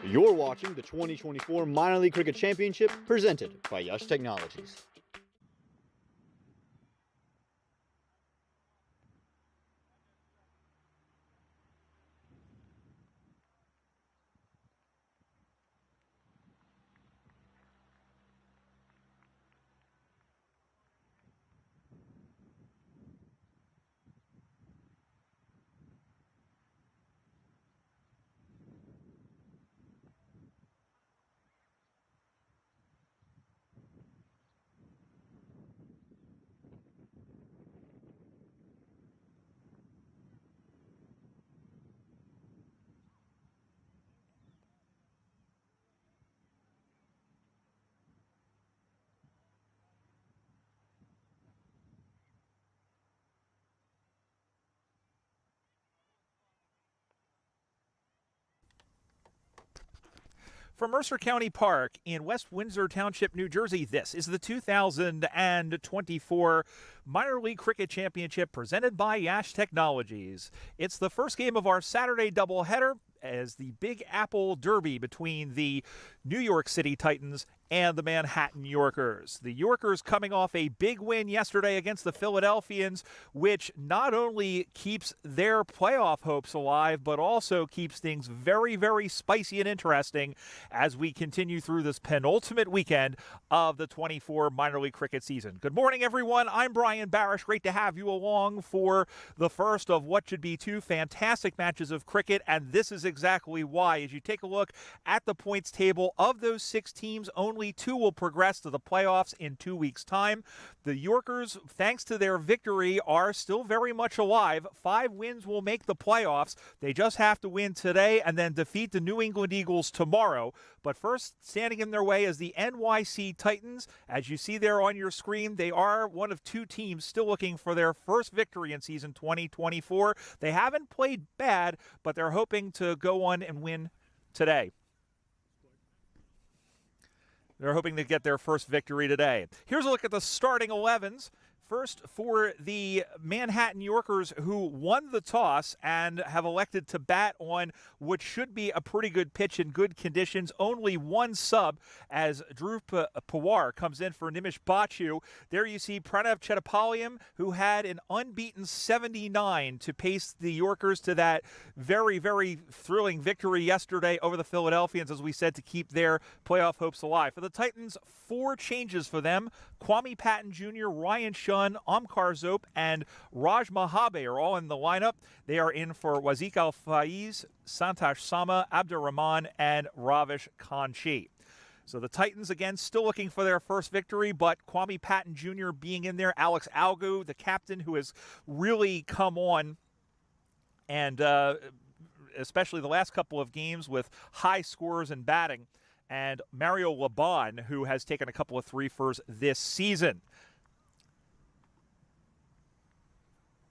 You're watching the 2024 Minor League Cricket Championship presented by Yash Technologies. From Mercer County Park in West Windsor Township, New Jersey, this is the 2024 Minor League Cricket Championship presented by Yash Technologies. It's the first game of our Saturday doubleheader as the Big Apple Derby between the New York City Titans and the Manhattan Yorkers. The Yorkers coming off a big win yesterday against the Philadelphians, which not only keeps their playoff hopes alive, but also keeps things very, very spicy and interesting as we continue through this penultimate weekend of the 24 minor league cricket season. Good morning, everyone. I'm Brian Barish. Great to have you along for the first of what should be two fantastic matches of cricket, and this is exactly why. As you take a look at the points table, of those 6 teams, only 2 will progress to the playoffs in 2 weeks' time. The Yorkers, thanks to their victory, are still very much alive. 5 wins will make the playoffs. They just have to win today and then defeat the New England Eagles tomorrow. But first, standing in their way is the NYC Titans. As you see there on your screen, they are one of 2 teams still looking for their first victory in season 2024. They haven't played bad, but they're hoping to go on and win today. They're hoping to get their first victory today. Here's a look at the starting 11s. First, for the Manhattan Yorkers, who won the toss and have elected to bat on what should be a pretty good pitch in good conditions. Only 1 sub as Dhruv Pawar comes in for Nimish Bachu. There you see Pranav Chetapaliyam, who had an unbeaten 79 to pace the Yorkers to that very, very thrilling victory yesterday over the Philadelphians, as we said, to keep their playoff hopes alive. For the Titans, 4 changes for them. Kwame Patton Jr., Ryan Shun, Omkar Zope, and Raj Mahabe are all in the lineup. They are in for Wazik Al-Faiz, Santosh Sama, Abdurrahman, and Ravish Kanchi. So the Titans, again, still looking for their first victory, but Kwame Patton Jr. being in there, Alex Algu, the captain, who has really come on, and especially the last couple of games with high scores and batting, and Mario Laban, who has taken a couple of 3-fers this season.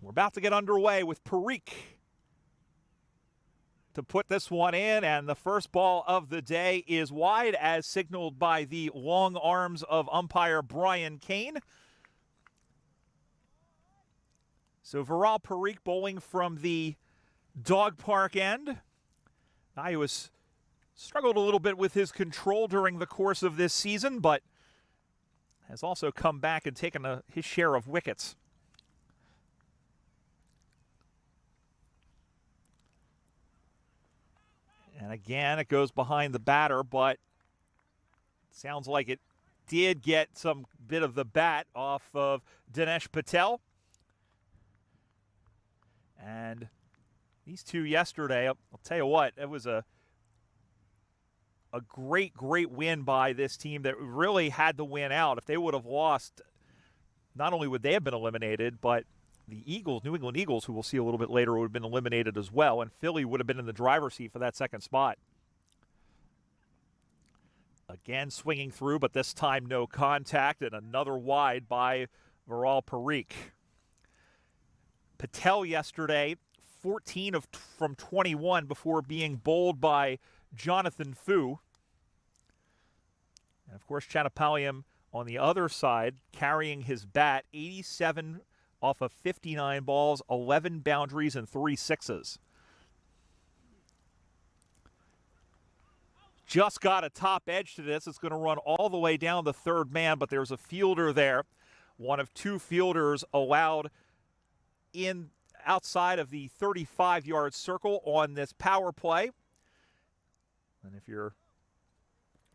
We're about to get underway with Parikh to put this one in, and the first ball of the day is wide as signaled by the long arms of umpire Brian Kane. So Viral Parikh bowling from the dog park end. He was struggled a little bit with his control during the course of this season, but has also come back and taken his share of wickets. And again, it goes behind the batter, but sounds like it did get some bit of the bat off of Dinesh Patel. And these two yesterday, I'll tell you what, it was a great, great win by this team that really had to win out. If they would have lost, not only would they have been eliminated, but the Eagles, New England Eagles, who we'll see a little bit later, would have been eliminated as well, and Philly would have been in the driver's seat for that second spot. Again, swinging through, but this time no contact, and another wide by Viral Parikh. Patel yesterday, 14 from 21 before being bowled by Jonathan Fu. And, of course, Chetapaliyam on the other side, carrying his bat, 87 off of 59 balls, 11 boundaries, and 3 sixes. just got a top edge to this. It's going to run all the way down the third man, but there's a fielder there. One of two fielders allowed in outside of the 35-yard circle on this power play. And if you're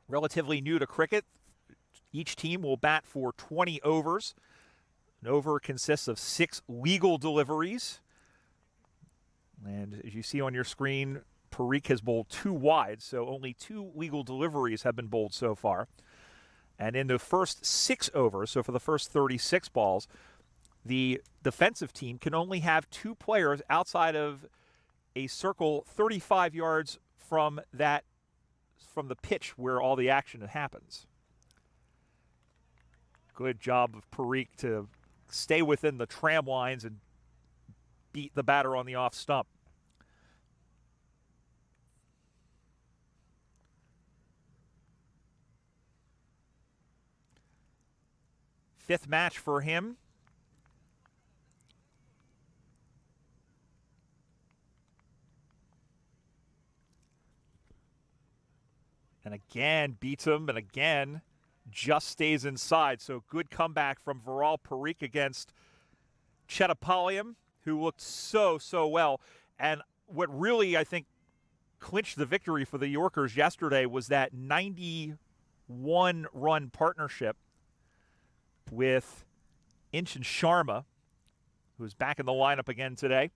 relatively new to cricket, each team will bat for 20 overs. An over consists of 6 legal deliveries. And as you see on your screen, Parikh has bowled 2 wide, so only 2 legal deliveries have been bowled so far. And in the first 6 overs, so for the first 36 balls, the defensive team can only have 2 players outside of a circle 35 yards from the pitch where all the action happens. Good job of Parikh to stay within the tram lines and beat the batter on the off stump. Fifth match for him. And again beats him, and again just stays inside. So good comeback from Viral Parikh against Chetapalliam, who looked so well. And what really, I think, clinched the victory for the Yorkers yesterday was that 91-run partnership with Inchin Sharma, who's back in the lineup again today.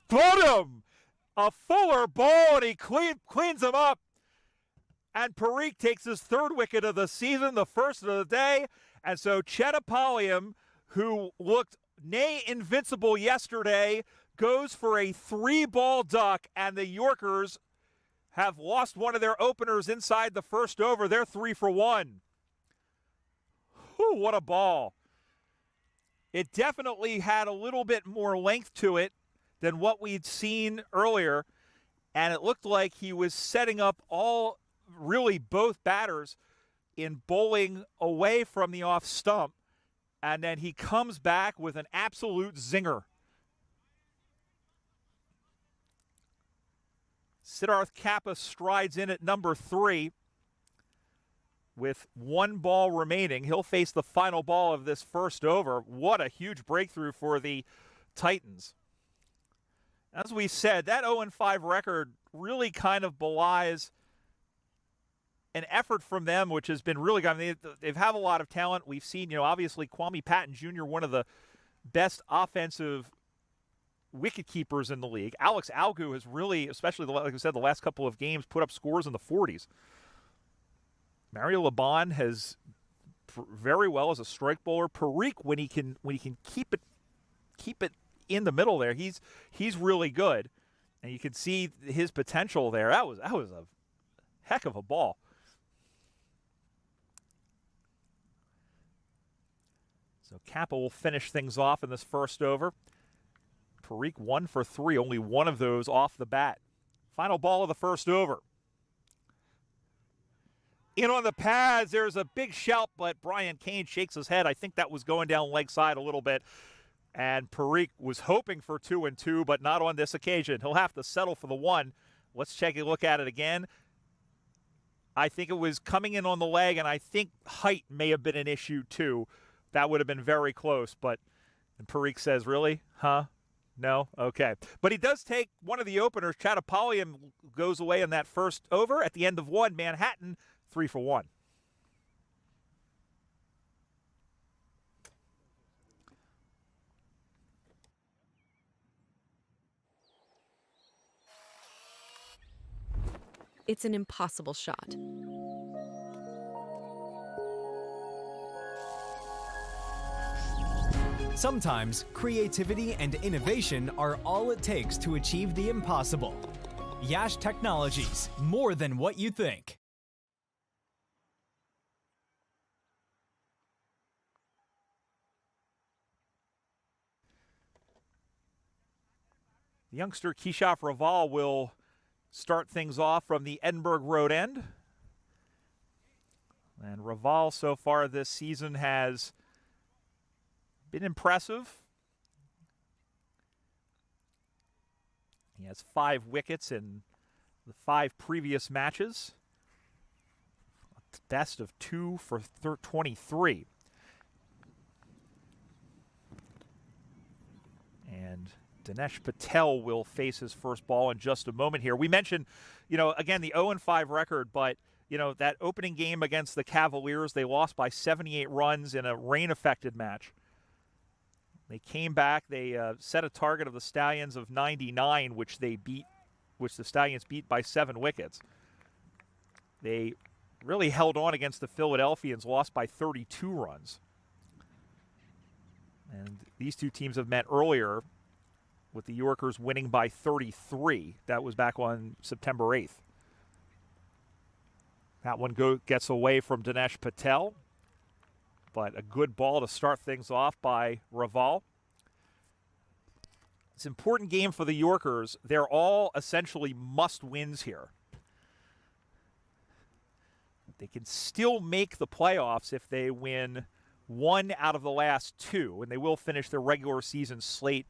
Got him! A fuller ball, and he cleans him up. And Parikh takes his 3rd wicket of the season, the first of the day. And so Chetapalliam, who looked invincible yesterday, goes for a 3-ball duck, and the Yorkers have lost one of their openers inside the first over. They're 3 for 1. Whew, what a ball. It definitely had a little bit more length to it than what we'd seen earlier, and it looked like he was setting up both batters in bowling away from the off stump, and then he comes back with an absolute zinger. Siddharth Kappa strides in at number 3 with 1 ball remaining. He'll face the final ball of this first over. What a huge breakthrough for the Titans. As we said, that 0-5 record really kind of belies an effort from them, which has been really good. I mean, they've have a lot of talent. We've seen, obviously Kwame Patton Jr., one of the best offensive wicket keepers in the league. Alex Algu has really, especially like I said, the last couple of games, put up scores in the 40s. Mario Laban has very well as a strike bowler. Parikh, when he can keep it in the middle there, he's really good, and you can see his potential there. That was a heck of a ball. So Kappa will finish things off in this first over. Parikh 1 for 3, only one of those off the bat. Final ball of the first over. In on the pads, there's a big shout, but Brian Kane shakes his head. I think that was going down leg side a little bit. And Parikh was hoping for 2-2, but not on this occasion. He'll have to settle for the 1. Let's take a look at it again. I think it was coming in on the leg, and I think height may have been an issue too. That would have been very close, but and Parikh says, really? Huh? No? Okay. But he does take one of the openers. Chetapalliam goes away in that first over. At the end of 1, Manhattan 3 for 1. It's an impossible shot. Sometimes creativity and innovation are all it takes to achieve the impossible. Yash Technologies, more than what you think. The youngster Keshav Raval will start things off from the Edinburgh Road end. And Raval so far this season has been impressive. He has 5 wickets in the 5 previous matches. Best of 2 for 23. And Dinesh Patel will face his first ball in just a moment here. We mentioned, again, the 0-5 record, but, that opening game against the Cavaliers, they lost by 78 runs in a rain-affected match. They came back. They set a target of the Stallions of 99, which the Stallions beat by 7 wickets. They really held on against the Philadelphians, lost by 32 runs. And these two teams have met earlier, with the Yorkers winning by 33. That was back on September 8th. That one gets away from Dinesh Patel, but a good ball to start things off by Raval. It's an important game for the Yorkers. They're all essentially must-wins here. They can still make the playoffs if they win 1 out of the last 2, and they will finish their regular season slate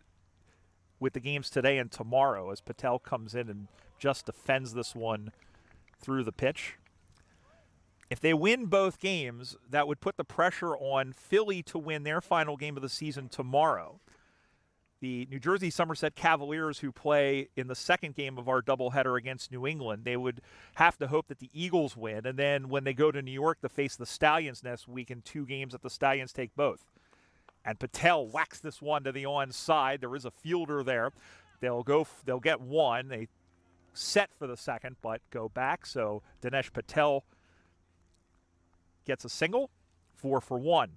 with the games today and tomorrow as Patel comes in and just defends this one through the pitch. If they win both games, that would put the pressure on Philly to win their final game of the season tomorrow. The New Jersey Somerset Cavaliers, who play in the second game of our doubleheader against New England, they would have to hope that the Eagles win. And then when they go to New York to face the Stallions next week in 2 games, that the Stallions take both. And Patel whacks this one to the onside. There is a fielder there. They'll get 1. They set for the second, but go back. So Dinesh Patel gets a single, 4 for 1.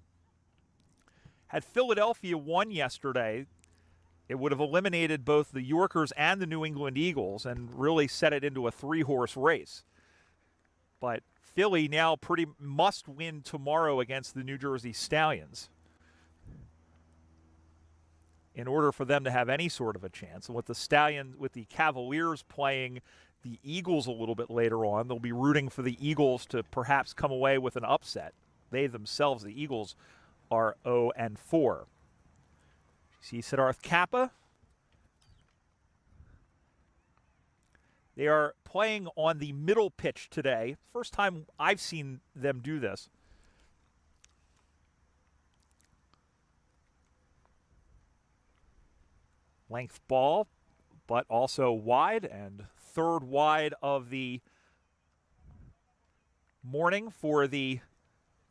Had Philadelphia won yesterday, it would have eliminated both the Yorkers and the New England Eagles and really set it into a 3-horse race. But Philly now must win tomorrow against the New Jersey Stallions in order for them to have any sort of a chance. And with the Cavaliers playing the Eagles a little bit later on, they'll be rooting for the Eagles to perhaps come away with an upset. They themselves, the Eagles, are 0-4. See Siddharth Kappa. They are playing on the middle pitch today. First time I've seen them do this. Length ball, but also wide, and third wide of the morning for the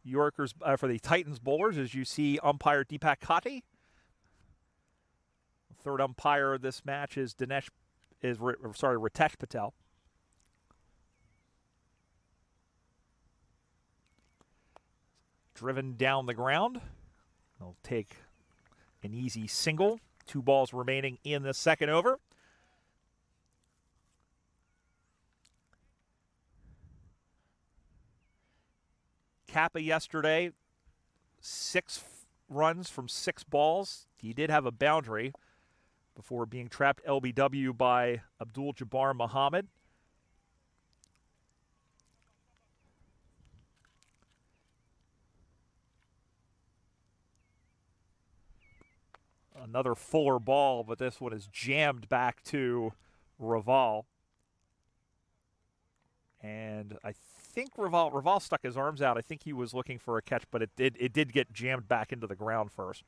for the Titans bowlers, as you see umpire Deepak Kati. Third umpire of this match is Ritesh Patel. Driven down the ground. They'll take an easy single. 2 balls remaining in the second over. Kappa yesterday, 6 runs from 6 balls. He did have a boundary before being trapped LBW by Abdul Jabbar Muhammad. Another fuller ball, but this one is jammed back to Raval. And I think Raval stuck his arms out. I think he was looking for a catch, but it did get jammed back into the ground first.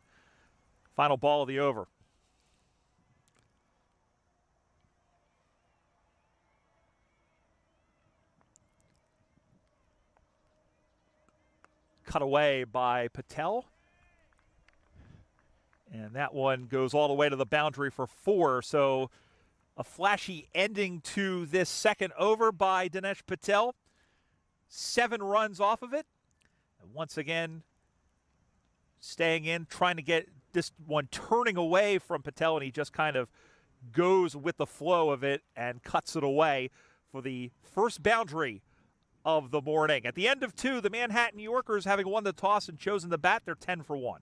Final ball of the over. Cut away by Patel. And that one goes all the way to the boundary for 4. So a flashy ending to this second over by Dinesh Patel. 7 runs off of it. And once again, staying in, trying to get this one turning away from Patel, and he just kind of goes with the flow of it and cuts it away for the first boundary of the morning. At the end of 2, the Manhattan Yorkers, having won the toss and chosen the bat, they're 10 for 1.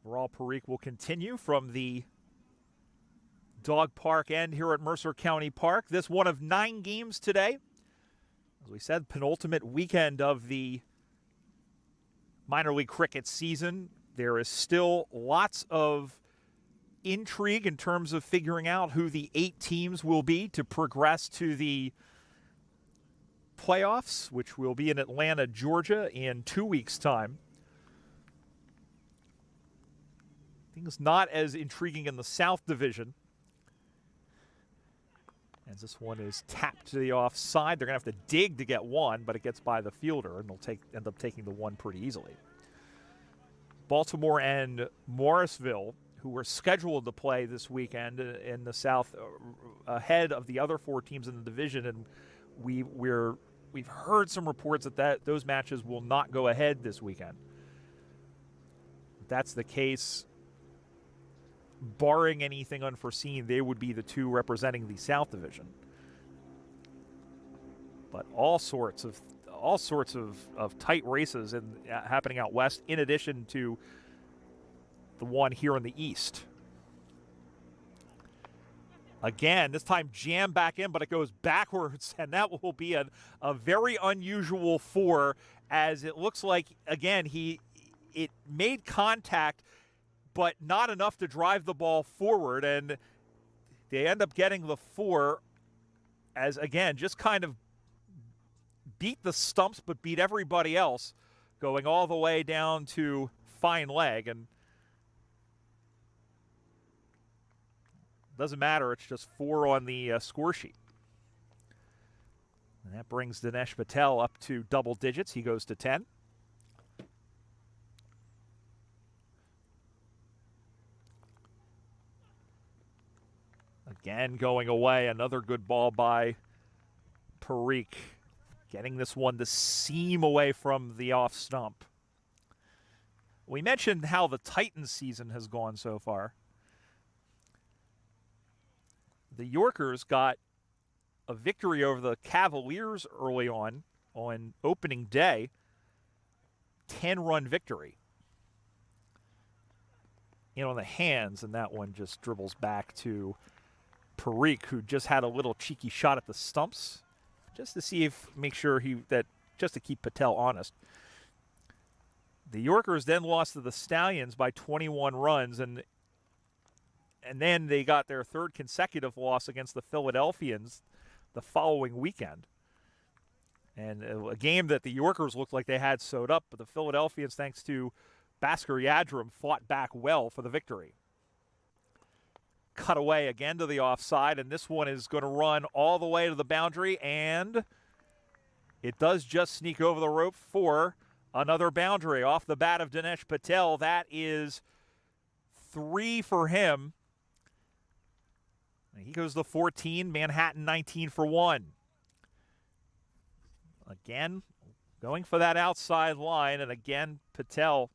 Brawl-Perique will continue from the dog park end here at Mercer County Park. This one of 9 games today. As we said, penultimate weekend of the minor league cricket season. There is still lots of intrigue in terms of figuring out who the 8 teams will be to progress to the playoffs, which will be in Atlanta, Georgia in 2 weeks' time. Things not as intriguing in the South Division, as this one is tapped to the offside. They're going to have to dig to get one, but it gets by the fielder, and they'll end up taking the one pretty easily. Baltimore and Morrisville, who were scheduled to play this weekend in the South, ahead of the other 4 teams in the division, and we've heard some reports that those matches will not go ahead this weekend. If that's the case, barring anything unforeseen, they would be the 2 representing the South Division. But all sorts of tight races happening out west, in addition to the one here in the East. Again, this time jammed back in, but it goes backwards, and that will be a very unusual 4, as it looks like, again, it made contact, but not enough to drive the ball forward, and they end up getting the 4 as, again, just kind of beat the stumps but beat everybody else, going all the way down to fine leg. And doesn't matter, it's just 4 on the score sheet. And that brings Dinesh Patel up to double digits. He goes to 10. Again, going away, another good ball by Perique, getting this one to seam away from the off stump. We mentioned how the Titans season has gone so far. The Yorkers got a victory over the Cavaliers early on opening day, 10-run victory. On the hands, and that one just dribbles back to Perique, who just had a little cheeky shot at the stumps, just to see just to keep Patel honest. The Yorkers then lost to the Stallions by 21 runs, and then they got their 3rd consecutive loss against the Philadelphians the following weekend. And a game that the Yorkers looked like they had sewed up, but the Philadelphians, thanks to Bhaskar Yadram, fought back well for the victory. Cut away again to the offside, and this one is going to run all the way to the boundary, and it does just sneak over the rope for another boundary off the bat of Dinesh Patel. That is 3 for him. He goes to 14, Manhattan 19 for 1. Again, going for that outside line, and again, Patel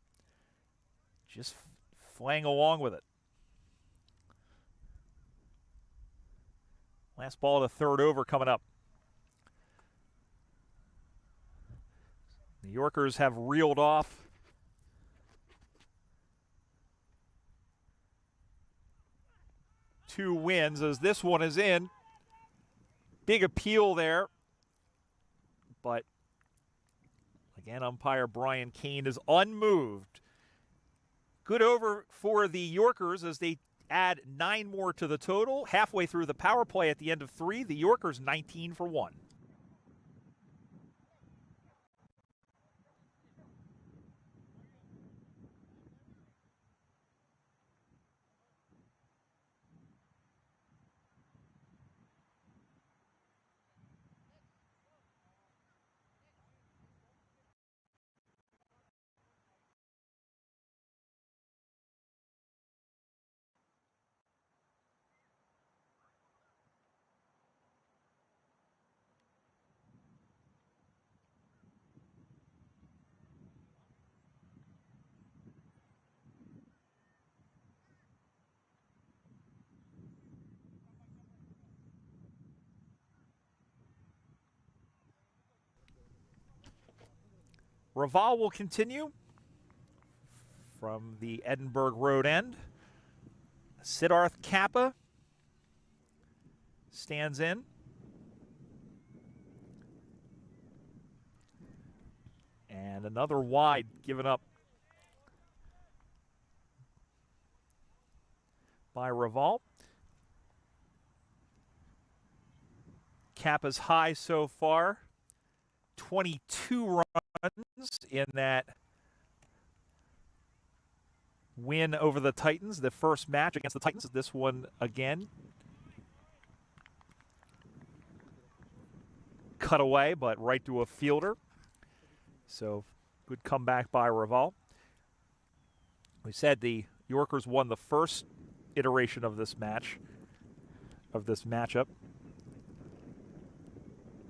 just flying along with it. Last ball of the 3rd over coming up. The Yorkers have reeled off 2 wins, as this one is in. Big appeal there. But again, umpire Brian Kane is unmoved. Good over for the Yorkers as they add 9 more to the total. Halfway through the power play at the end of 3, the Yorkers 19 for 1. Raval will continue from the Edinburgh Road end. Siddharth Kappa stands in. And another wide given up by Raval. Kappa's high so far, 22 runs in that win over the Titans, the first match against the Titans. This one again cut away, but right to a fielder. So good comeback by Raval. We said the Yorkers won the first iteration of this match, of this matchup.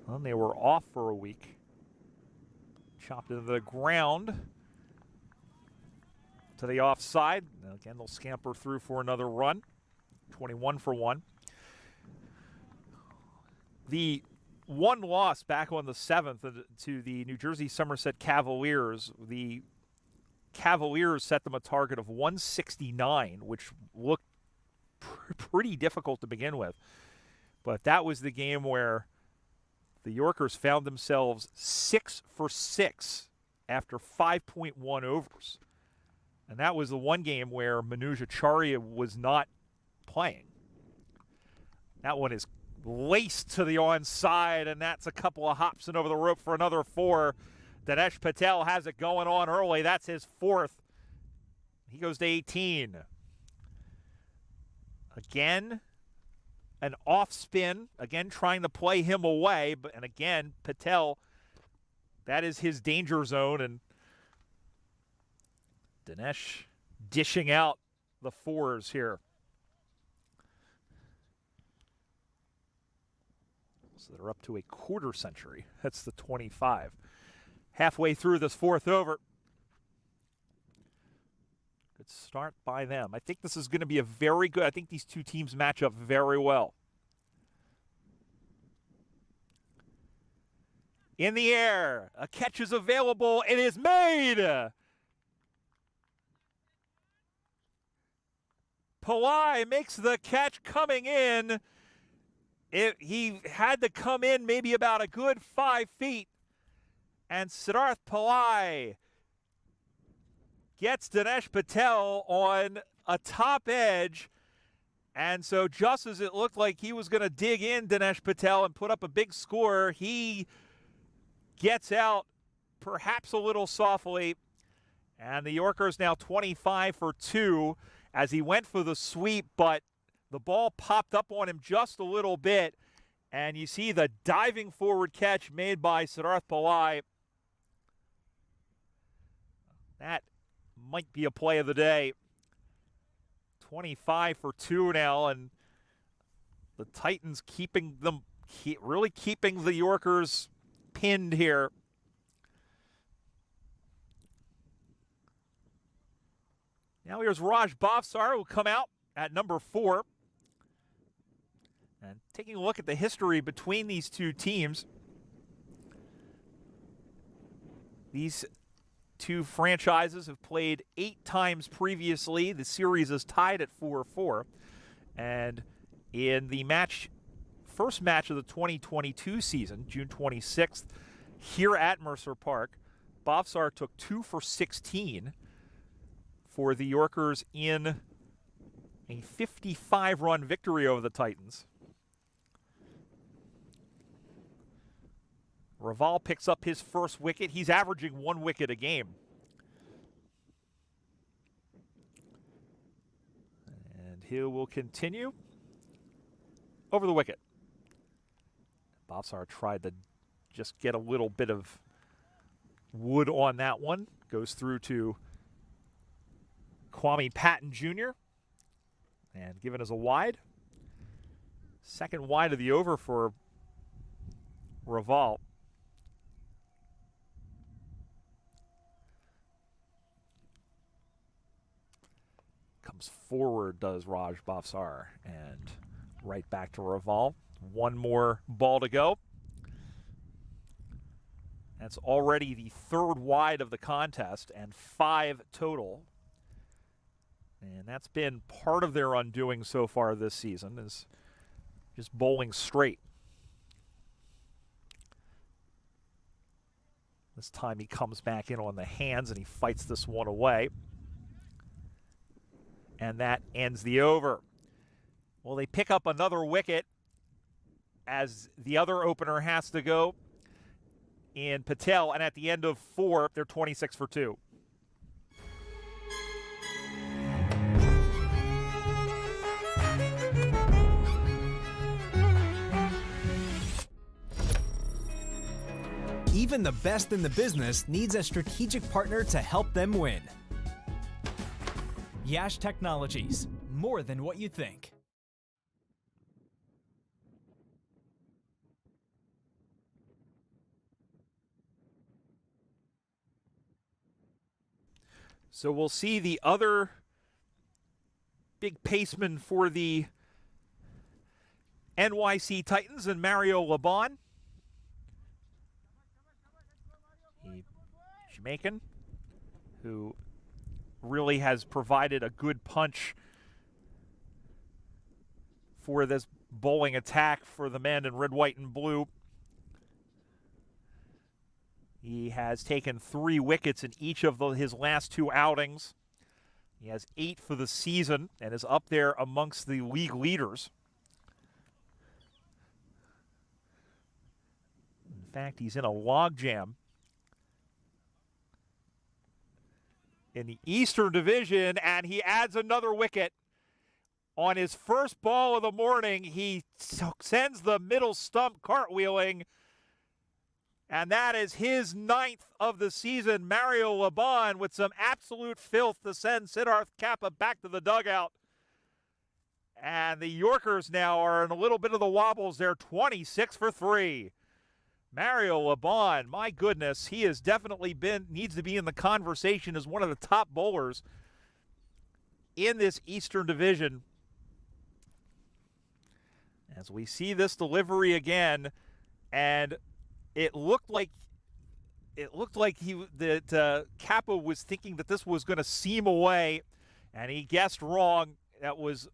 Well, they were off for a week. Chopped into the ground to the offside. Again, they'll scamper through for another run. 21 for 1. The one loss back on the 7th to the New Jersey Somerset Cavaliers. The Cavaliers set them a target of 169, which looked pretty difficult to begin with. But that was the game where the Yorkers found themselves 6 for 6 after 5.1 overs. And that was the one game where Manoj Acharya was not playing. That one is laced to the onside, and that's a couple of hops and over the rope for another 4. Dinesh Patel has it going on early. That's his 4th. He goes to 18. Again, an off spin. Again, trying to play him away. And again, Patel, that is his danger zone. And Dinesh dishing out the 4s here. So they're up to a quarter century. That's the 25. Halfway through this 4th over. Good start by them. I think this is going to be a very good, I think these two teams match up very well. In the air, a catch is available. It is made. Pillai makes the catch coming in. He had to come in maybe about a good 5 feet. And Siddharth Pillai gets Dinesh Patel on a top edge. And so just as it looked like he was going to dig in Dinesh Patel and put up a big score, he gets out perhaps a little softly. And the Yorkers now 25 for 2 as he went for the sweep, but the ball popped up on him just a little bit. And you see the diving forward catch made by Siddharth Pillai. That might be a play of the day. 25 for 2 now, and the Titans really keeping the Yorkers pinned here. Now here's Raj Bhavsar, who will come out at number 4. And taking a look at the history between these two teams, these two franchises have played 8 times previously. The series is tied at 4-4. And in the first match of the 2022 season, June 26th, here at Mercer Park, Bhavsar took 2 for 16 for the Yorkers in a 55-run victory over the Titans. Raval picks up his first wicket. He's averaging 1 wicket a game. And he will continue over the wicket. Bhavsar tried to just get a little bit of wood on that one. Goes through to Kwame Patton Jr. and given as a wide. Second wide of the over for Raval. Comes forward, does Raj Bhavsar, and right back to Raval. 1 more ball to go. That's already the 3rd wide of the contest and 5 total. And that's been part of their undoing so far this season, is just bowling straight. This time he comes back in on the hands and he fights this one away. And that ends the over. Well, they pick up another wicket as the other opener has to go in Patel. And at the end of 4, they're 26 for 2. Even the best in the business needs a strategic partner to help them win. Yash Technologies, more than what you think. So we'll see the other big paceman for the NYC Titans and Mario Laban. Jamaican, who really has provided a good punch for this bowling attack for the men in red, white, and blue. He has taken 3 wickets in each of his last 2 outings. He has 8 for the season and is up there amongst the league leaders. In fact, he's in a logjam in the Eastern Division, and he adds another wicket. On his first ball of the morning, he sends the middle stump cartwheeling, and that is his 9th of the season. Mario Laban with some absolute filth to send Siddharth Kappa back to the dugout. And the Yorkers now are in a little bit of the wobbles. They're 26 for 3. Mario Laban, my goodness, he has definitely needs to be in the conversation as one of the top bowlers in this Eastern Division. As we see this delivery again, and it looked like Kappa was thinking that this was going to seam away, and he guessed wrong. That was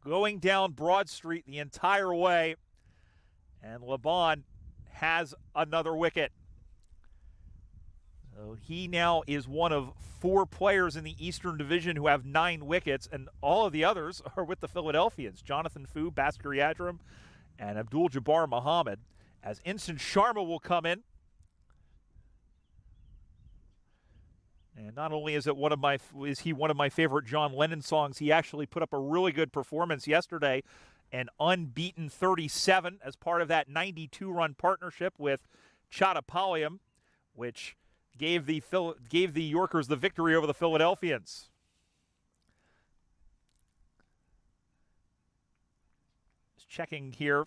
going down Broad Street the entire way, and Laban has another wicket. So he now is one of 4 players in the Eastern Division who have 9 wickets, and all of the others are with the Philadelphians. Jonathan Fu, Bhaskar Yadram, and Abdul-Jabbar Muhammad. As Instant Sharma will come in. And not only is he one of my favorite John Lennon songs, he actually put up a really good performance yesterday, an unbeaten 37 as part of that 92-run partnership with Chattapalliam, which gave the Yorkers the victory over the Philadelphians. Just checking here.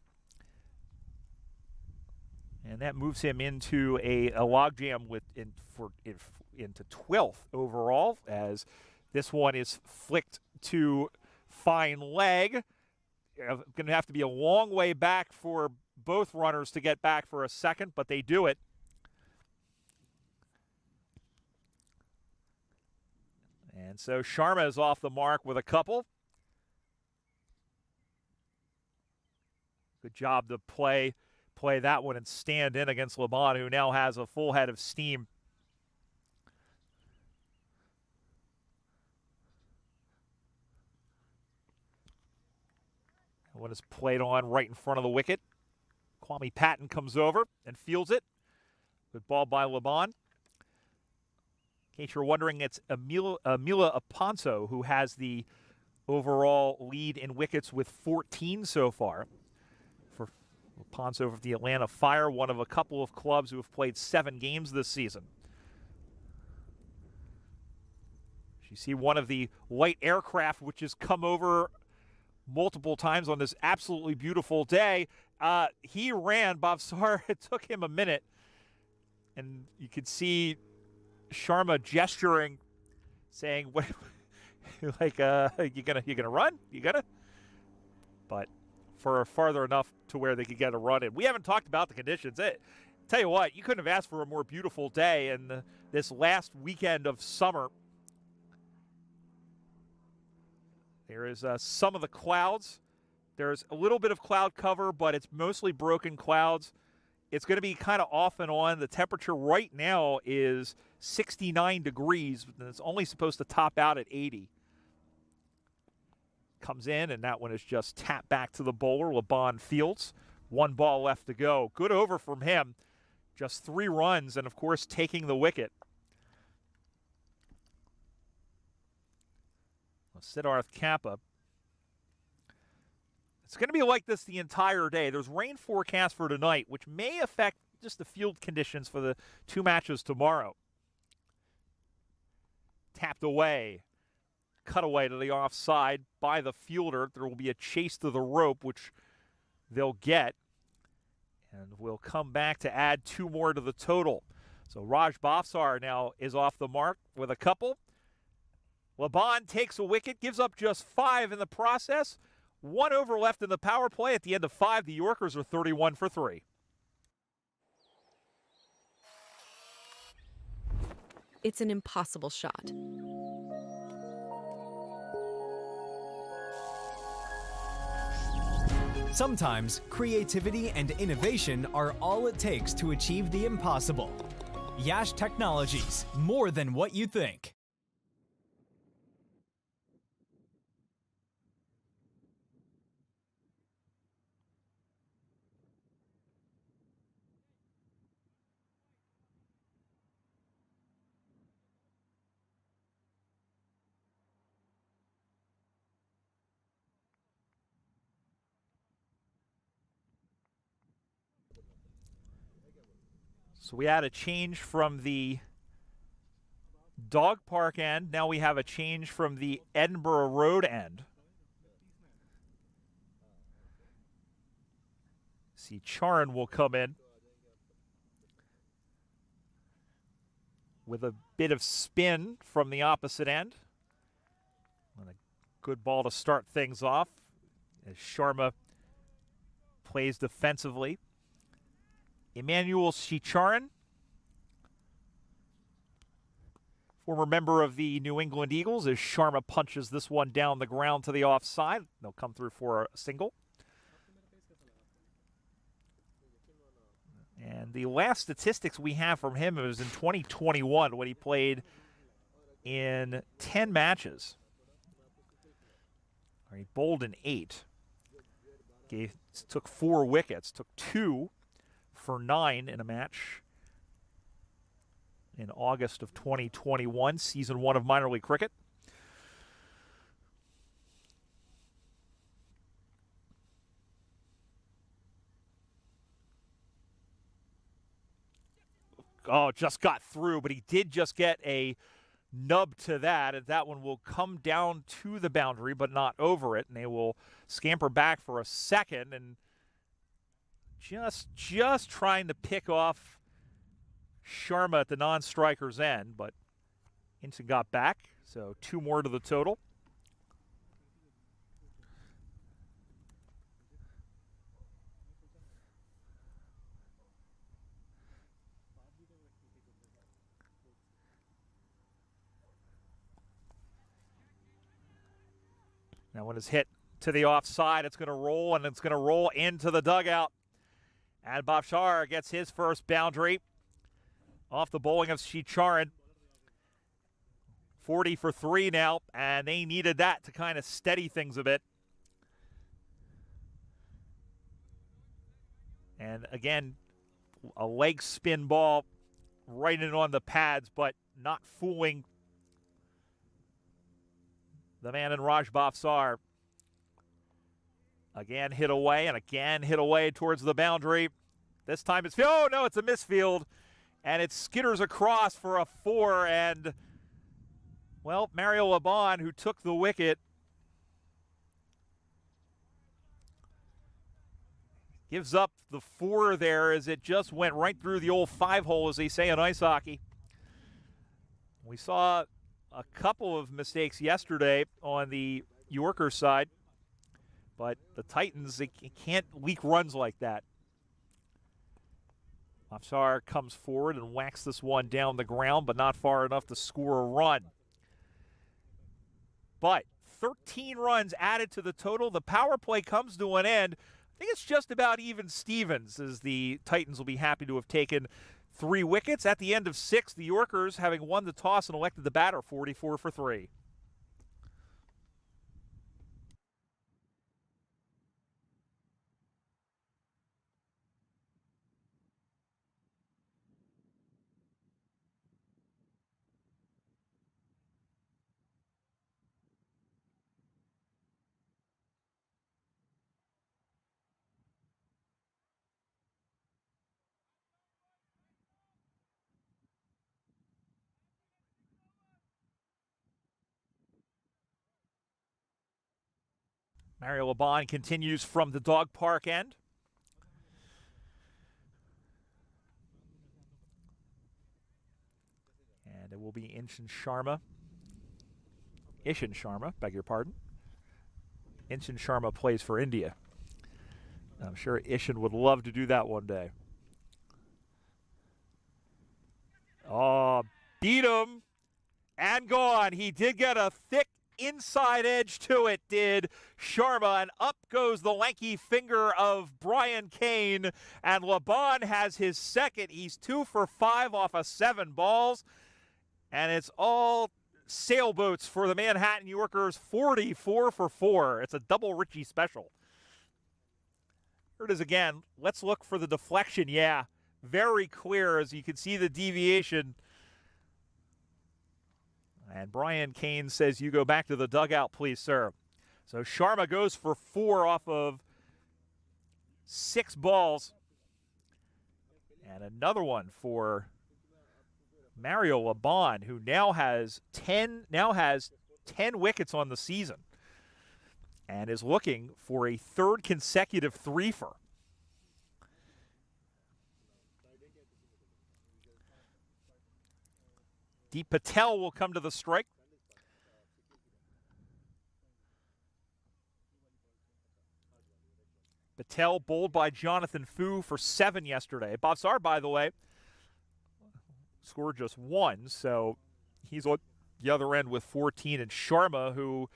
And that moves him into a logjam into 12th overall, as this one is flicked to fine leg. Going to have to be a long way back for both runners to get back for a second, but they do it. And so Sharma is off the mark with a couple. Good job to play that one and stand in against Laban, who now has a full head of steam. One is played on right in front of the wicket. Kwame Patton comes over and fields it. Good ball by Laban. In case you're wondering, it's Mila Aponso who has the overall lead in wickets with 14 so far. For Aponso of the Atlanta Fire, one of a couple of clubs who have played 7 games this season. You see one of the light aircraft which has come over multiple times on this absolutely beautiful day. He ran, Bhavsar, it took him a minute. And you could see Sharma gesturing, saying, "What, like, you gonna run? You gonna?" But for farther enough to where they could get a run in. We haven't talked about the conditions. Tell you what, you couldn't have asked for a more beautiful day in this last weekend of summer. There is some of the clouds. There's a little bit of cloud cover, but it's mostly broken clouds. It's going to be kind of off and on. The temperature right now is 69 degrees, and it's only supposed to top out at 80. Comes in, and that one is just tapped back to the bowler, LeBron Fields. 1 ball left to go. Good over from him. Just 3 runs, and, of course, taking the wicket. Siddharth Kappa. It's going to be like this the entire day. There's rain forecast for tonight, which may affect just the field conditions for the 2 matches tomorrow. Tapped away. Cut away to the offside by the fielder. There will be a chase to the rope, which they'll get. And we'll come back to add 2 more to the total. So Raj Bafsar now is off the mark with a couple. Laban takes a wicket, gives up just 5 in the process. 1 over left in the power play. At the end of 5, the Yorkers are 31 for 3. It's an impossible shot. Sometimes creativity and innovation are all it takes to achieve the impossible. Yash Technologies, more than what you think. So we had a change from the dog park end. Now we have a change from the Edinburgh Road end. See, Charan will come in with a bit of spin from the opposite end. And a good ball to start things off as Sharma plays defensively. Emmanuel Chicharan, former member of the New England Eagles, as Sharma punches this one down the ground to the offside. They'll come through for a single. And the last statistics we have from him was in 2021 when he played in 10 matches. He bowled in 8. Took 4 wickets, took 2 for 9 in a match in August of 2021, season 1 of minor league cricket. Oh, just got through, but he did just get a nub to that, and that one will come down to the boundary, but not over it, and they will scamper back for a second, and just trying to pick off Sharma at the non-striker's end, but Hinton got back, so 2 more to the total. Now when it's hit to the offside, it's going to roll, and it's going to roll into the dugout. And Bafsar gets his first boundary off the bowling of Chicharan. 40 for 3 now, and they needed that to kind of steady things a bit. And again, a leg spin ball right in on the pads, but not fooling the man in Raj Bafsar. Again hit away, and again hit away towards the boundary. This time it's, oh no, it's a misfield. And it skitters across for a 4, and, well, Mario Laban, who took the wicket, gives up the 4 there as it just went right through the old 5-hole, as they say in ice hockey. We saw a couple of mistakes yesterday on the Yorker side, but the Titans, they can't leak runs like that. Bafsar comes forward and whacks this one down the ground, but not far enough to score a run. But 13 runs added to the total. The power play comes to an end. I think it's just about even Stevens, as the Titans will be happy to have taken 3 wickets. At the end of 6, the Yorkers, having won the toss and elected the batter, 44 for 3. Mario Laban continues from the dog park end. And it will be Ishan Sharma, beg your pardon. Ishan Sharma plays for India. I'm sure Ishan would love to do that one day. Oh, beat him and gone. He did get a thick inside edge to it, did Sharma, and up goes the lanky finger of Brian Kane, and Laban has his second. He's 2 for 5 off of 7 balls, and it's all sailboats for the Manhattan Yorkers, 44 for 4. It's a double Richie special. Here it is again. Let's look for the deflection. Yeah, very clear, as you can see the deviation. And Brian Kane says, "You go back to the dugout, please, sir." So Sharma goes for 4 off of 6 balls. And another one for Mario Laban, who now has 10 wickets on the season and is looking for a 3rd consecutive threefer. Deep Patel will come to the strike. Patel bowled by Jonathan Fu for 7 yesterday. Bhavsar, by the way, scored just 1, so he's on the other end with 14. And Sharma, who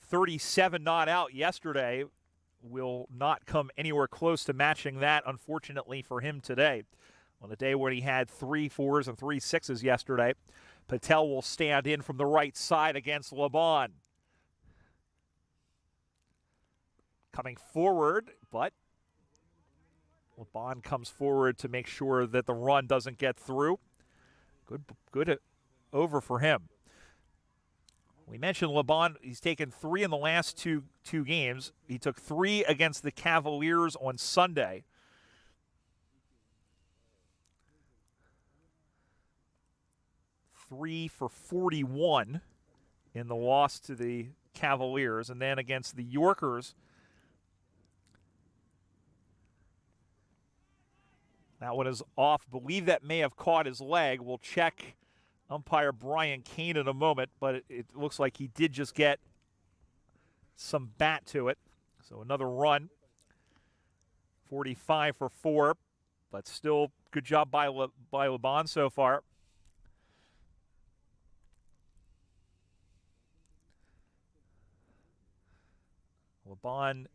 37 not out yesterday, will not come anywhere close to matching that, unfortunately for him today. On a day where he had 3 4s and 3 6s yesterday, Patel will stand in from the right side against Laban. Coming forward, but Laban comes forward to make sure that the run doesn't get through. Good over for him. We mentioned Laban, he's taken 3 in the last two games. He took 3 against the Cavaliers on Sunday. $3 for 41 in the loss to the Cavaliers. And then against the Yorkers, that one is off. Believe that may have caught his leg. We'll check umpire Brian Kane in a moment, but it looks like he did just get some bat to it. So another run. 45 for 4, but still good job by Laban so far. Laban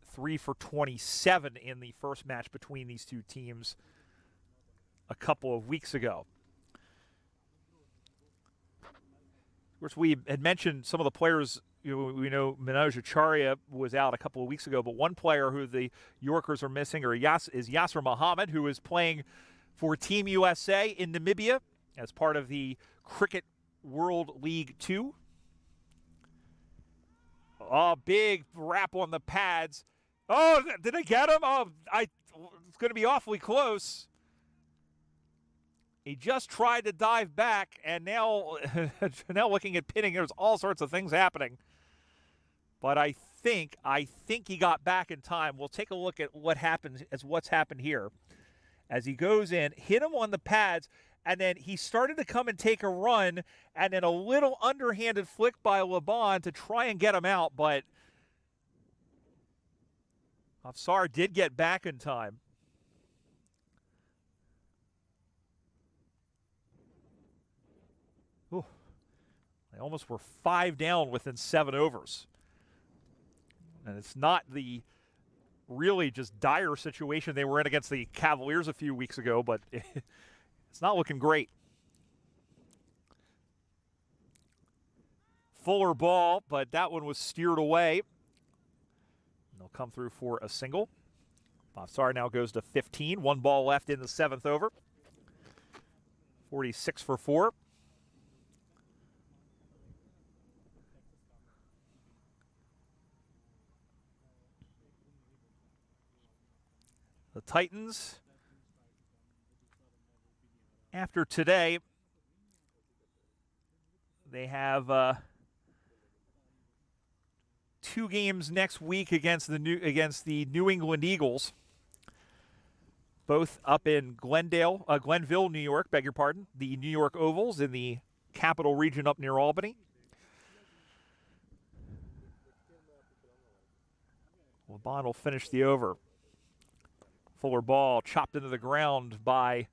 3 for 27 in the first match between these two teams a couple of weeks ago. Of course, we had mentioned some of the players. We know Manoj Acharya was out a couple of weeks ago, but one player who the Yorkers are missing is Yasser Muhammad, who is playing for Team USA in Namibia as part of the Cricket World League 2. Oh, big wrap on the pads. Oh, did I get him? Oh, it's going to be awfully close. He just tried to dive back, and now looking at pinning, there's all sorts of things happening. But I think he got back in time. We'll take a look at what's happened here. As he goes in, hit him on the pads, and then he started to come and take a run, and then a little underhanded flick by Laban to try and get him out, but Afsar did get back in time. Ooh. They almost were 5 down within 7 overs. And it's not the really just dire situation they were in against the Cavaliers a few weeks ago, but it's not looking great. Fuller ball, but that one was steered away. They'll come through for a single. Bafsar now goes to 15. 1 ball left in the 7th over. 46 for 4. The Titans, after today, they have 2 games next week against the New England Eagles, both up in Glenville, New York, beg your pardon, the New York Ovals in the Capital Region up near Albany. LeBon will finish the over. Fuller ball chopped into the ground by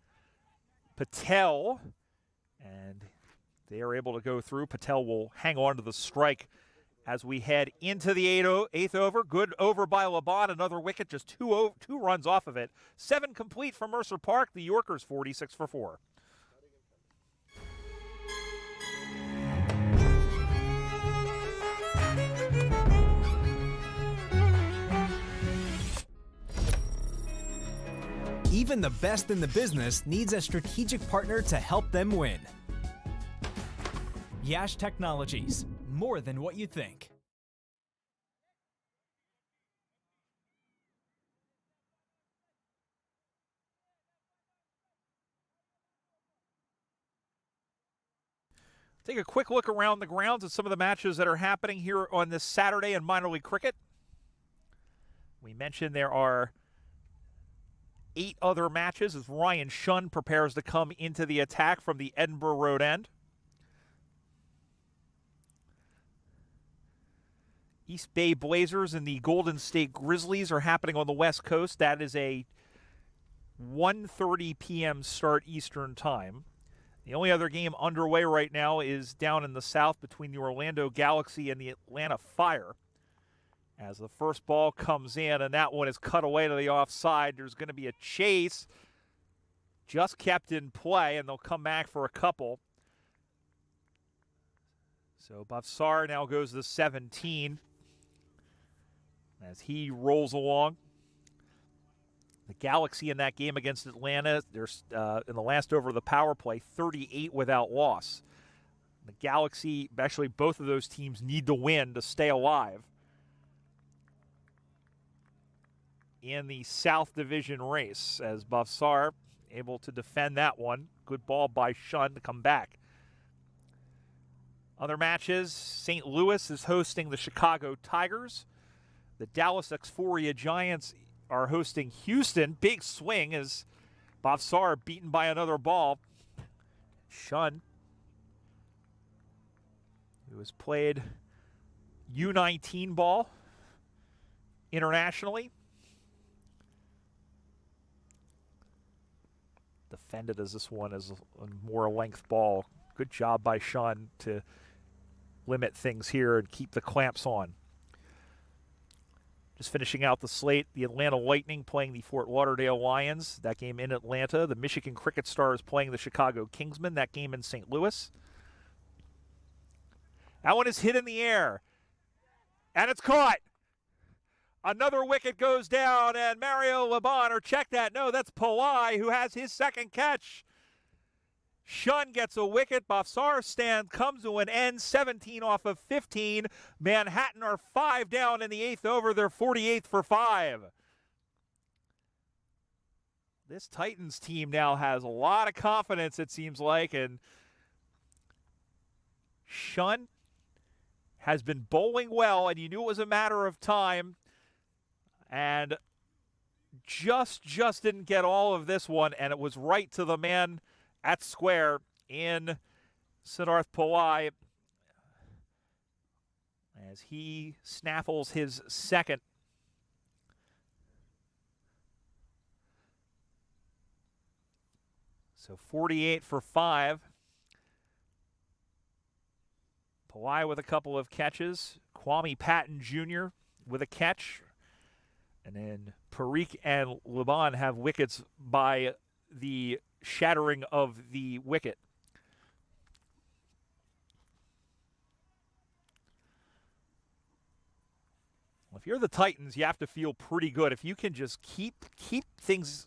Patel, and they are able to go through. Patel will hang on to the strike as we head into the 8th over. Good over by LeBon, another wicket, just two runs off of it. 7 complete from Mercer Park. The Yorkers 46 for 4. Even the best in the business needs a strategic partner to help them win. Yash Technologies, more than what you think. Take a quick look around the grounds at some of the matches that are happening here on this Saturday in minor league cricket. We mentioned there are 8 other matches as Ryan Shunn prepares to come into the attack from the Edinburgh Road end. East Bay Blazers and the Golden State Grizzlies are happening on the West Coast. That is a 1:30 p.m. start Eastern Time. The only other game underway right now is down in the South between the Orlando Galaxy and the Atlanta Fire. As the first ball comes in, and that one is cut away to the offside. There's going to be a chase, just kept in play, and they'll come back for a couple. So Bafsar now goes to 17 as he rolls along. The Galaxy in that game against Atlanta, there's in the last over of the power play, 38 without loss. The Galaxy, actually both of those teams need to win to stay alive in the South Division race, as Bafsar able to defend that one. Good ball by Shunn to come back. Other matches, St. Louis is hosting the Chicago Tigers. The Dallas Exforia Giants are hosting Houston. Big swing as Bafsar beaten by another ball. Shunn, who has played U19 ball internationally, defended as this one is a more length ball. Good job by Shunn to limit things here and keep the clamps on. Just finishing out the slate, the Atlanta Lightning playing the Fort Lauderdale Lions. That game in Atlanta. The Michigan Cricket Stars playing the Chicago Kingsmen. That game in St. Louis. That one is hit in the air. And it's caught. Another wicket goes down, and Mario LeBon, or check that. No, that's Pillai, who has his second catch. Shunn gets a wicket. Bafsar's stand comes to an end, 17 off of 15. Manhattan are 5 down in the 8th over. They're 48 for 5. This Titans team now has a lot of confidence, it seems like, and Shunn has been bowling well, and you knew it was a matter of time, and just didn't get all of this one, and it was right to the man at square in Siddharth Pillai as he snaffles his second. So 48 for 5. Pawai with a couple of catches. Kwame Patton Jr. with a catch. And then Parikh and Laban have wickets by the shattering of the wicket. Well, if you're the Titans, you have to feel pretty good. If you can just keep things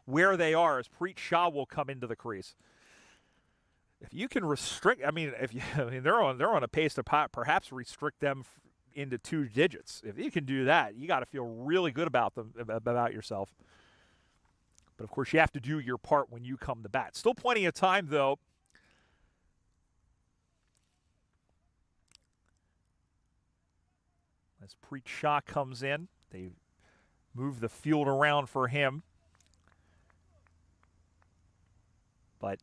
where they are, as Preet Shah will come into the crease. If you can restrict, they're on a pace to perhaps restrict them into 2 digits. If you can do that, you got to feel really good about yourself. But of course, you have to do your part when you come to bat. Still plenty of time, though. As Preet Shah comes in, they move the field around for him. But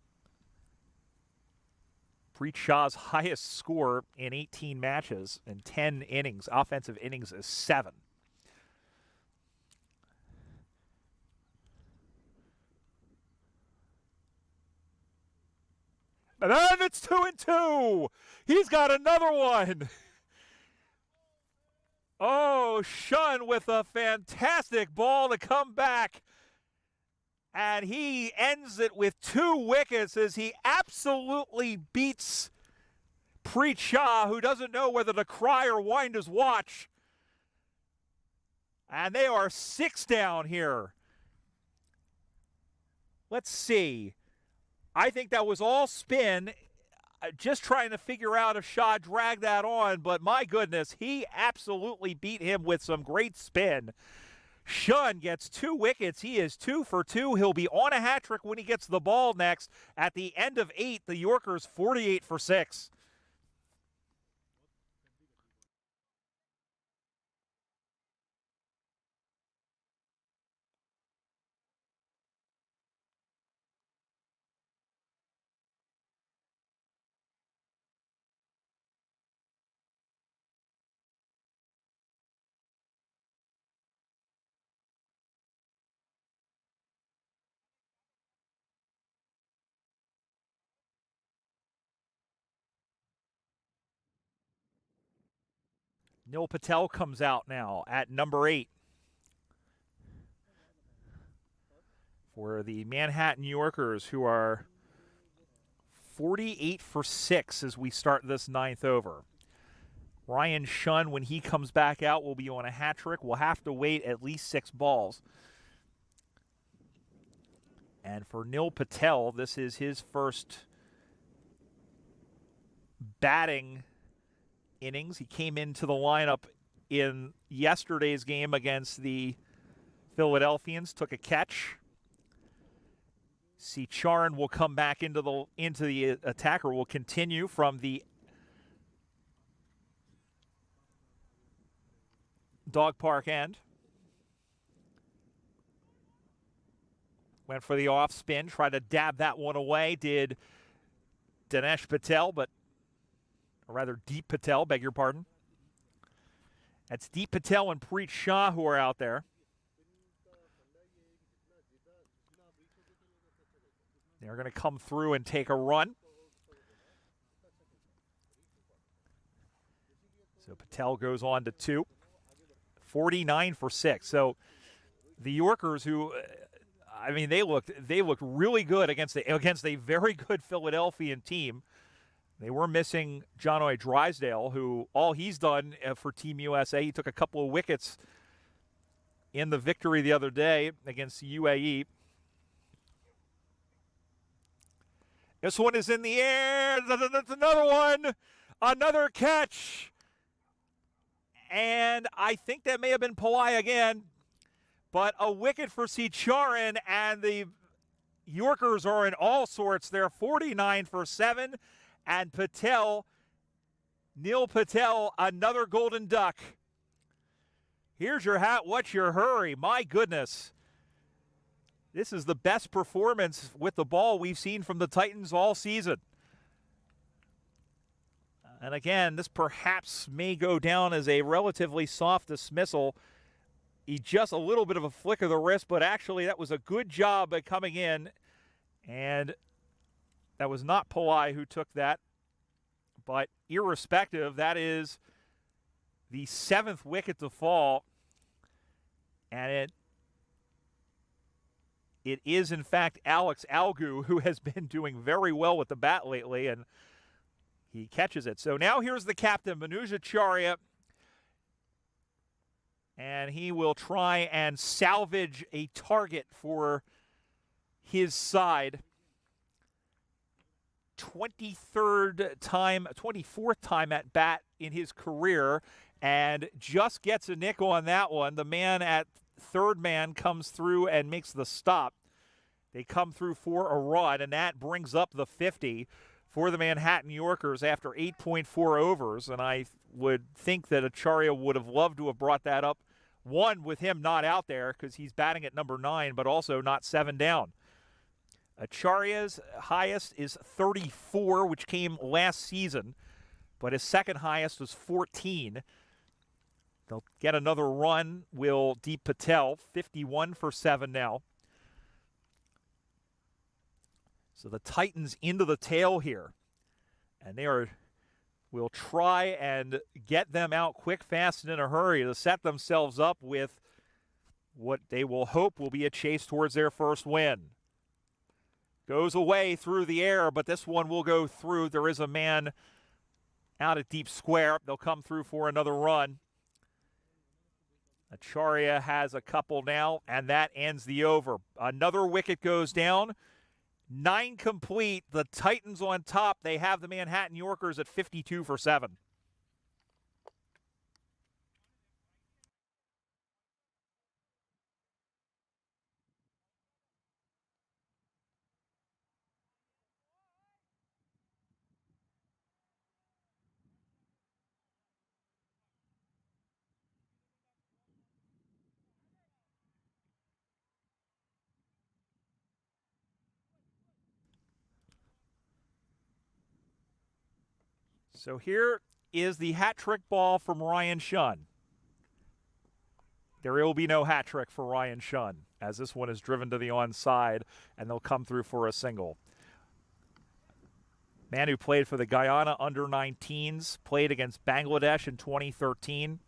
Preet Shah's highest score in 18 matches and 10 innings, offensive innings, is 7. And then it's 2-2. He's got another one. Oh, Shun with a fantastic ball to come back. And he ends it with 2 wickets as he absolutely beats Preet Shah, who doesn't know whether to cry or wind his watch. And they are 6 down here. Let's see. I think that was all spin. Just trying to figure out if Shah dragged that on, but my goodness, he absolutely beat him with some great spin. Shun gets 2 wickets. He is 2 for 2. He'll be on a hat trick when he gets the ball next. At the end of 8, the Yorkers 48 for 6. Nil Patel comes out now at number 8 for the Manhattan Yorkers, who are 48 for 6 as we start this 9th over. Ryan Shun, when he comes back out, will be on a hat trick. We'll have to wait at least 6 balls. And for Nil Patel, this is his first batting innings. He came into the lineup in yesterday's game against the Philadelphians, took a catch. Charan will come back into the attacker, will continue from the dog park end. Went for the off spin, tried to dab that one away, did Dinesh Patel, or rather Deep Patel, beg your pardon. That's Deep Patel and Preet Shah who are out there. They're going to come through and take a run. So Patel goes on to 2. 49 for 6. So the Yorkers, who, they looked really good against a very good Philadelphian team. They were missing John Drysdale, who all he's done for Team USA, he took a couple of wickets in the victory the other day against UAE. This one is in the air. That's another one. Another catch. And I think that may have been Pawai again. But a wicket for Charan, and the Yorkers are in all sorts. They're 49 for 7. And Patel, Nil Patel, another golden duck. Here's your hat. What's your hurry? My goodness. This is the best performance with the ball we've seen from the Titans all season. And again, this perhaps may go down as a relatively soft dismissal. Just a little bit of a flick of the wrist, but actually that was a good job at coming in. And that was not Pawai who took that, But irrespective, that is the 7th wicket to fall. And it is, in fact, Alex Algu, who has been doing very well with the bat lately, and he catches it. So now here's the captain, Manoj Acharya, and he will try and salvage a target for his side. 24th time at bat in his career, and just gets a nick on that one. The man at third man comes through and makes the stop. They come through for a run, and that brings up the 50 for the Manhattan Yorkers after 8.4 overs. And I would think that Acharya would have loved to have brought that up, one, with him not out there because he's batting at number 9, but also not 7 down. Acharya's highest is 34, which came last season, but his second highest was 14. They'll get another run, will Deep Patel, 51 for 7 now. So the Titans into the tail here, and will try and get them out quick, fast, and in a hurry to set themselves up with what they will hope will be a chase towards their first win. Goes away through the air, but this one will go through. There is a man out at deep square. They'll come through for another run. Acharya has a couple now, and that ends the over. Another wicket goes down. 9 complete. The Titans on top. They have the Manhattan Yorkers at 52 for 7. So here is the hat trick ball from Ryan Shunn. There will be no hat trick for Ryan Shunn as this one is driven to the onside, and they'll come through for a single. Man who played for the Guyana under-19s, played against Bangladesh in 2013.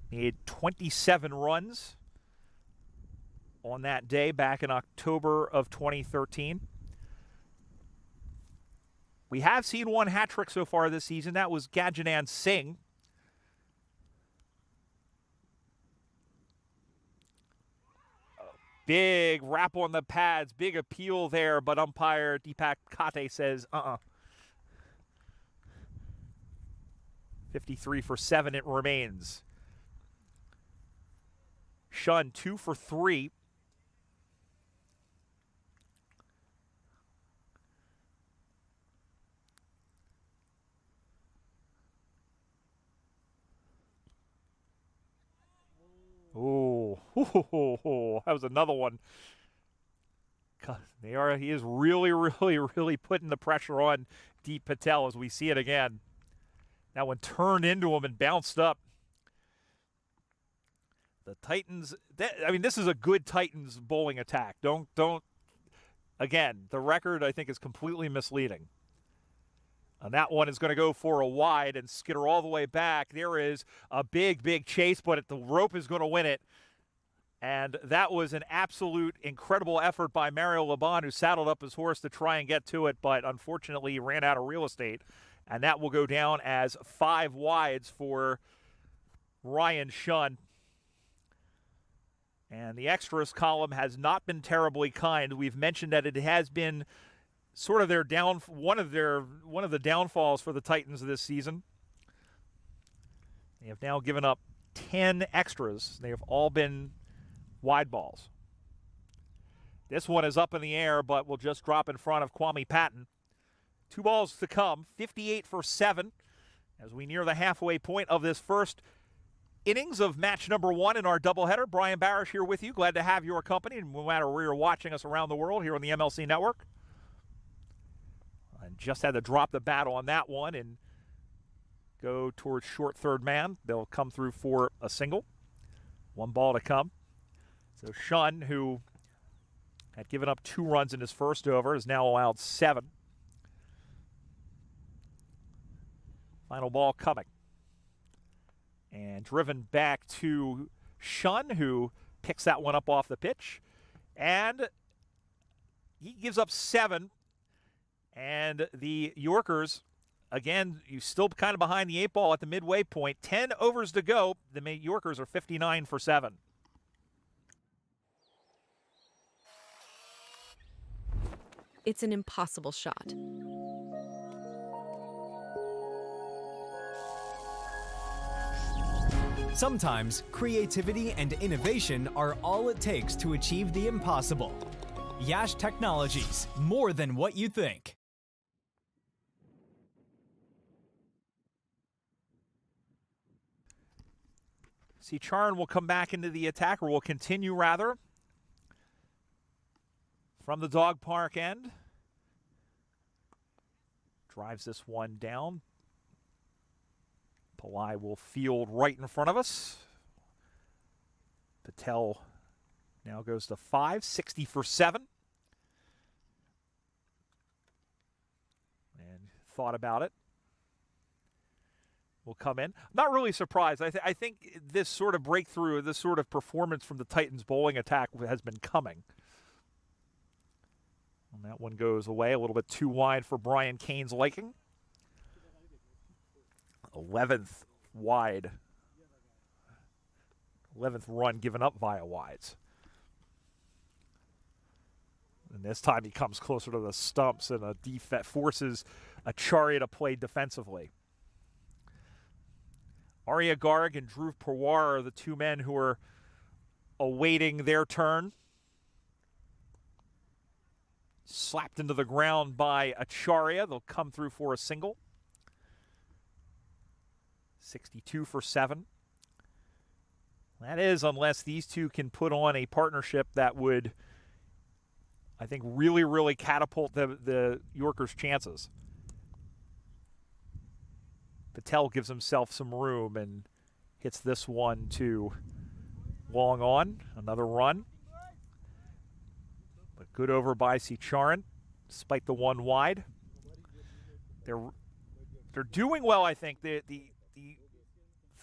He had 27 runs on that day back in October of 2013. We have seen one hat trick so far this season. That was Gajanan Singh. Big wrap on the pads, big appeal there, but umpire Deepak Kate says, 53 for 7 it remains. Shunn 2 for 3. Oh, that was another one. He is really putting the pressure on Deep Patel as we see it again. That one turned into him and bounced up. The Titans, this is a good Titans bowling attack. Don't. Again, the record I think is completely misleading. And that one is going to go for a wide and skitter all the way back. There is a big chase, but the rope is going to win it. And that was an absolute incredible effort by Mario Laban, who saddled up his horse to try and get to it, but unfortunately he ran out of real estate. And that will go down as 5 wides for Ryan Shunn. And the extras column has not been terribly kind. We've mentioned that it has been sort of one of the downfalls for the Titans this season. They have now given up 10 extras. They have all been wide balls. This one is up in the air, but will just drop in front of Kwame Patton. 2 balls to come, 58 for 7, as we near the halfway point of this first innings of match number 1 in our doubleheader. Brian Barish here with you. Glad to have your company, no matter where you're watching us around the world here on the MLC Network. And just had to drop the bat on that one and go towards short third man. They'll come through for a single. 1 ball to come. So Shunn, who had given up 2 runs in his first over, is now allowed 7. Final ball coming. And driven back to Shun, who picks that one up off the pitch. And he gives up 7. And the Yorkers, again, you still kind of behind the 8 ball at the midway point. 10 overs to go. The Yorkers are 59 for 7. It's an impossible shot. Sometimes creativity and innovation are all it takes to achieve the impossible. Yash Technologies, more than what you think. See, Charan will come back into the attack, or will continue rather, from the dog park end. Drives this one down. Pillai will field right in front of us. Patel now goes to 5, 60 for 7. And thought about it. Will come in. Not really surprised. I think this sort of breakthrough, this sort of performance from the Titans bowling attack has been coming. And that one goes away a little bit too wide for Brian Kane's liking. 11th wide. 11th run given up via wides. And this time he comes closer to the stumps and a defect forces Acharya to play defensively. Arya Garg and Dhruv Pawar are the two men who are awaiting their turn. Slapped into the ground by Acharya. They'll come through for a single. 62 for 7. That is, unless these two can put on a partnership that would, I think, really, really catapult the Yorkers' chances. Patel gives himself some room and hits this one to long on. Another run. But good over by Charan, despite the one wide. They're doing well, I think. The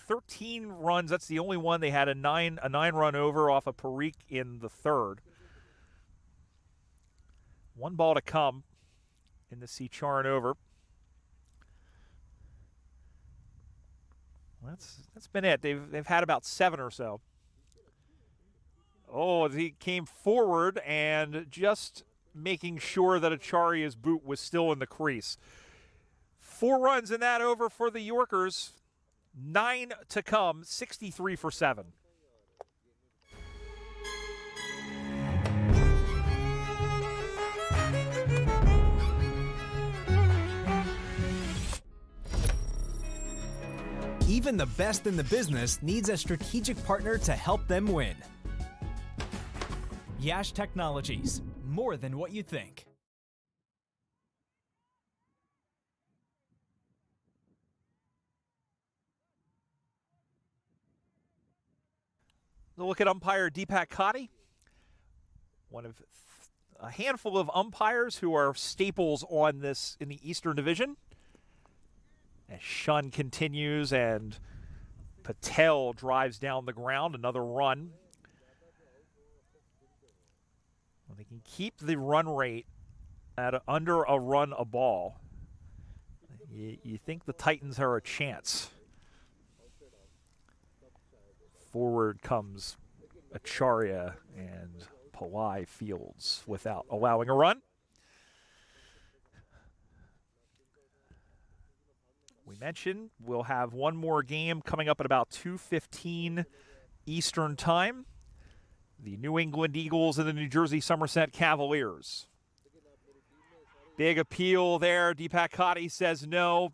13 runs, that's the only one. They had a 9-run over off of Parikh in the 3rd. 1 ball to come in the Charan over. That's been it. They've had about 7 or so. Oh, he came forward and just making sure that Acharya's boot was still in the crease. 4 runs in that over for the Yorkers. 9 to come, 63 for 7. Even the best in the business needs a strategic partner to help them win. Yash Technologies, more than what you think. We'll look at umpire Deepak Kotty, one of a handful of umpires who are staples on this in the Eastern Division. As Shun continues and Patel drives down the ground, another run. Well, they can keep the run rate at under a run a ball. You think the Titans are a chance. Forward comes Acharya and Pillai fields without allowing a run. We mentioned we'll have one more game coming up at about 2:15 Eastern Time. The New England Eagles and the New Jersey Somerset Cavaliers. Big appeal there. Deepak Kotty says no.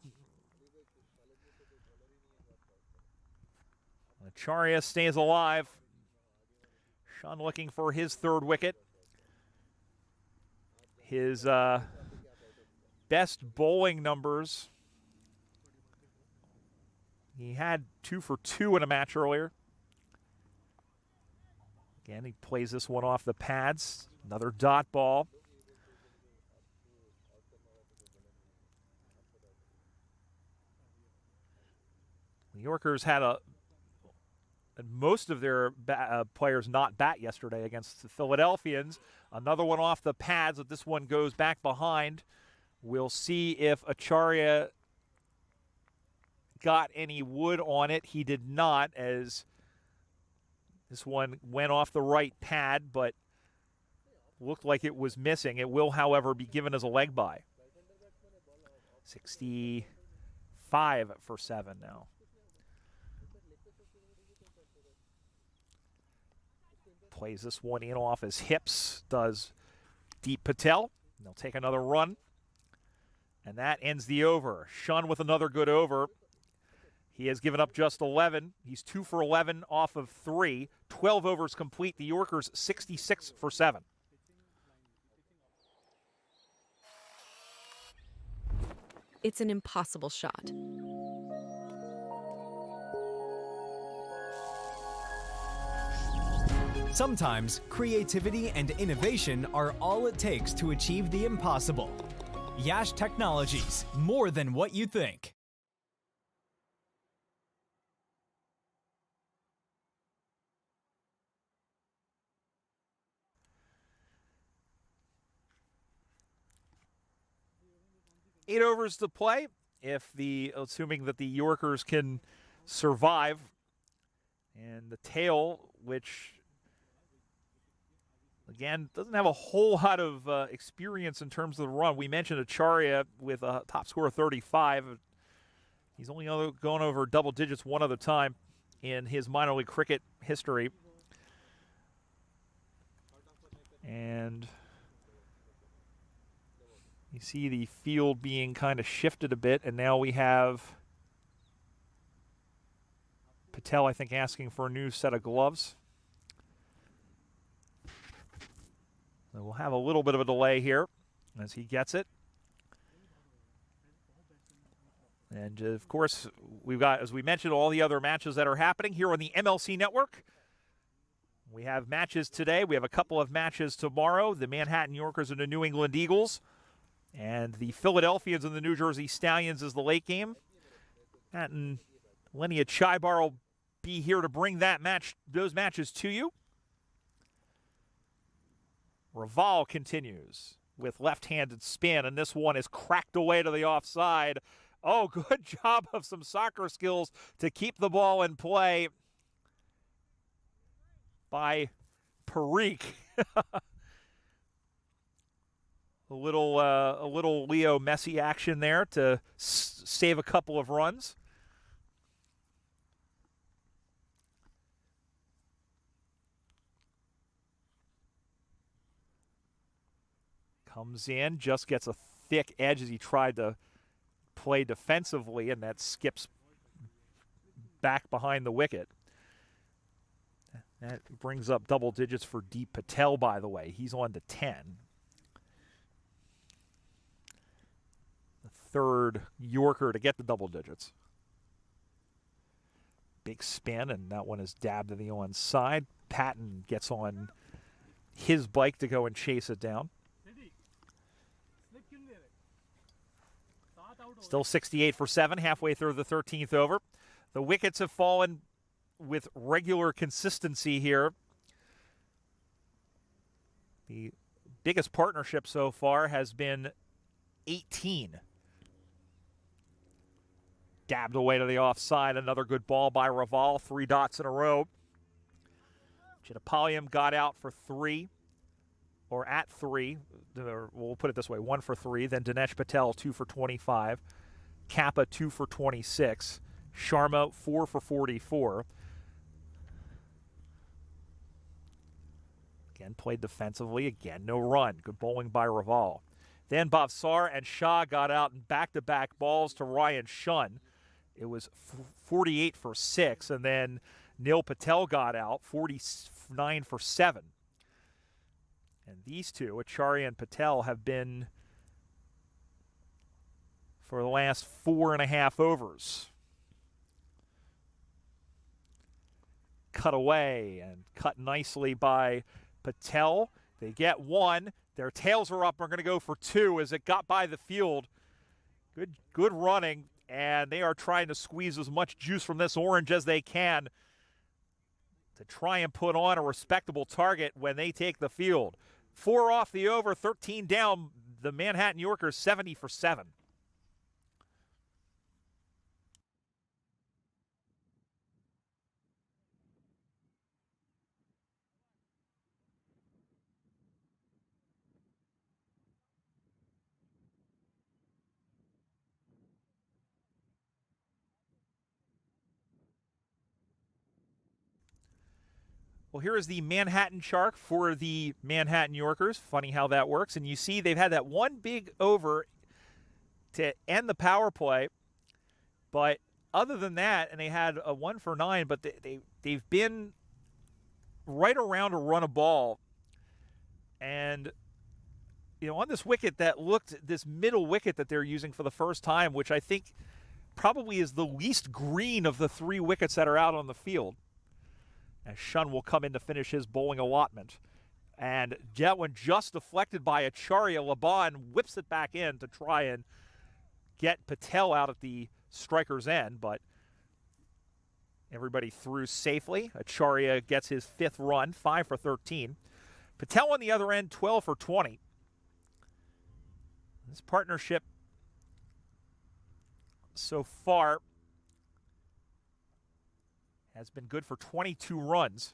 Acharya stays alive. Shun looking for his 3rd wicket. His best bowling numbers. He had 2 for 2 in a match earlier. Again, he plays this one off the pads. Another dot ball. The Yorkers had most of their players not bat yesterday against the Philadelphians. Another one off the pads, but this one goes back behind. We'll see if Acharya got any wood on it. He did not, as this one went off the right pad, but looked like it was missing. It will, however, be given as a leg by. 65 for 7 now. Plays this one in off his hips, does Deep Patel. They'll take another run. And that ends the over. Shun with another good over. He has given up just 11. He's 2 for 11 off of 3. 12 overs complete. The Yorkers 66 for 7. It's an impossible shot. Sometimes creativity and innovation are all it takes to achieve the impossible. Yash Technologies, more than what you think. Eight overs to play, assuming that the Yorkers can survive. And the tail, which, again, doesn't have a whole lot of experience in terms of the run. We mentioned Acharya with a top score of 35. He's only gone over double digits one other time in his minor league cricket history. And you see the field being kind of shifted a bit, and now we have Patel, I think, asking for a new set of gloves. So we'll have a little bit of a delay here as he gets it. And, of course, we've got, as we mentioned, all the other matches that are happening here on the MLC Network. We have matches today. We have a couple of matches tomorrow. The Manhattan Yorkers and the New England Eagles. And the Philadelphians and the New Jersey Stallions is the late game. Matt and Lenny Chaibar will be here to bring those matches to you. Raval continues with left-handed spin, and this one is cracked away to the offside. Oh, good job of some soccer skills to keep the ball in play by Parikh. A little Leo Messi action there to save a couple of runs. Comes in, just gets a thick edge as he tried to play defensively, and that skips back behind the wicket. That brings up double digits for Deep Patel, by the way. He's on to 10. The third Yorker to get the double digits. Big spin, and that one is dabbed to the onside. Patton gets on his bike to go and chase it down. Still 68 for 7, halfway through the 13th over. The wickets have fallen with regular consistency here. The biggest partnership so far has been 18. Dabbed away to the offside. Another good ball by Raval. 3 dots in a row. Chittapalliam got out for 3. Or at 3, we'll put it this way, 1 for 3. Then Dinesh Patel, 2 for 25. Kappa, 2 for 26. Sharma, 4 for 44. Again, played defensively. Again, no run. Good bowling by Raval. Then Bhavsar and Shah got out in back-to-back balls to Ryan Shun. It was 48 for 6. And then Nil Patel got out, 49 for 7. And these two, Acharya and Patel, have been for the last 4.5 overs. Cut away and cut nicely by Patel. They get 1. Their tails are up. We're going to go for 2 as it got by the field. Good running. and they are trying to squeeze as much juice from this orange as they can to try and put on a respectable target when they take the field. 4 off the over, 13 down. The Manhattan Yorkers 70 for 7. Well, here is the Manhattan chart for the Manhattan Yorkers. Funny how that works. And you see they've had that one big over to end the power play. But other than that, and they had a 1 for 9, but they've been right around a run a ball. And, you know, on this wicket that looked, this middle wicket that they're using for the first time, which I think probably is the least green of the 3 wickets that are out on the field. As Shun will come in to finish his bowling allotment. And that one just deflected by Acharya. Laban whips it back in to try and get Patel out at the striker's end, but everybody through safely. Acharya gets his 5th run, 5 for 13. Patel on the other end, 12 for 20. This partnership so far has been good for 22 runs.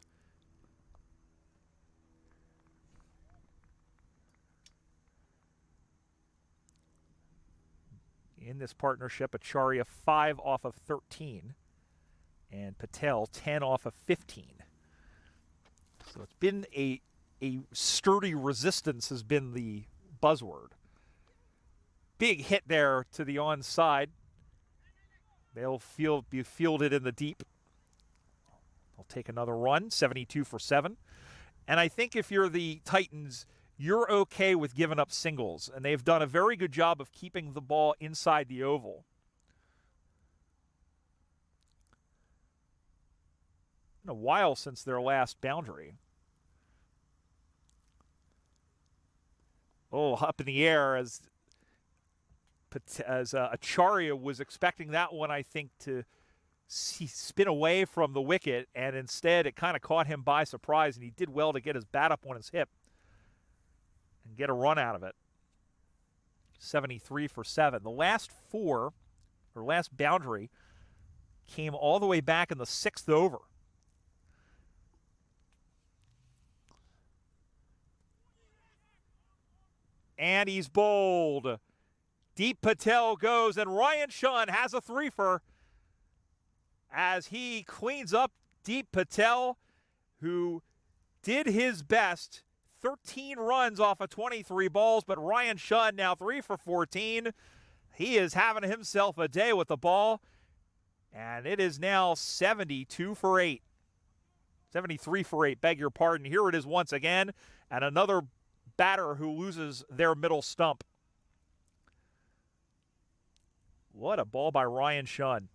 In this partnership, Acharya 5 off of 13, and Patel 10 off of 15. So it's been a sturdy resistance has been the buzzword. Big hit there to the onside. They'll be fielded in the deep. They'll take another run, 72 for 7. And I think if you're the Titans, you're okay with giving up singles. And they've done a very good job of keeping the ball inside the oval. Been a while since their last boundary. Oh, up in the air as Acharya was expecting that one, I think, to spin away from the wicket, and instead it kind of caught him by surprise, and he did well to get his bat up on his hip and get a run out of it. 73 for 7. The last boundary came all the way back in the 6th over. And he's bowled. Deep Patel goes, and Ryan Shun has a 3-fer as he cleans up Deep Patel, who did his best. 13 runs off of 23 balls, but Ryan Shun now 3 for 14. He is having himself a day with the ball, and it is now 72 for 8. 73 for 8, beg your pardon. Here it is once again, and another batter who loses their middle stump. What a ball by Ryan Shun.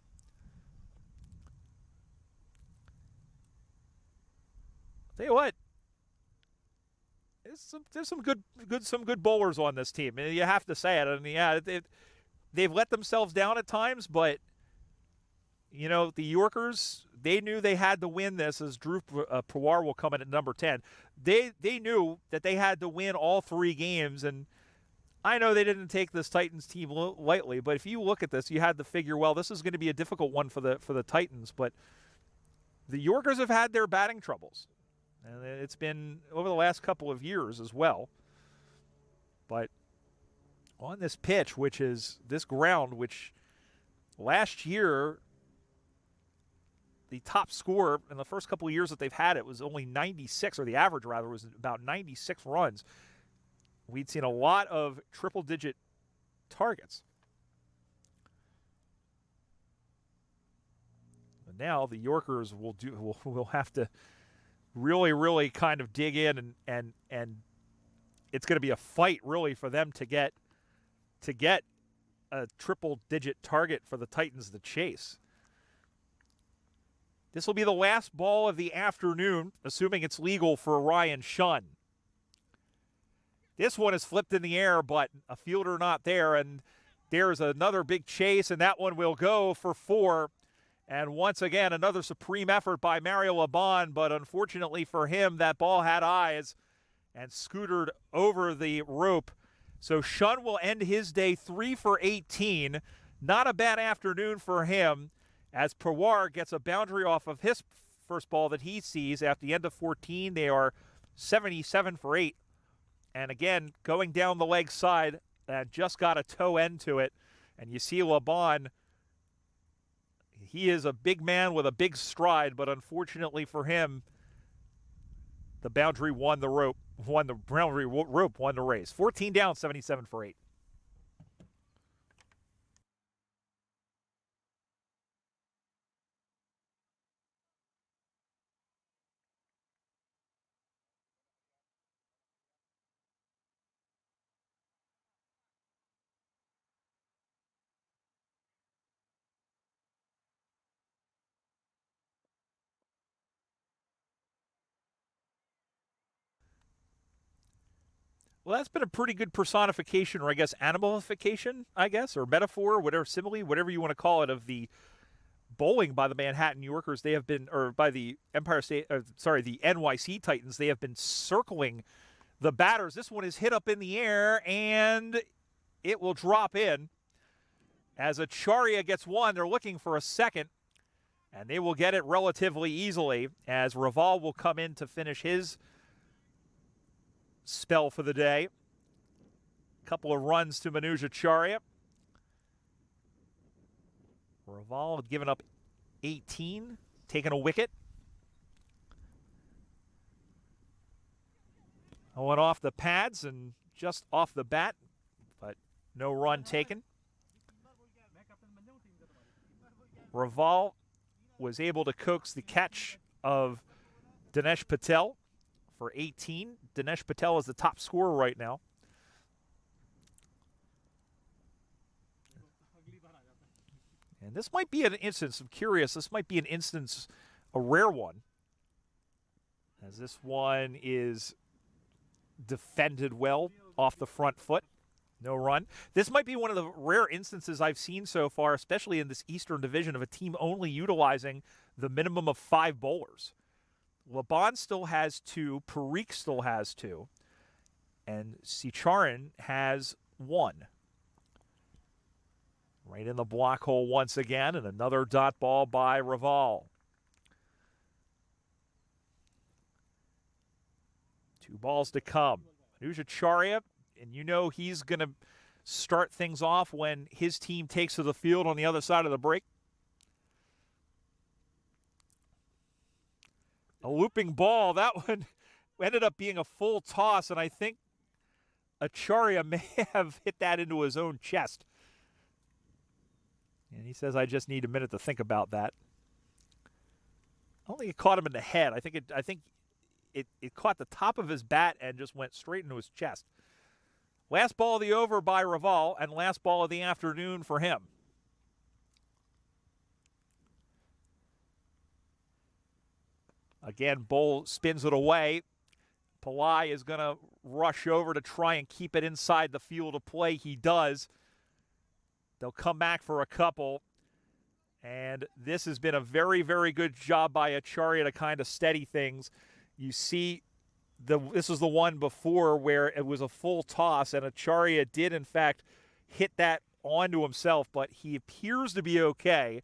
Tell you what, there's some good bowlers on this team. You have to say it. I mean, yeah, they've let themselves down at times, but you know, the Yorkers, they knew they had to win this, as Drew Pawar will come in at number 10. They knew that they had to win all 3 games, and I know they didn't take this Titans team lightly, but if you look at this, you had to figure, well, this is going to be a difficult one for the Titans, but the Yorkers have had their batting troubles, and it's been over the last couple of years as well. But on this pitch, which is this ground, which last year the top score in the first couple of years that they've had it was only 96, or the average rather was about 96 runs. We'd seen a lot of triple-digit targets. And now the Yorkers will have to really kind of dig in, and it's going to be a fight really for them to get a triple-digit target for the Titans to chase. This will be the last ball of the afternoon, assuming it's legal for Ryan Shun. This one is flipped in the air, but a fielder not there, and There's another big chase, and that one will go for 4. And once again, another supreme effort by Mario Laban, but unfortunately for him, that ball had eyes and scootered over the rope. So Shun will end his day 3 for 18. Not a bad afternoon for him, as Pawar gets a boundary off of his first ball that he sees. At the end of 14, they are 77 for 8. And again, going down the leg side, just got a toe end to it. And you see Laban, he is a big man with a big stride, but unfortunately for him, the boundary won the rope, won the race. 14 down, 77 for 8. Well, that's been a pretty good personification, or I guess animalification, or metaphor, whatever, simile, whatever you want to call it, of the bowling by the Manhattan Yorkers. They have been, or by the the NYC Titans, they have been circling the batters. This one is hit up in the air, and it will drop in. As Acharya gets one, they're looking for a second, and they will get it relatively easily, as Raval will come in to finish his spell for the day. Couple of runs to Manoj Acharya. Raval had given up 18, taking a wicket. I went off the pads and just off the bat, but no run taken. Raval was able to coax the catch of Dinesh Patel for 18. Dinesh Patel is the top scorer right now. And this might be an instance, I'm curious, this might be an instance, a rare one, as this one is defended well off the front foot. No run. This might be one of the rare instances I've seen so far, especially in this Eastern Division, of a team only utilizing the minimum of 5 bowlers. Laban still has 2, Parikh still has 2, and Sicharan has 1. Right in the block hole once again, and another dot ball by Raval. 2 balls to come. Manoj Acharya, and you know he's going to start things off when his team takes to the field on the other side of the break. A looping ball. That one ended up being a full toss, and I think Acharya may have hit that into his own chest. And he says, I just need a minute to think about that. I don't think it caught him in the head. I think it caught the top of his bat and just went straight into his chest. Last ball of the over by Raval, and last ball of the afternoon for him. Again, Bull spins it away. Pillai is going to rush over to try and keep it inside the field of play. He does. They'll come back for a couple. And this has been a very, very good job by Acharya to kind of steady things. You see, this was the one before where it was a full toss, and Acharya did, in fact, hit that onto himself, but he appears to be okay.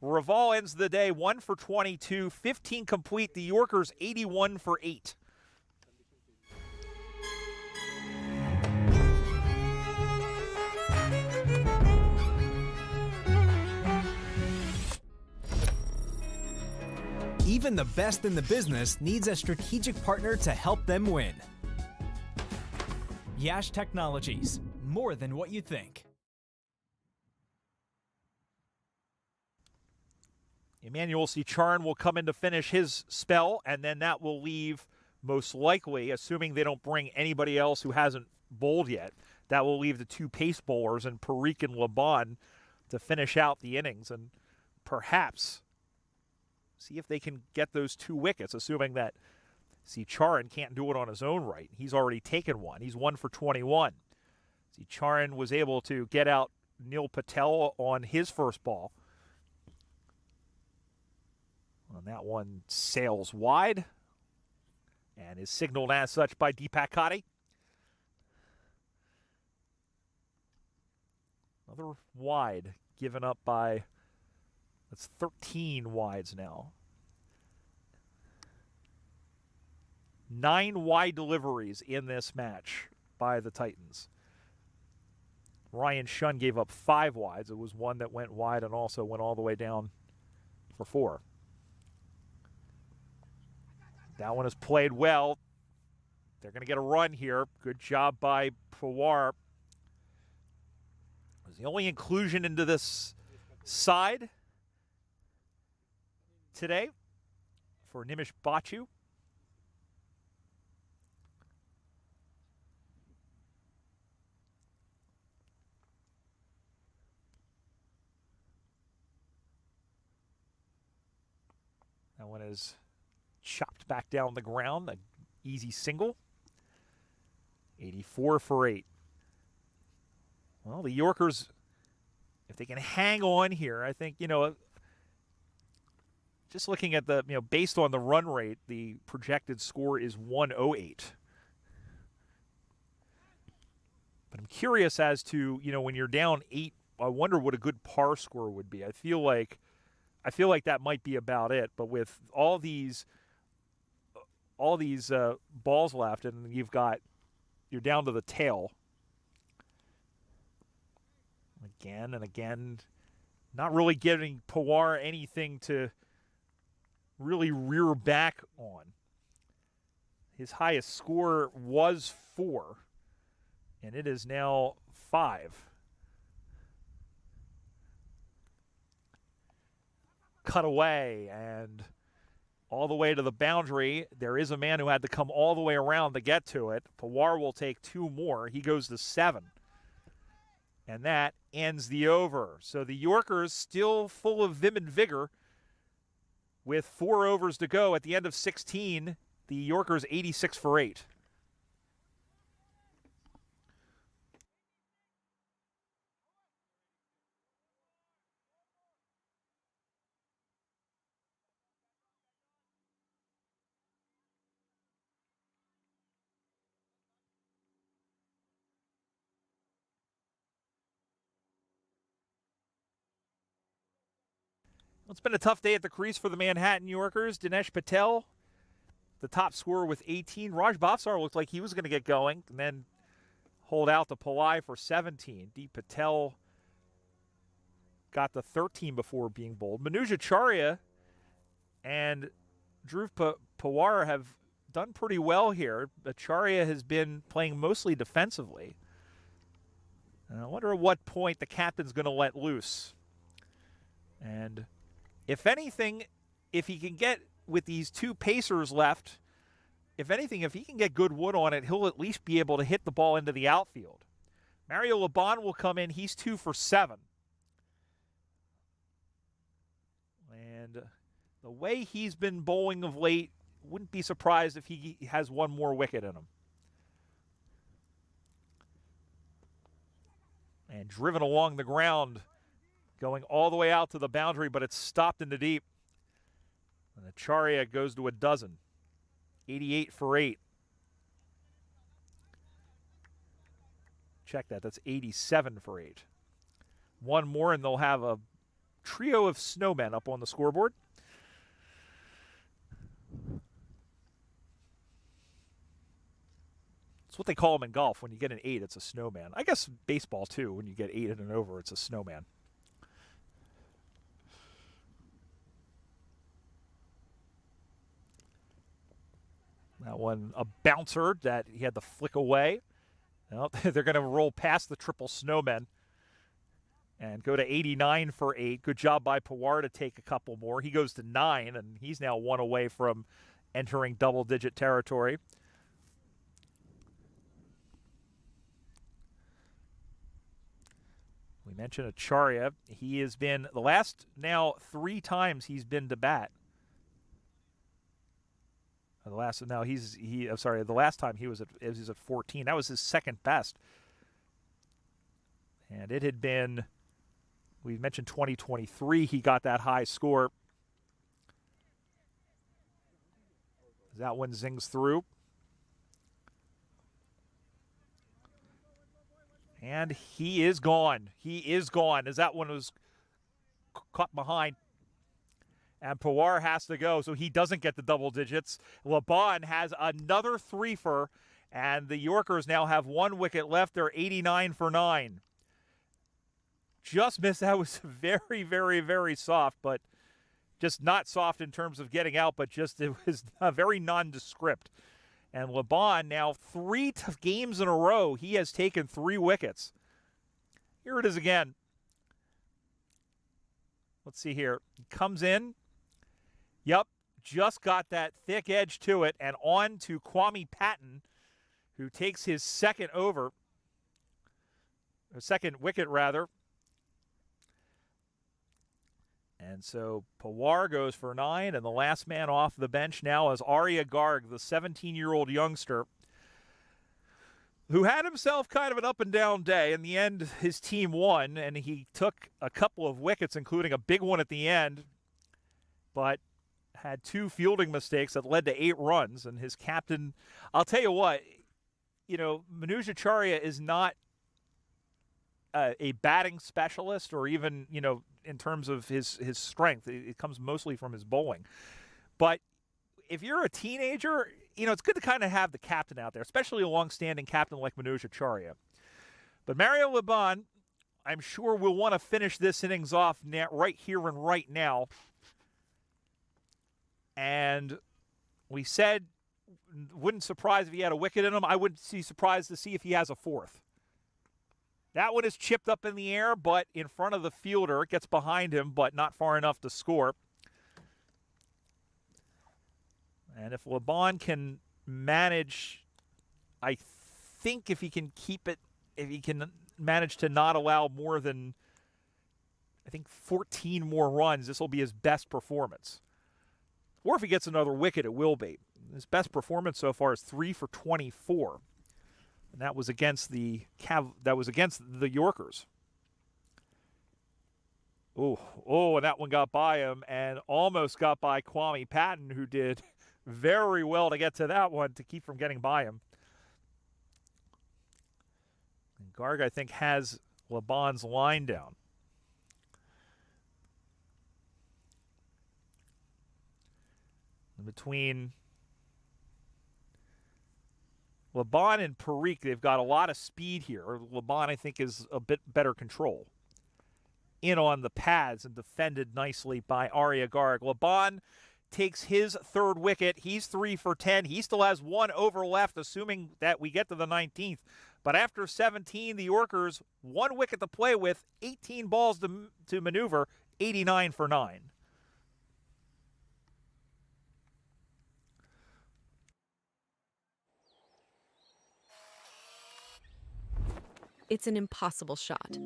Raval ends the day 1 for 22, 15 complete. The Yorkers 81 for 8. Even the best in the business needs a strategic partner to help them win. Yash Technologies, more than what you think. Emmanuel Sicharan will come in to finish his spell, and then that will leave, most likely, assuming they don't bring anybody else who hasn't bowled yet, that will leave the 2 pace bowlers and Parikh and Laban to finish out the innings and perhaps see if they can get those 2 wickets, assuming that Sicharan can't do it on his own right. He's already taken one. He's 1 for 21. Sicharan was able to get out Neil Patel on his first ball. And that one sails wide and is signaled as such by Deepak Kadi. Another wide given up by, that's 13 wides now. 9 wide deliveries in this match by the Titans. Ryan Shunn gave up 5 wides. It was one that went wide and also went all the way down for 4. That one is played well. They're going to get a run here. Good job by Pawar. It was the only inclusion into this side today for Nimish Bachu. That one is chopped back down the ground. An easy single. 84 for 8. Well, the Yorkers, if they can hang on here, I think, just looking at the, based on the run rate, the projected score is 108. But I'm curious as to, when you're down 8, I wonder what a good par score would be. I feel like that might be about it. But with all these balls left, and you're down to the tail. Again and again, not really giving Pawar anything to really rear back on. His highest score was 4, and it is now 5. Cut away and all the way to the boundary. There is a man who had to come all the way around to get to it. Pawar will take 2 more. He goes to 7. And that ends the over. So the Yorkers still full of vim and vigor with 4 overs to go. At the end of 16, the Yorkers 86 for 8. It's been a tough day at the crease for the Manhattan Yorkers. Dinesh Patel, the top scorer with 18. Raj Bhavsar looked like he was going to get going and then hold out to Pillai for 17. Deep Patel got the 13 before being bowled. Manoj Acharya and Dhruv Pawar have done pretty well here. Acharya has been playing mostly defensively. And I wonder at what point the captain's going to let loose. And if anything, if he can get, with these 2 pacers left, if anything, if he can get good wood on it, he'll at least be able to hit the ball into the outfield. Mario Laban will come in. He's 2 for 7. And the way he's been bowling of late, wouldn't be surprised if he has 1 more wicket in him. And driven along the ground, going all the way out to the boundary, but it's stopped in the deep. And Acharya goes to a dozen. 88 for 8. Check that. That's 87 for 8. 1 more, and they'll have a trio of snowmen up on the scoreboard. It's what they call them in golf. When you get an 8, it's a snowman. I guess baseball, too. When you get 8 and over, it's a snowman. That one, a bouncer that he had to flick away. Well, they're going to roll past the triple snowmen and go to 89 for 8. Good job by Pawar to take a couple more. He goes to 9, and he's now 1 away from entering double-digit territory. We mentioned Acharya. He has been, the last now 3 times he's been to bat. The last time he was at 14. That was his second best. And it had been, we mentioned 2023, he got that high score. That one zings through. And he is gone. He is gone as that one was caught behind. And Pawar has to go, so he doesn't get the double digits. LeBon has another threefer, and the Yorkers now have 1 wicket left. They're 89 for 9. Just missed. That was very, very, very soft, but just not soft in terms of getting out, but just it was very nondescript. And LeBon now 3 games in a row, he has taken 3 wickets. Here it is again. Let's see here. He comes in. Yep, just got that thick edge to it, and on to Kwame Patton, who takes his second wicket rather. And so Pawar goes for 9, and the last man off the bench now is Arya Garg, the 17-year-old youngster, who had himself kind of an up-and-down day. In the end, his team won, and he took a couple of wickets, including a big one at the end, but had 2 fielding mistakes that led to 8 runs. And his captain, I'll tell you what, Manoj Acharya is not a batting specialist, or even, in terms of his strength. It comes mostly from his bowling. But if you're a teenager, it's good to kind of have the captain out there, especially a long-standing captain like Manoj Acharya. But Mario LeBon, I'm sure, will want to finish this innings off right here and right now. And we said, wouldn't surprise if he had a wicket in him. I wouldn't be surprised to see if he has a 4th. That one is chipped up in the air, but in front of the fielder. It gets behind him, but not far enough to score. And if LeBon can manage, I think if he can keep it, if he can manage to not allow more than, 14 more runs, this will be his best performance. Or if he gets another wicket, it will be. His best performance so far is 3 for 24. And that was against the Yorkers. And that one got by him and almost got by Kwame Patton, who did very well to get to that one to keep from getting by him. And Garg, I think, has LeBon's line down. Between LeBon and Parikh, they've got a lot of speed here. LeBon, I think, is a bit better control. In on the pads and defended nicely by Arya Garg. LeBon takes his 3rd wicket. He's 3 for 10. He still has 1 over left, assuming that we get to the 19th. But after 17, the Yorkers, 1 wicket to play with, 18 balls to maneuver, 89 for 9. It's an impossible shot.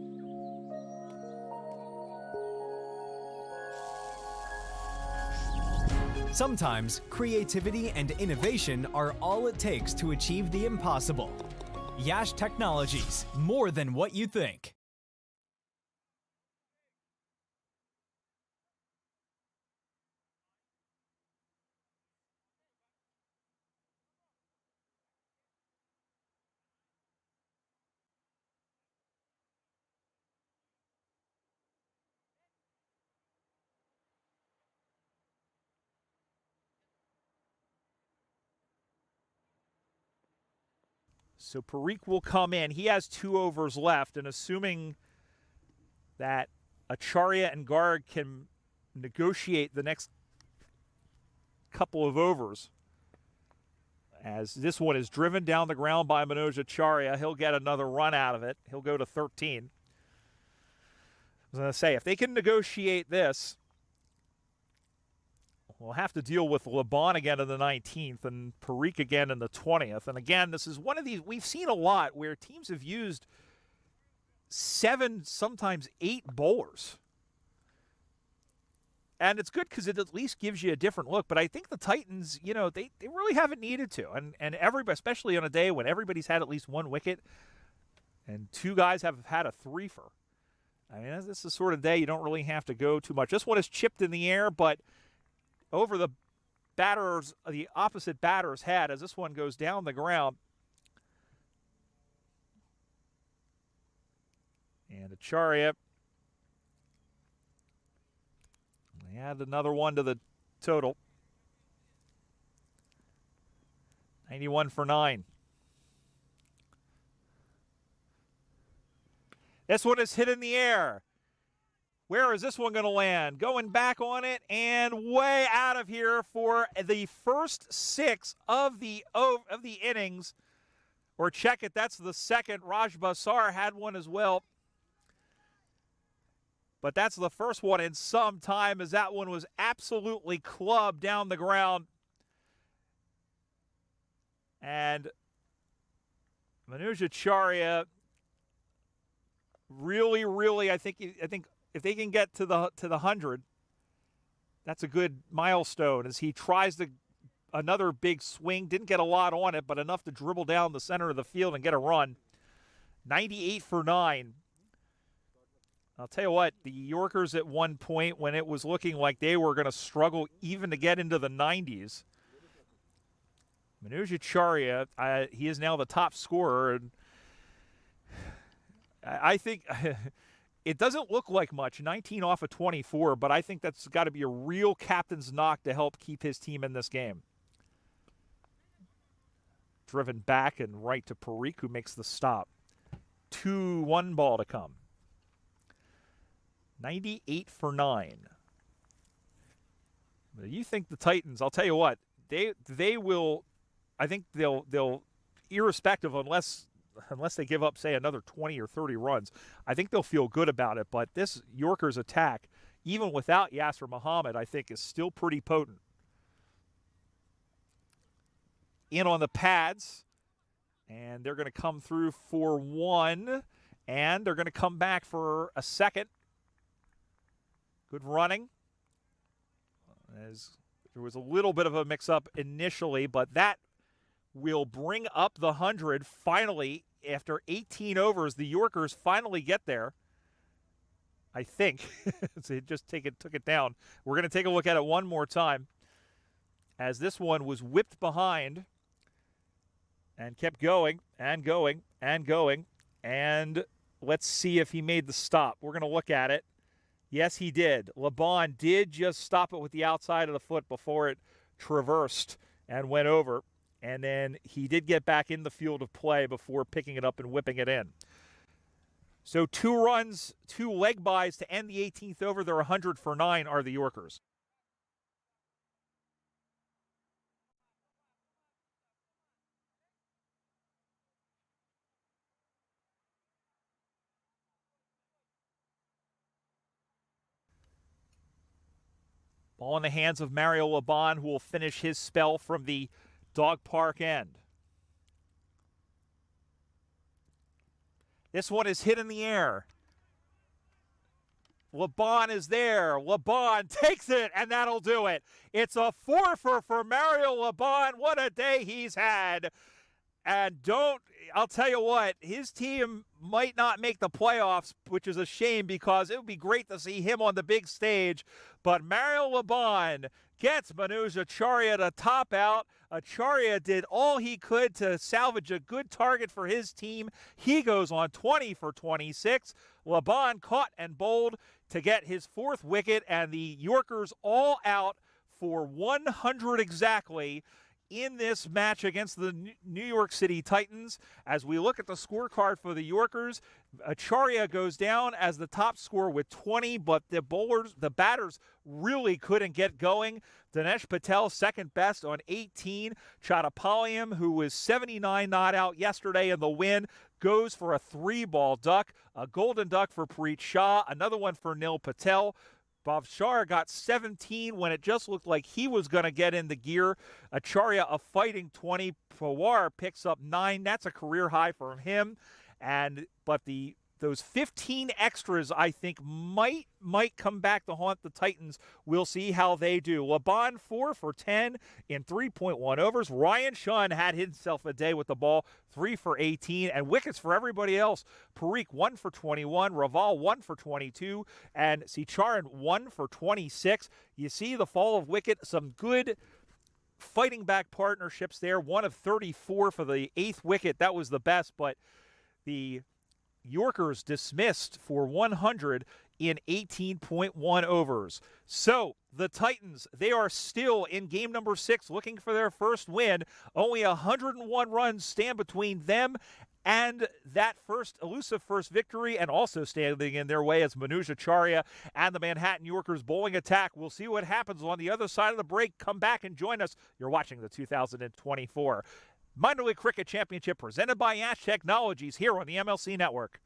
Sometimes creativity and innovation are all it takes to achieve the impossible. Yash Technologies, more than what you think. So Parikh will come in. He has 2 overs left, and assuming that Acharya and Garg can negotiate the next couple of overs, as this one is driven down the ground by Manoj Acharya, he'll get another run out of it. He'll go to 13. I was going to say, if they can negotiate this, we'll have to deal with LeBon again in the 19th and Parikh again in the 20th. And again, this is one of these, we've seen a lot where teams have used 7, sometimes 8 bowlers. And it's good because it at least gives you a different look. But I think the Titans, they really haven't needed to. And everybody, especially on a day when everybody's had at least 1 wicket, And two guys have had a threefer. I mean, this is the sort of day you don't really have to go too much. This one is chipped in the air, but over the opposite batter's head as this one goes down the ground. And Acharya, they add another one to the total. 91 for 9. This one is hit in the air. Where is this one going to land? Going back on it and way out of here for the first 6 of the innings. Or check it, that's the second. Raj Basar had one as well. But that's the first one in some time, as that one was absolutely clubbed down the ground. And Manoj Acharya really, I think if they can get to the 100, that's a good milestone as he tries another big swing. Didn't get a lot on it, but enough to dribble down the center of the field and get a run. 98 for 9. I'll tell you what, the Yorkers at one point, when it was looking like they were going to struggle even to get into the 90s, Manoj Acharya, he is now the top scorer. And I think it doesn't look like much, 19 off of 24, but I think that's got to be a real captain's knock to help keep his team in this game. Driven back and right to Parikh, who makes the stop. 2-1 ball to come. 98 for 9. You think the Titans, I'll tell you what, they will, I think they'll irrespective unless they give up, say, another 20 or 30 runs, I think they'll feel good about it. But this Yorkers attack, even without Yasser Muhammad, I think is still pretty potent. In on the pads, and they're going to come through for 1, and they're going to come back for a second. Good running. As there was a little bit of a mix-up initially, but that will bring up the 100 finally. After 18 overs, the Yorkers finally get there. I think. So they just took it down. We're going to take a look at it one more time as this one was whipped behind and kept going and going and going. And let's see if he made the stop. We're going to look at it. Yes, he did. Laban did just stop it with the outside of the foot before it traversed and went over. And then he did get back in the field of play before picking it up and whipping it in. So 2 runs, 2 leg byes to end the 18th over. They're 100 for 9 are the Yorkers. Ball in the hands of Mario Laban, who will finish his spell from the Dog Park end. This one is hit in the air. Laban is there. Laban takes it, and that'll do it. It's a 4-for for Mario Laban. What a day he's had. And I'll tell you what, his team might not make the playoffs, which is a shame because it would be great to see him on the big stage. But Mario Laban gets Manoj Acharya to top out. Acharya did all he could to salvage a good target for his team. He goes on 20 for 26. Laban caught and bowled to get his 4th wicket, and the Yorkers all out for 100 exactly in this match against the New York City Titans. As we look at the scorecard for the Yorkers, Acharya goes down as the top scorer with 20, but the batters really couldn't get going. Dinesh Patel, second best on 18. Chattapalliam, who was 79 not out yesterday in the win, goes for a 3-ball duck. A golden duck for Preet Shah, another one for Nil Patel. Bhavshar got 17 when it just looked like he was going to get in the gear. Acharya a fighting 20. Pawar picks up 9. That's a career high for him. But the those 15 extras, I think, might come back to haunt the Titans. We'll see how they do. LeBon 4 for 10 in 3.1 overs. Ryan Shun had himself a day with the ball, 3 for 18, and wickets for everybody else. Parikh 1 for 21, Raval 1 for 22, and Sicharan 1 for 26. You see the fall of wicket, some good fighting back partnerships there. 1 of 34 for the 8th wicket. That was the best, but the Yorkers dismissed for 100 in 18.1 overs. So the Titans, they are still in game number 6 looking for their first win. Only 101 runs stand between them and that elusive first victory, and also standing in their way as Manoj Acharya and the Manhattan Yorkers bowling attack. We'll see what happens on the other side of the break. Come back and join us. You're watching the 2024 Minor League Cricket Championship presented by Yash Technologies here on the MLC Network.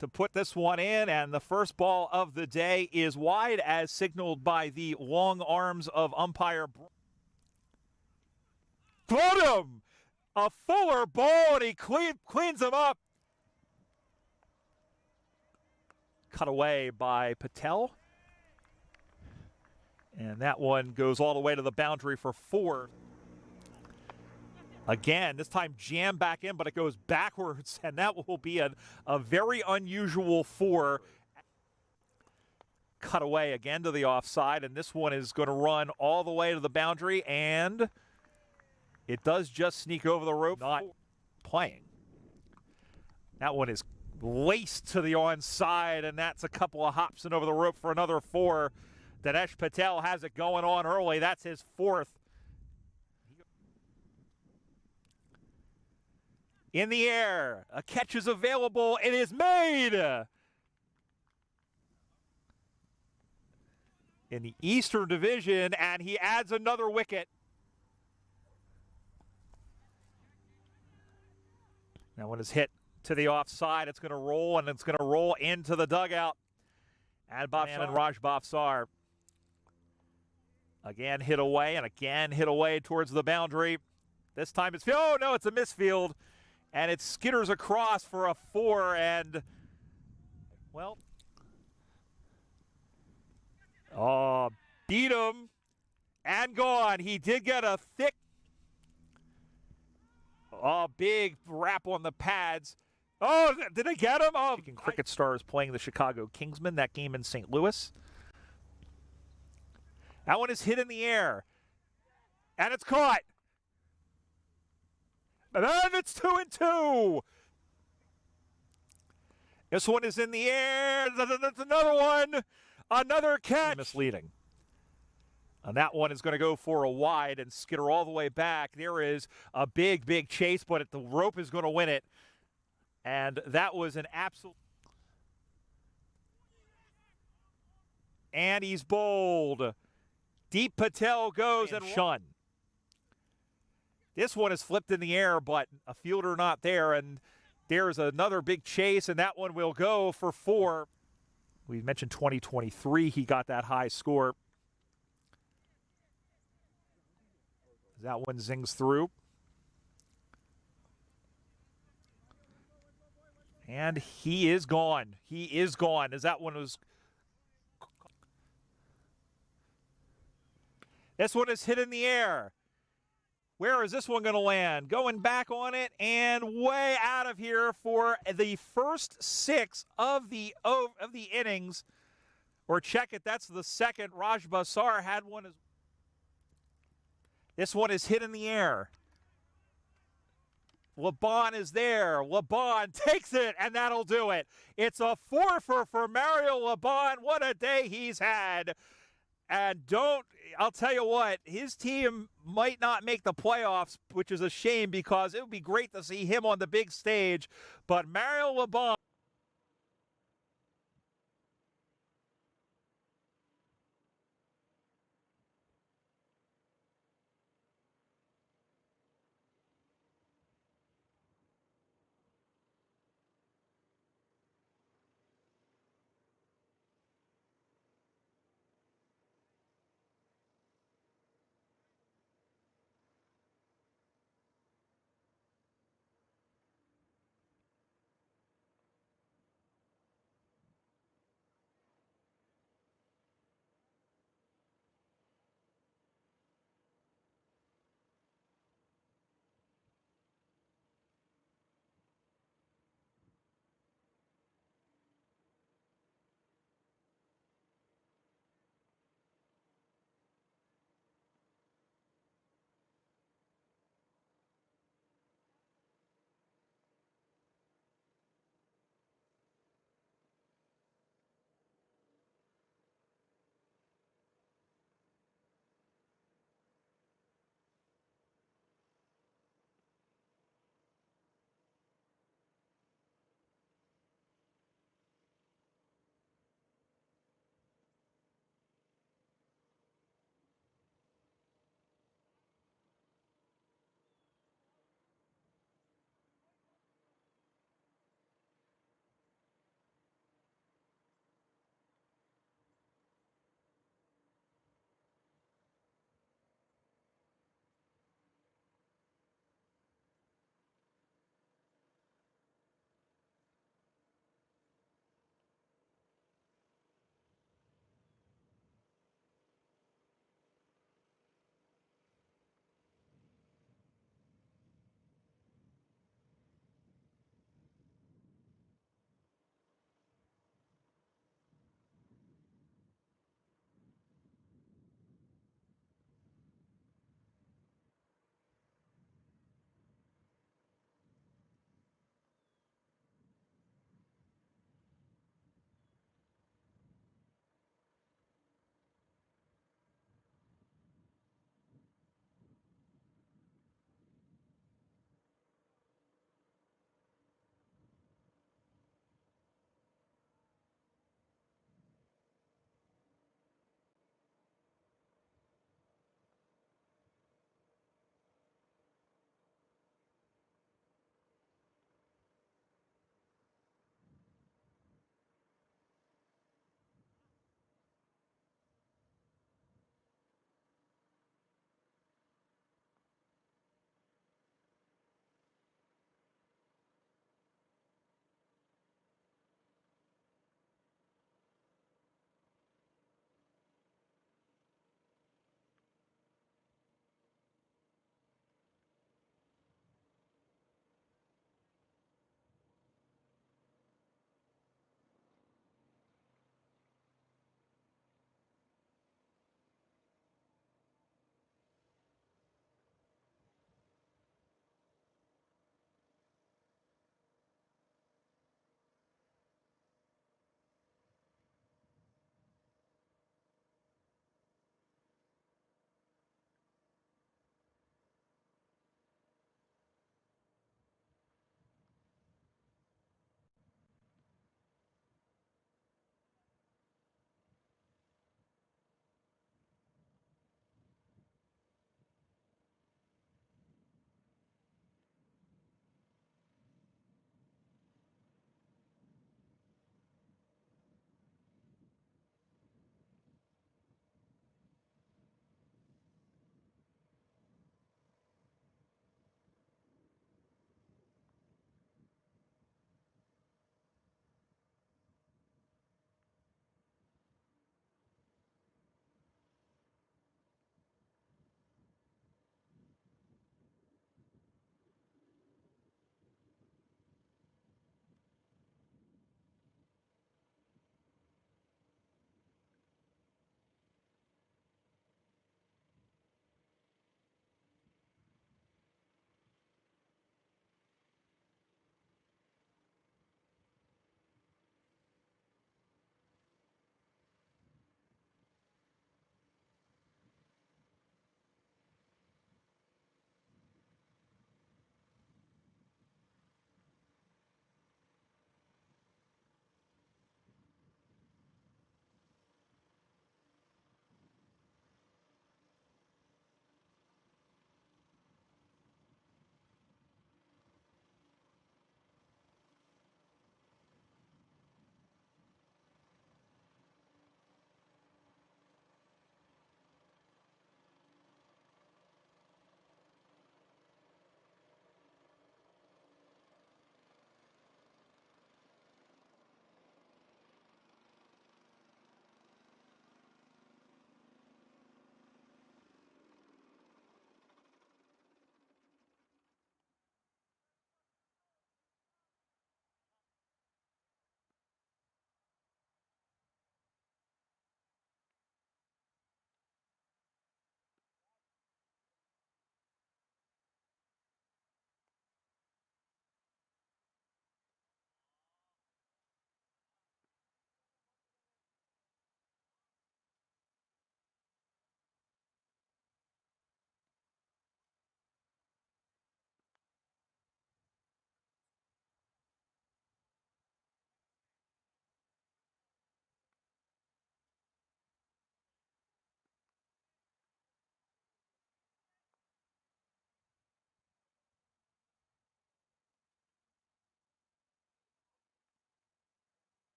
To put this one in, and the first ball of the day is wide as signaled by the long arms of umpire. Put him! A fuller ball, and he cleans him up. Cut away by Patel. And that one goes all the way to the boundary for 4. Again, this time jammed back in, but it goes backwards, and that will be a very unusual 4. Cut away again to the offside, and this one is going to run all the way to the boundary, and it does just sneak over the rope. Not playing. That one is laced to the onside, and that's a couple of hops and over the rope for another 4. Dinesh Patel has it going on early. That's his 4th. In the air, a catch is available. It is made. In the Eastern Division, and he adds another wicket. That one is hit to the offside. It's going to roll, and it's going to roll into the dugout. And Raj Bafsar again hit away, and again hit away towards the boundary. This time it's, oh no, it's a misfield. And it skitters across for a 4, and, well, beat him and gone. He did get a thick, big wrap on the pads. Oh, did they get him? Oh, Cricket Stars playing the Chicago Kingsmen, that game in St. Louis. That one is hit in the air, and it's caught. And then it's 2-2. This one is in the air. That's another one. Another catch. Misleading. And that one is going to go for a wide and skitter all the way back. There is a big, big chase, but the rope is going to win it. And that was an absolute. And he's bowled. Deep Patel goes and Shun. This one is flipped in the air, but a fielder not there, and there's another big chase, and that one will go for 4. We mentioned 2023, he got that high score. That one zings through. And he is gone. He is gone, as that one was. This one is hit in the air. Where is this one going to land? Going back on it and way out of here for the first 6 of the innings. Or check it, that's the second. Raj Bafsar had one. This one is hit in the air. LeBon is there. LeBon takes it, and that'll do it. It's a 4 for Mario LeBon. What a day he's had. And I'll tell you what, his team might not make the playoffs, which is a shame because it would be great to see him on the big stage. But Mario LeBon.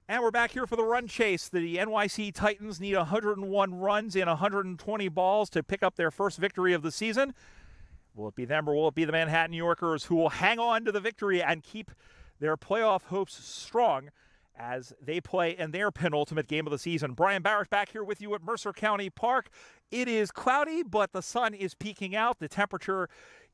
And we're back here for the run chase. The NYC Titans need 101 runs in 120 balls to pick up their first victory of the season. Will it be them or will it be the Manhattan Yorkers who will hang on to the victory and keep their playoff hopes strong as they play in their penultimate game of the season? Brian Barrett back here with you at Mercer County Park. It is cloudy, but the sun is peeking out. The temperature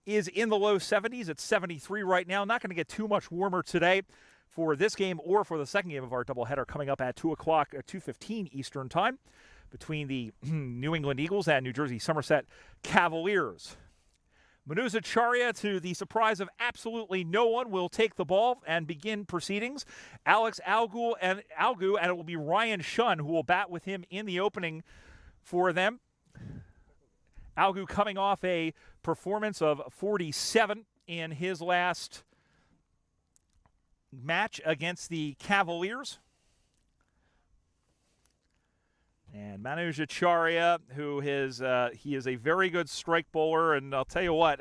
is in the low 70s. It's 73 right now. Not going to get too much warmer today for this game or for the second game of our doubleheader coming up at 2 o'clock, 2:15 Eastern Time between the New England Eagles and New Jersey Somerset Cavaliers. Manu Zaccaria, to the surprise of absolutely no one, will take the ball and begin proceedings. Alex Algu, and it will be Ryan Shunn who will bat with him in the opening for them. Algu coming off a performance of 47 in his last match against the Cavaliers. And Manu Zaccaria, who he is a very good strike bowler, and I'll tell you what,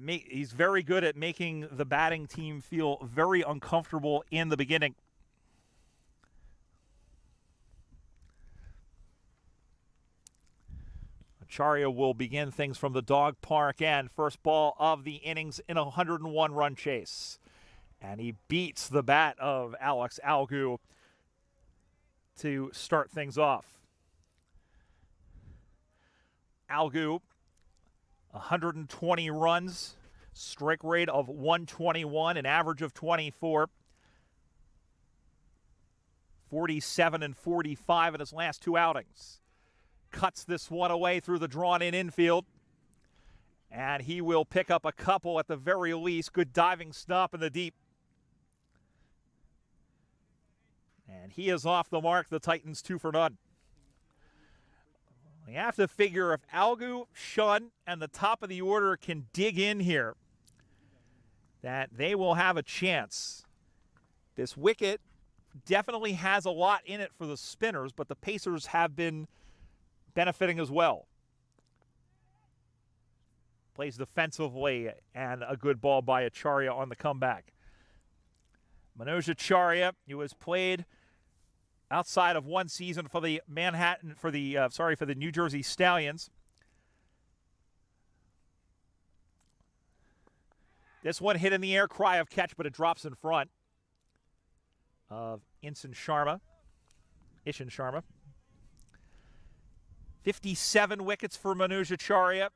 he's very good at making the batting team feel very uncomfortable in the beginning. Zaccaria will begin things from the dog park end. First ball of the innings in a 101-run chase. And he beats the bat of Alex Algu to start things off. Algu, 120 runs, strike rate of 121, an average of 24. 47 and 45 in his last two outings. Cuts this one away through the drawn-in infield. And he will pick up a couple at the very least. Good diving stop in the deep. And he is off the mark. The Titans 2 for none. We have to figure if Algu, Shunn, and the top of the order can dig in here, that they will have a chance. This wicket definitely has a lot in it for the spinners, but the Pacers have been benefiting as well. Plays defensively, and a good ball by Zaccaria on the comeback. Manu Zaccaria, who has played outside of one season for the New Jersey Stallions. This one hit in the air, cry of catch, but it drops in front of Ishan Sharma. 57 wickets for Manu Zaccaria.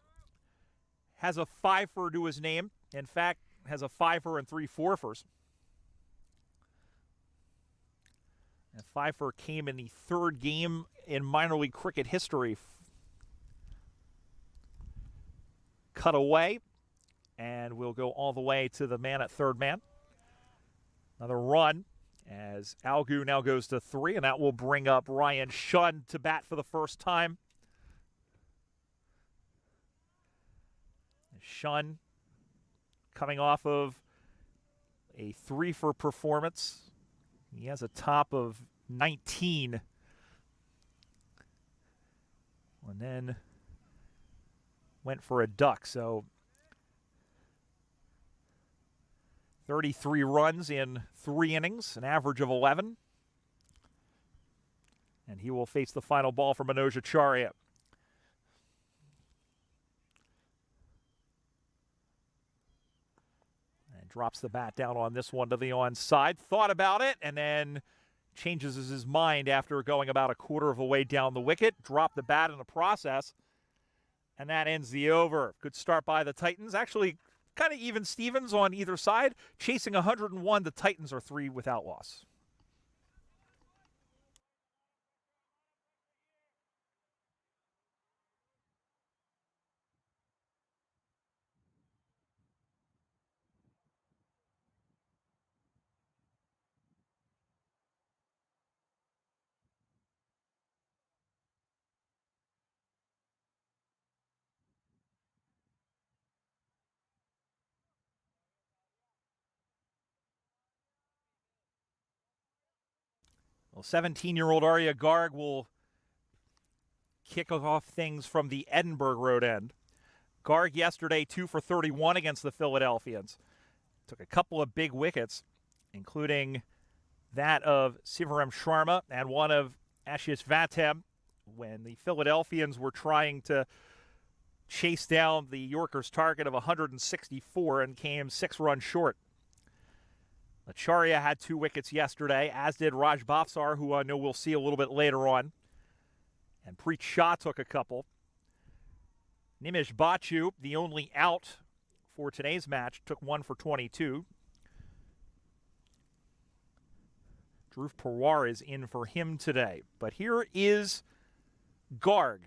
Has a fifer to his name. In fact, has a fifer and 3 fourfers. And Pfeiffer came in the third game in minor league cricket history. Cut away, and we'll go all the way to the man at third man. Another run as Algu now goes to 3, and that will bring up Ryan Shunn to bat for the first time. Shunn coming off of a 3-for performance. He has a top of 19. And then went for a duck. So 33 runs in 3 innings, an average of 11. And he will face the final ball for Manu Zaccaria. Drops the bat down on this one to the onside. Thought about it and then changes his mind after going about a quarter of a way down the wicket. Dropped the bat in the process. And that ends the over. Good start by the Titans. Actually, kind of even Stevens on either side. Chasing 101, the Titans are 3 without loss. Well, 17-year-old Arya Garg will kick off things from the Edinburgh Road end. Garg yesterday 2 for 31 against the Philadelphians. Took a couple of big wickets, including that of Sivaram Sharma and one of Ashish Vatem, when the Philadelphians were trying to chase down the Yorkers' target of 164 and came 6 runs short. Acharya had 2 wickets yesterday, as did Raj Bhavsar, who I know we'll see a little bit later on. And Preet Shah took a couple. Nimish Bachu, the only out for today's match, took 1 for 22. Dhruv Pawar is in for him today. But here is Garg.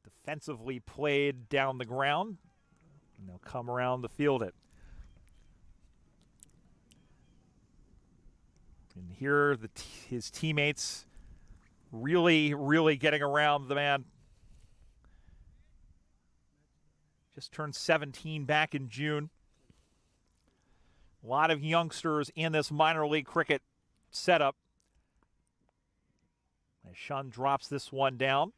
Defensively played down the ground. And they'll come around to field it. And here his teammates really getting around the man. Just turned 17 back in June. A lot of youngsters in this minor league cricket setup. As Shun drops this one down.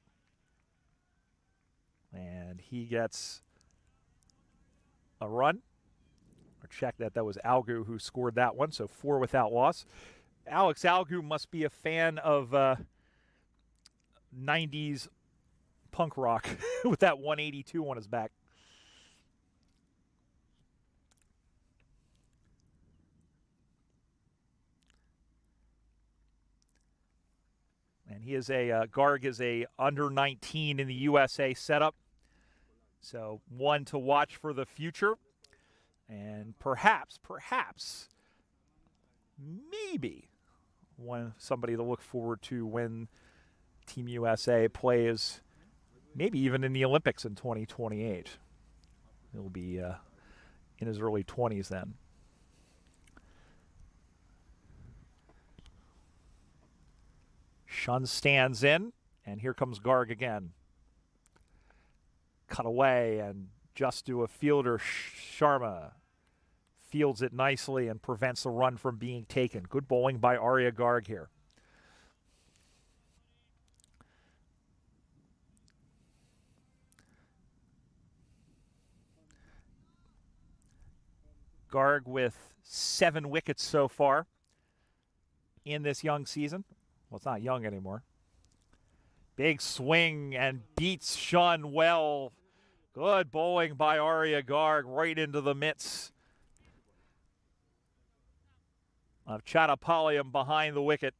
And he gets a run. Or check that was Algu who scored that one, so 4 without loss. Alex Algu must be a fan of 90s punk rock with that 182 on his back. And he is Garg is a under 19 in the USA setup. So one to watch for the future. And perhaps, maybe somebody to look forward to when Team USA plays, maybe even in the Olympics in 2028. He'll be in his early 20s then. Shun stands in, and here comes Garg again. Cut away, and just to a fielder, Sharma fields it nicely and prevents the run from being taken. Good bowling by Arya Garg here. Garg with 7 wickets so far in this young season. Well, it's not young anymore. Big swing and beats Shun well. Good bowling by Arya Garg right into the mitts of Chattapalliam behind the wicket.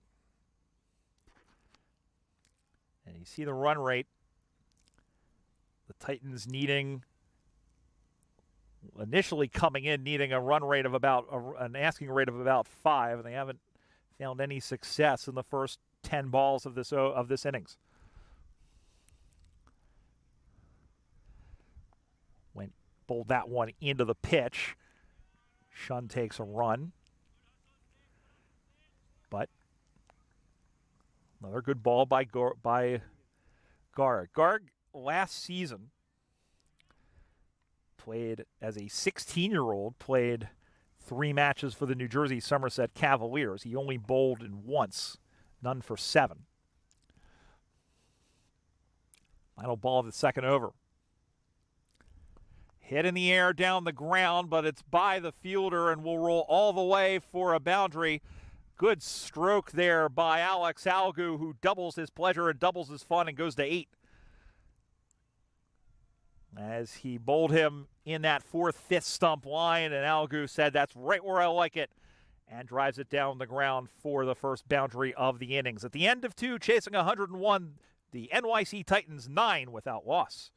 And you see the run rate. The Titans initially coming in needing a run rate of an asking rate of about 5, and they haven't found any success in the first 10 balls of this innings. Bowled that one into the pitch. Shun takes a run. But another good ball by Garg. Garg last season played as a 16-year-old, played 3 matches for the New Jersey Somerset Cavaliers. He only bowled in once, none for 7. Final ball of the second over. Hit in the air down the ground, but it's by the fielder and will roll all the way for a boundary. Good stroke there by Alex Algu, who doubles his pleasure and doubles his fun and goes to 8. As he bowled him in that 4th, 5th stump line, and Algu said, "That's right where I like it," and drives it down the ground for the first boundary of the innings. At the end of 2, chasing 101, the NYC Titans 9 without loss.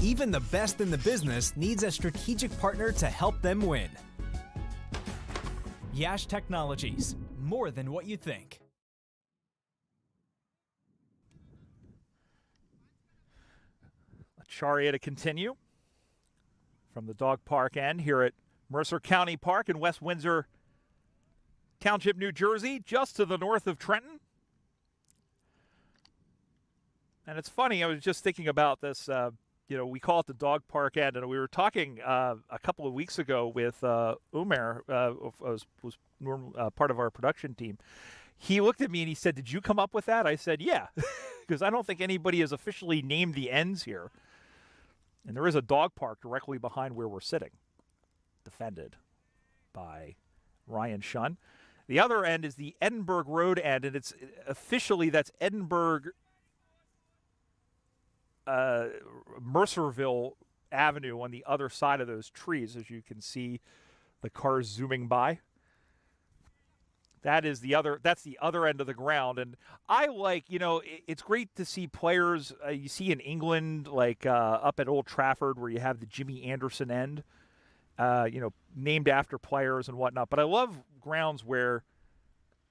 Even the best in the business needs a strategic partner to help them win. Yash Technologies, more than what you think. Acharya to continue from the dog park end here at Mercer County Park in West Windsor Township, New Jersey, just to the north of Trenton. And it's funny, I was just thinking about this we call it the dog park end, and we were talking a couple of weeks ago with Umer, was part of our production team. He looked at me and he said, "Did you come up with that?" I said, "Yeah," because I don't think anybody has officially named the ends here. And there is a dog park directly behind where we're sitting, defended by Ryan Shunn. The other end is the Edinburgh Road end, and it's officially that's Edinburgh Mercerville Avenue on the other side of those trees, as you can see the cars zooming by. That's the other end of the ground. And I like, it's great to see players you see in England, like up at Old Trafford where you have the Jimmy Anderson end, named after players and whatnot. But I love grounds where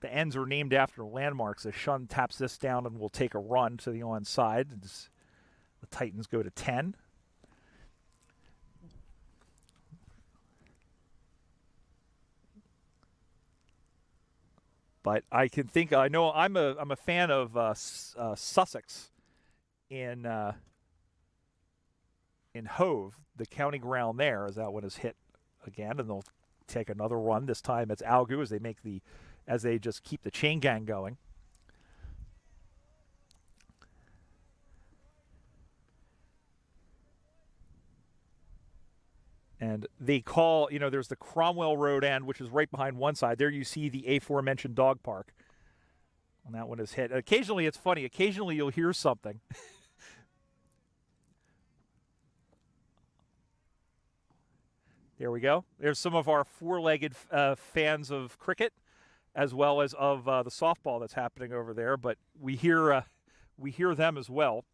the ends are named after landmarks. As Shunn taps this down and will take a run to the onside. The Titans go to 10. But I know I'm a fan of Sussex in Hove, the county ground there, as that one is hit again, and they'll take another run. This time it's Algu as they just keep the chain gang going. And they call, there's the Cromwell Road end, which is right behind one side. There you see the aforementioned dog park. And that one is hit. Occasionally, it's funny. Occasionally, you'll hear something. There we go. There's some of our four-legged fans of cricket, as well as of the softball that's happening over there. But we hear them as well.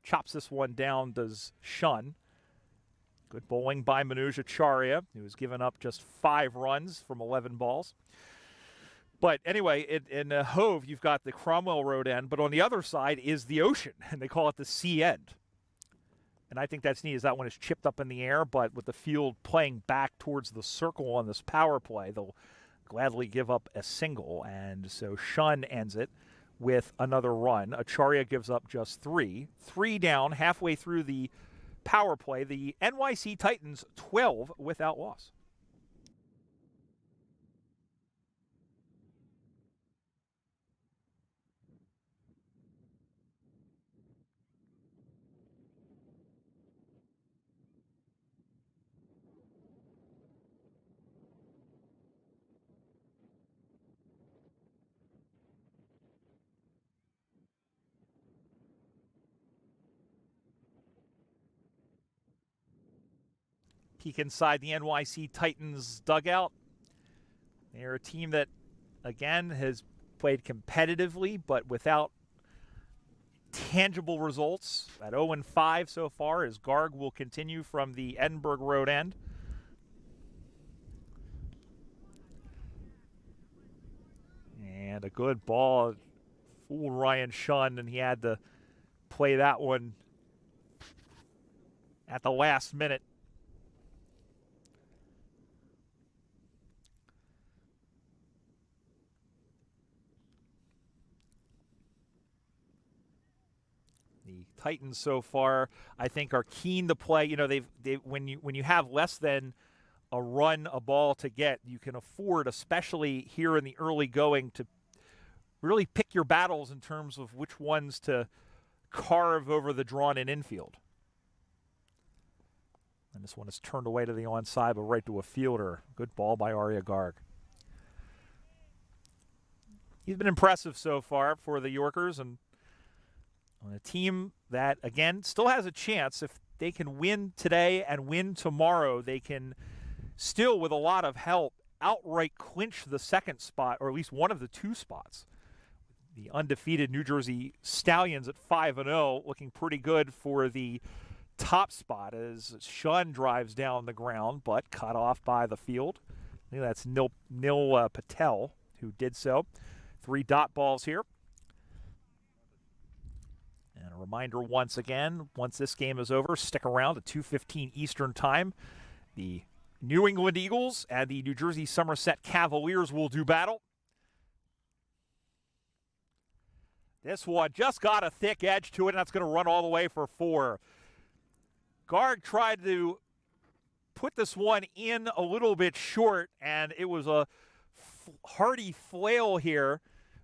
Chops this one down, does Shunn. Good bowling by Manoj Acharya, who has given up just 5 runs from 11 balls. But anyway, in Hove, you've got the Cromwell Road end, but on the other side is the ocean, and they call it the sea end. And I think that's neat, as that one is chipped up in the air, but with the field playing back towards the circle on this power play, they'll gladly give up a single. And so Shunn ends it with another run. Acharya gives up just 3. 3 down, halfway through the power play. The NYC Titans 12 without loss. Peek inside the NYC Titans dugout. They're a team that, again, has played competitively, but without tangible results. At 0-5 so far, as Garg will continue from the Edinburgh Road end. And a good ball. Fooled Ryan Shunn, and he had to play that one at the last minute. The Titans so far, I think, are keen to play. When you have less than a run a ball to get, you can afford, especially here in the early going, to really pick your battles in terms of which ones to carve over the drawn-in infield. And this one is turned away to the onside, but right to a fielder. Good ball by Arya Garg. He's been impressive so far for the Yorkers, and on a team that, again, still has a chance. If they can win today and win tomorrow, they can still, with a lot of help, outright clinch the second spot, or at least one of the 2 spots. The undefeated New Jersey Stallions at 5-0, looking pretty good for the top spot as Shunn drives down the ground, but cut off by the field. I think that's Nil Patel who did so. 3 dot balls here. And a reminder once again, once this game is over, stick around at 2:15 Eastern Time. The New England Eagles and the New Jersey Somerset Cavaliers will do battle. This one just got a thick edge to it, and that's going to run all the way for 4. Garg tried to put this one in a little bit short, and it was a hearty flail here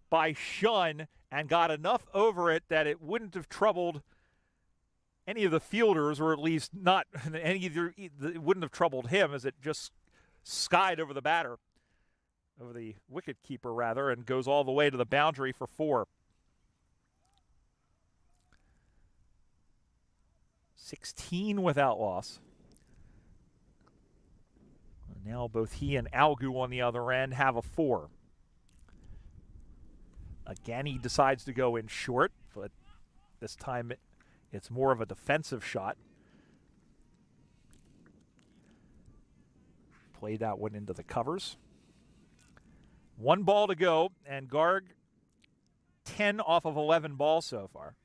by Shun, and got enough over it that it wouldn't have troubled any of the fielders, or at least not any either. It wouldn't have troubled him, as it just skied over the batter, over the wicket keeper rather, and goes all the way to the boundary for 4. 16 without loss. Now both he and Algu on the other end have a 4. Again, he decides to go in short, but this time it's more of a defensive shot. Played that one into the covers. 1 ball to go, and Garg 10 off of 11 balls so far.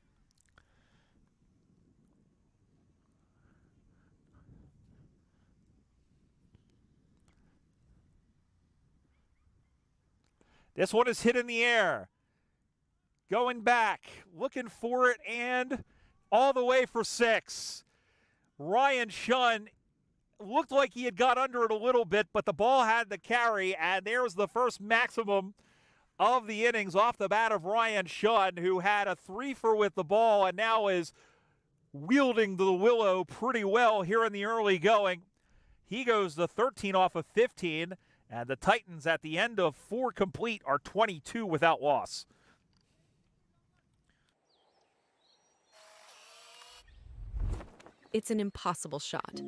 This one is hit in the air. Going back, looking for it, and all the way for 6. Ryan Shun looked like he had got under it a little bit, but the ball had the carry, and there's the first maximum of the innings off the bat of Ryan Shun, who had a 3-for with the ball and now is wielding the willow pretty well here in the early going. He goes to 13 off of 15, and the Titans at the end of 4 complete are 22 without loss. It's an impossible shot.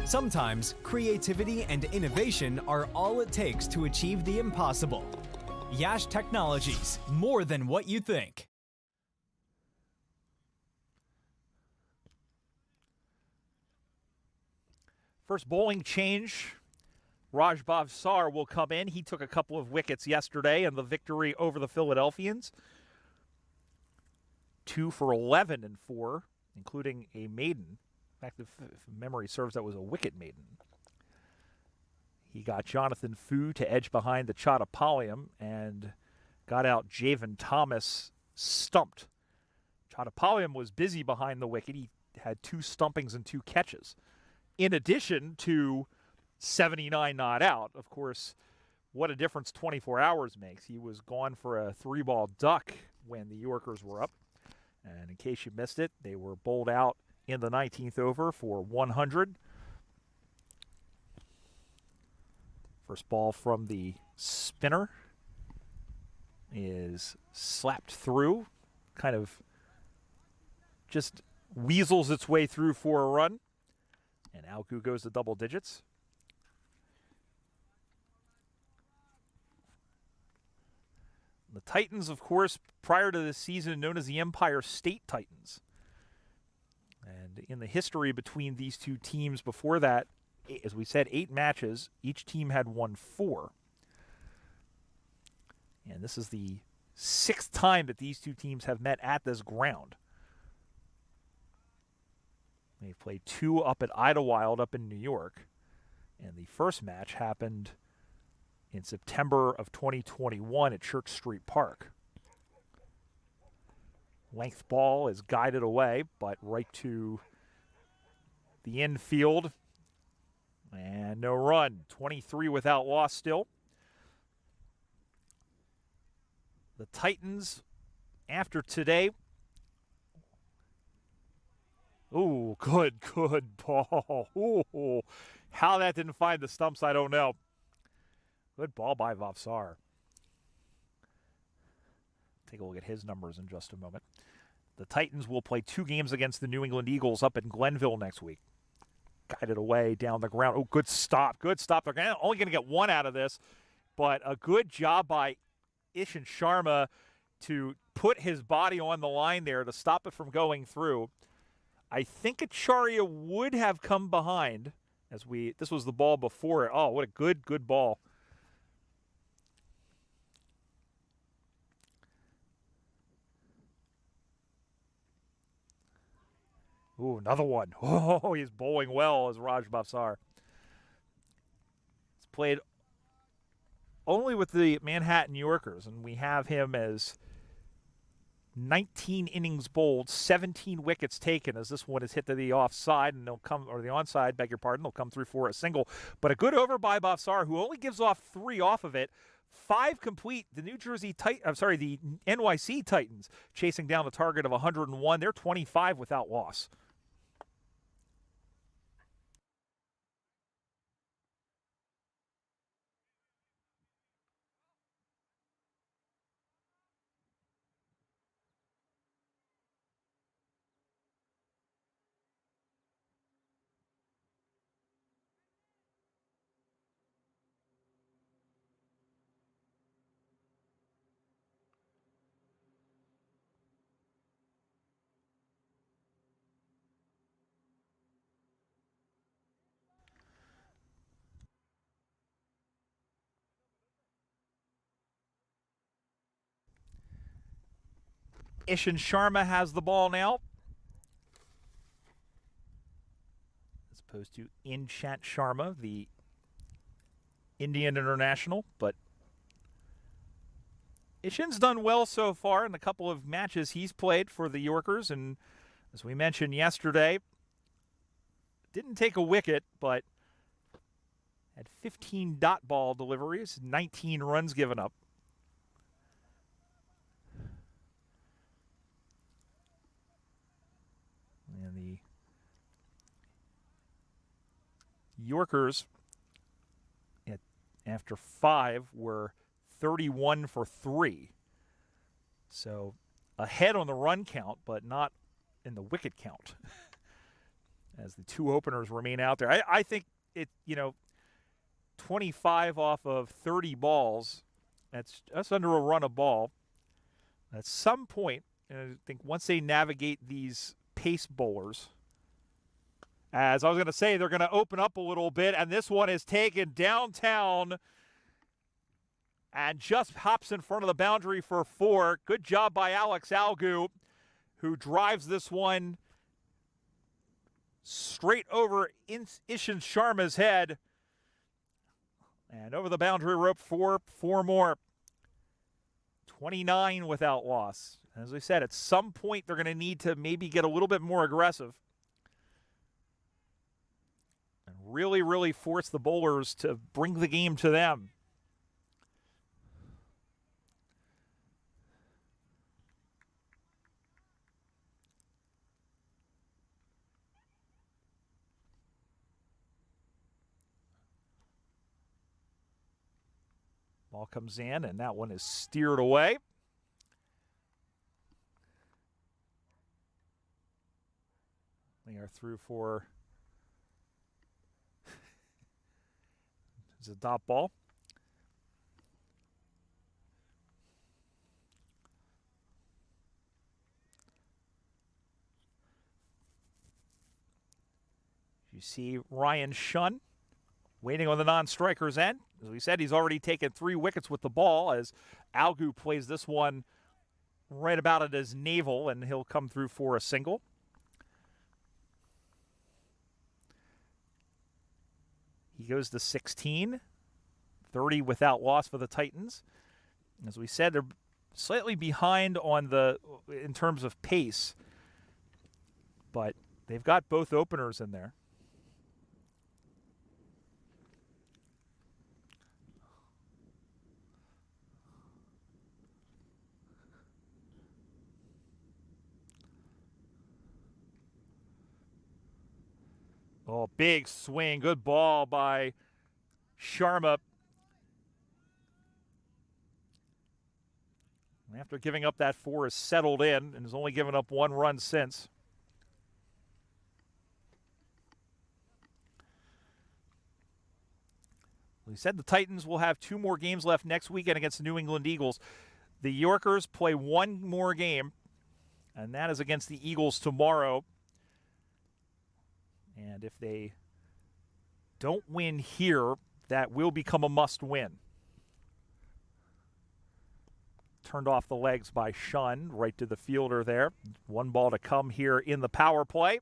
Sometimes creativity and innovation are all it takes to achieve the impossible. Yash Technologies, more than what you think. First bowling change. Raj Bhavsar will come in. He took a couple of wickets yesterday in the victory over the Philadelphians. 2 for 11 and 4, including a maiden. In fact, if memory serves, that was a wicket maiden. He got Jonathan Fu to edge behind the Chattapaliam and got out Javen Thomas stumped. Chattapaliam was busy behind the wicket. He had 2 stumpings and 2 catches, in addition to 79 not out. Of course, what a difference 24 hours makes. He was gone for a 3-ball duck when the Yorkers were up. And in case you missed it, they were bowled out in the 19th over for 100. First ball from the spinner is slapped through, kind of just weasels its way through for a run. And Algu goes to double digits. The Titans, of course, prior to this season, known as the Empire State Titans. And in the history between these two teams before that, as we said, 8 matches. Each team had won 4. And this is the 6th time that these two teams have met at this ground. They've played 2 up at Idlewild up in New York. And the first match happened in September of 2021 at Church Street Park. Length ball is guided away, but right to the infield. And no run. 23 without loss still. The Titans, after today. Ooh, good ball. Ooh, how that didn't find the stumps, I don't know. Good ball by Bhavsar. Take a look at his numbers in just a moment. The Titans will play 2 games against the New England Eagles up in Glenville next week. Guided away down the ground. Oh, good stop. Good stop. They're only going to get 1 out of this, but a good job by Ishan Sharma to put his body on the line there to stop it from going through. I think Acharya would have come behind this was the ball before it. Oh, what a good ball. Ooh, another one. Oh, he's bowling well as Raj Bhavsar. He's played only with the Manhattan Yorkers, and we have him as 19 innings bowled, 17 wickets taken as this one is hit to the offside, and they'll come, or the onside, beg your pardon, they'll come through for a single. But a good over by Bafsar, who only gives off 3 off of it. 5 complete. The the NYC Titans chasing down a target of 101. They're 25 without loss. Ishan Sharma has the ball now, as opposed to Inchant Sharma, the Indian international. But Ishan's done well so far in the couple of matches he's played for the Yorkers, and as we mentioned yesterday, didn't take a wicket, but had 15 dot ball deliveries, 19 runs given up. And the Yorkers, after 5, were 31 for 3. So ahead on the run count, but not in the wicket count, as the 2 openers remain out there. I think it, 25 off of 30 balls, that's under a run a ball. At some point, I think once they navigate these pace bowlers, as I was going to say, they're going to open up a little bit, and this one is taken downtown and just hops in front of the boundary for 4. Good job by Alex Algu, who drives this one straight over Ishan Sharma's head and over the boundary rope for 4 more. 29 without loss. As I said, at some point they're going to need to maybe get a little bit more aggressive and really, really force the bowlers to bring the game to them. Ball comes in, and that one is steered away. They are through for it's a dot ball. You see Ryan Shunn waiting on the non-striker's end. As we said, he's already taken 3 wickets with the ball, as Algu plays this one right about at his navel, and he'll come through for a single. He goes to 16, 30 without loss for the Titans. As we said, they're slightly behind in terms of pace, but they've got both openers in there. Oh, big swing. Good ball by Sharma. After giving up that 4, has settled in and has only given up 1 run since. We said the Titans will have 2 more games left next weekend against the New England Eagles. The Yorkers play 1 more game, and that is against the Eagles tomorrow. And if they don't win here, that will become a must-win. Turned off the legs by Shunn, right to the fielder there. 1 ball to come here in the power play.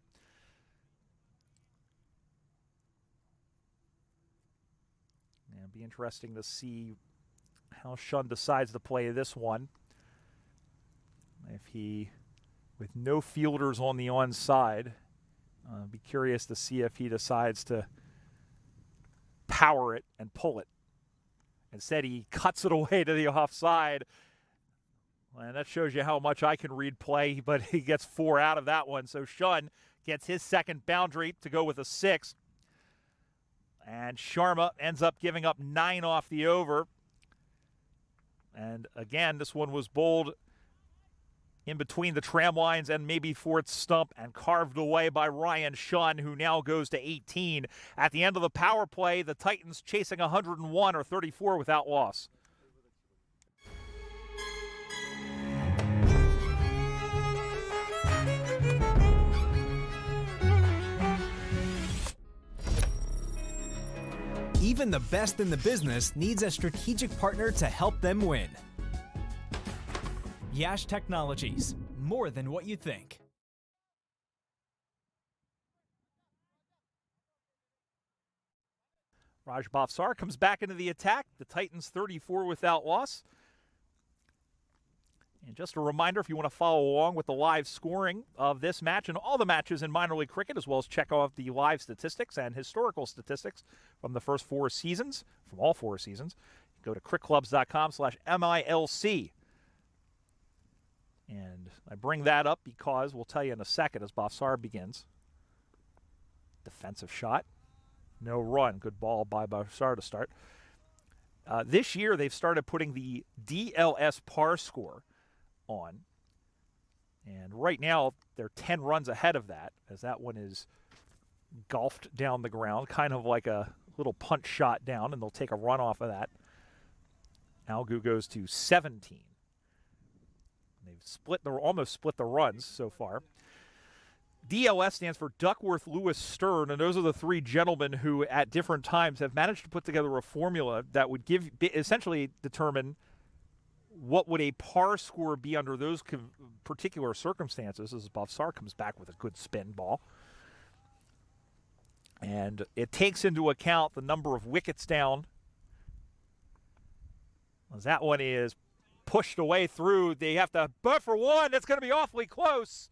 And it'll be interesting to see how Shunn decides to play this one. If he, with no fielders on the onside, be curious to see if he decides to power it and pull it. Instead, he cuts it away to the offside. And that shows you how much I can read play, but he gets 4 out of that one. So Shun gets his second boundary to go with a 6. And Sharma ends up giving up 9 off the over. And again, this one was bowled in between the tram lines and maybe fourth stump and carved away by Ryan Shun, who now goes to 18. At the end of the power play, the Titans chasing 101 or 34 without loss. Even the best in the business needs a strategic partner to help them win. Yash Technologies, more than what you think. Raj Bhavsar comes back into the attack. The Titans 34 without loss. And just a reminder, if you want to follow along with the live scoring of this match and all the matches in minor league cricket, as well as check off the live statistics and historical statistics from the first 4 seasons, from all 4 seasons, go to crickclubs.com/MILC. And I bring that up because we'll tell you in a second as Bhavsar begins. Defensive shot. No run. Good ball by Bhavsar to start. This year, they've started putting the DLS par score on. And right now, they're 10 runs ahead of that, as that one is golfed down the ground, kind of like a little punch shot down, and they'll take a run off of that. Algu goes to 17. They've almost split the runs so far. DLS stands for Duckworth, Lewis, Stern, and those are the 3 gentlemen who at different times have managed to put together a formula that would essentially determine what would a par score be under those particular circumstances, as Bhavsar comes back with a good spin ball. And it takes into account the number of wickets down. As that one is pushed away through, they have to butt for one. That's going to be awfully close.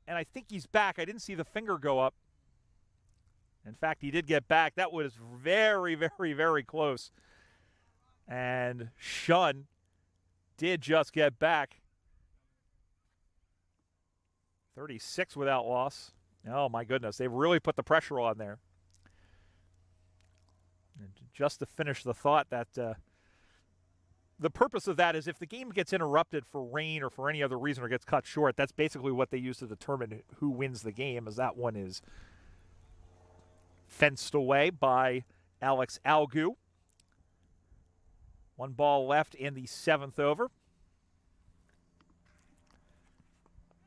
And I think he's back. I didn't see the finger go up. In fact, he did get back. That was very, very, very close. And Shun did just get back. 36 without loss. Oh, my goodness. They really put the pressure on there. And just to finish the thought that the purpose of that is if the game gets interrupted for rain or for any other reason or gets cut short, that's basically what they use to determine who wins the game, as that one is fenced away by Alex Algu. 1 ball left in the 7th over.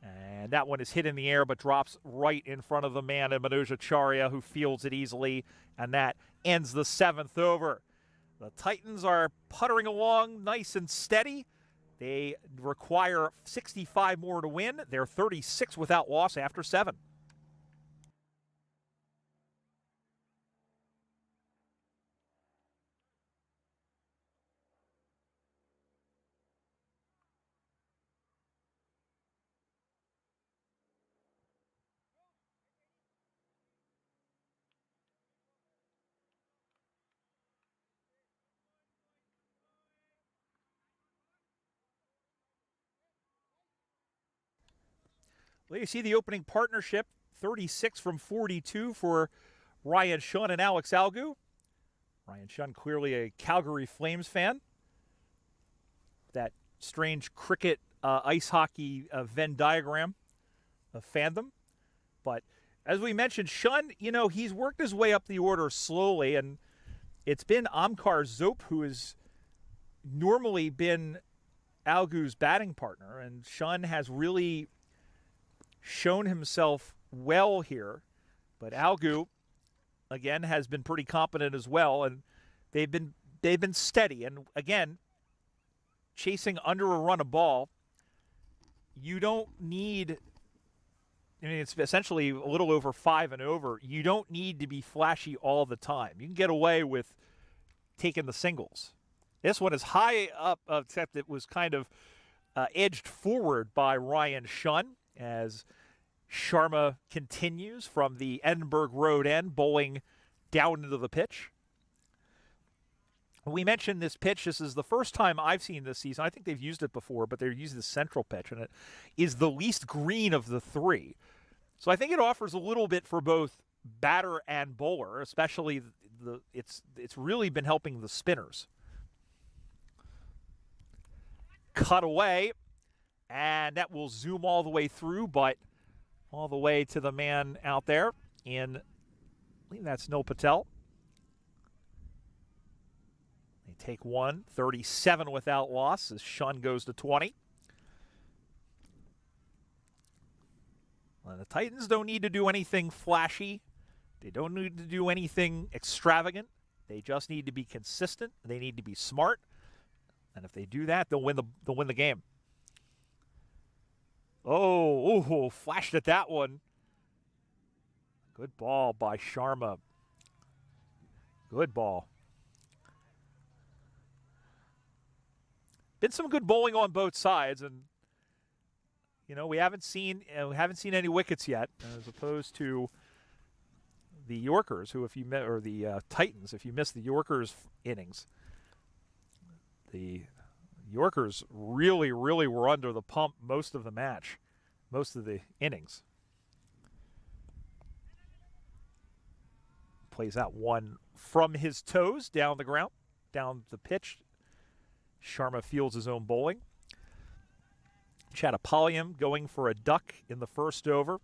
And that one is hit in the air but drops right in front of the man in Manoj Acharya, who fields it easily, and that ends the 7th over. The Titans are puttering along nice and steady. They require 65 more to win. They're 36 without loss after 7. Well, you see the opening partnership, 36 from 42 for Ryan Shun and Alex Algu. Ryan Shun, clearly a Calgary Flames fan. That strange cricket, ice hockey Venn diagram of fandom. But as we mentioned, Shun, he's worked his way up the order slowly, and it's been Amkar Zope who has normally been Algu's batting partner, and Shun has really shown himself well here, but Algu again has been pretty competent as well, and they've been steady. And again, chasing under a run of ball, you don't need, it's essentially a little over 5 and over. You don't need to be flashy all the time. You can get away with taking the singles This one is high up, except it was kind of edged forward by Ryan Shunn as Sharma continues from the Edinburgh Road end, bowling down into the pitch. We mentioned this pitch. This is the first time I've seen this season. I think they've used it before, but they're using the central pitch, and it is the least green of the three. So I think it offers a little bit for both batter and bowler, especially it's really been helping the spinners. Cut away, and that will zoom all the way through, but all the way to the man out there in, I believe that's Nil Patel. They take one, 37 without loss as Shunn goes to 20. Well, the Titans don't need to do anything flashy. They don't need to do anything extravagant. They just need to be consistent. They need to be smart. And if they do that, they'll win the game. Oh, flashed at that one. Good ball by Sharma. Good ball. Been some good bowling on both sides, and we haven't seen any wickets yet, as opposed to the Yorkers, who the Titans, if you missed the Yorkers innings, the Yorkers really were under the pump most of the match, most of the innings. Plays out one from his toes down the ground, down the pitch. Sharma fields his own bowling. Chattapalliam going for a duck in the first over.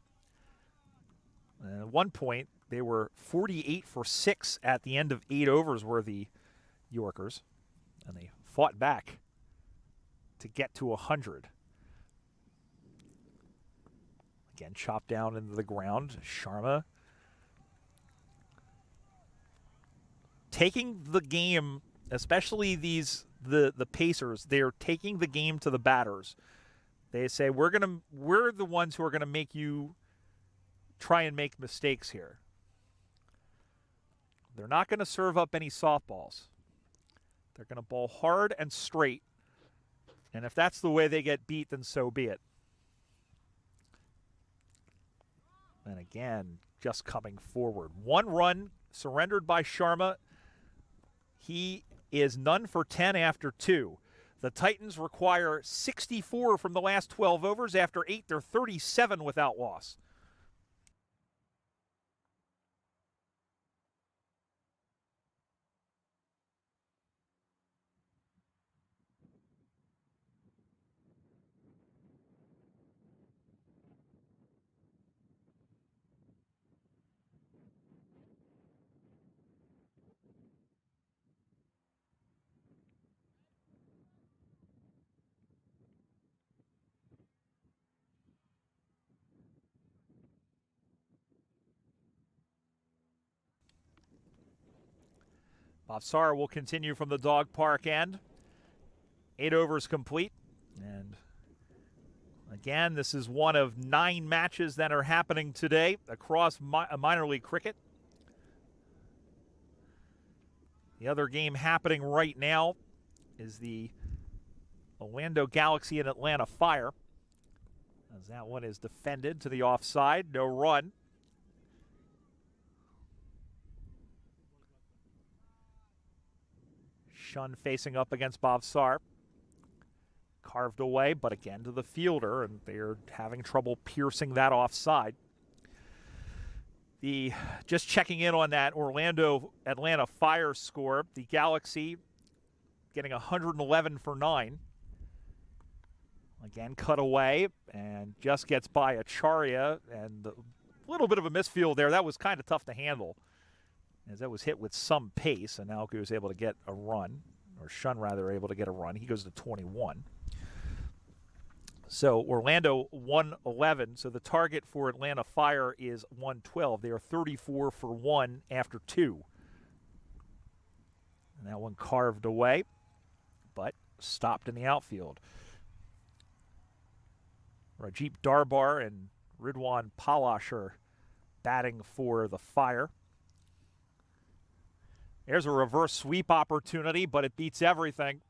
At one point, they were 48 for 6 at the end of 8 overs were the Yorkers, and they fought back to get to 100. Again, chopped down into the ground. Sharma taking the game, especially the Pacers, they're taking the game to the batters. They say, we're the ones who are gonna make you try and make mistakes here. They're not gonna serve up any softballs. They're gonna bowl hard and straight. And if that's the way they get beat, then so be it. And again, just coming forward. 1 run surrendered by Sharma. He is none for 10 after 2. The Titans require 64 from the last 12 overs. After 8, they're 37 without loss. Bhavsar will continue from the dog park end. 8 overs complete. And again, this is one of 9 matches that are happening today across minor league cricket. The other game happening right now is the Orlando Galaxy and Atlanta Fire, as that one is defended to the offside. No run. Shunn facing up against Bhavsar. Carved away, but again to the fielder, and they're having trouble piercing that offside. Just checking in on that Orlando-Atlanta Fire score, the Galaxy getting 111 for 9. Again, cut away, and just gets by Acharya, and a little bit of a misfield there. That was kind of tough to handle, as that was hit with some pace, and now was able to get a run, or Shunn rather able to get a run. He goes to 21. So Orlando 111. So the target for Atlanta Fire is 112. They are 34 for 1 after 2. And that one carved away, but stopped in the outfield. Rajdeep Darbar and Ridwan Palash are batting for the Fire. There's a reverse sweep opportunity, but it beats everything.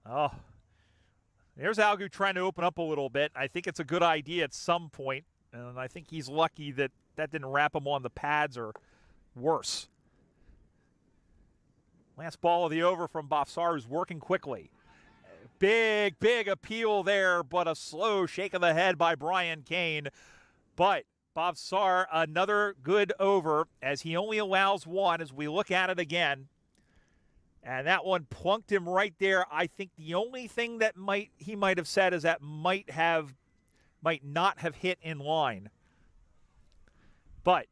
Oh, there's Algu trying to open up a little bit. I think it's a good idea at some point, and I think he's lucky that that didn't wrap him on the pads or worse. Last ball of the over from Bafsar, who's working quickly. Big, big appeal there, but a slow shake of the head by Brian Kane. But Bafsar, another good over, as he only allows one as we look at it again. And that one plunked him right there. I think the only thing that he might have said is that might not have hit in line. But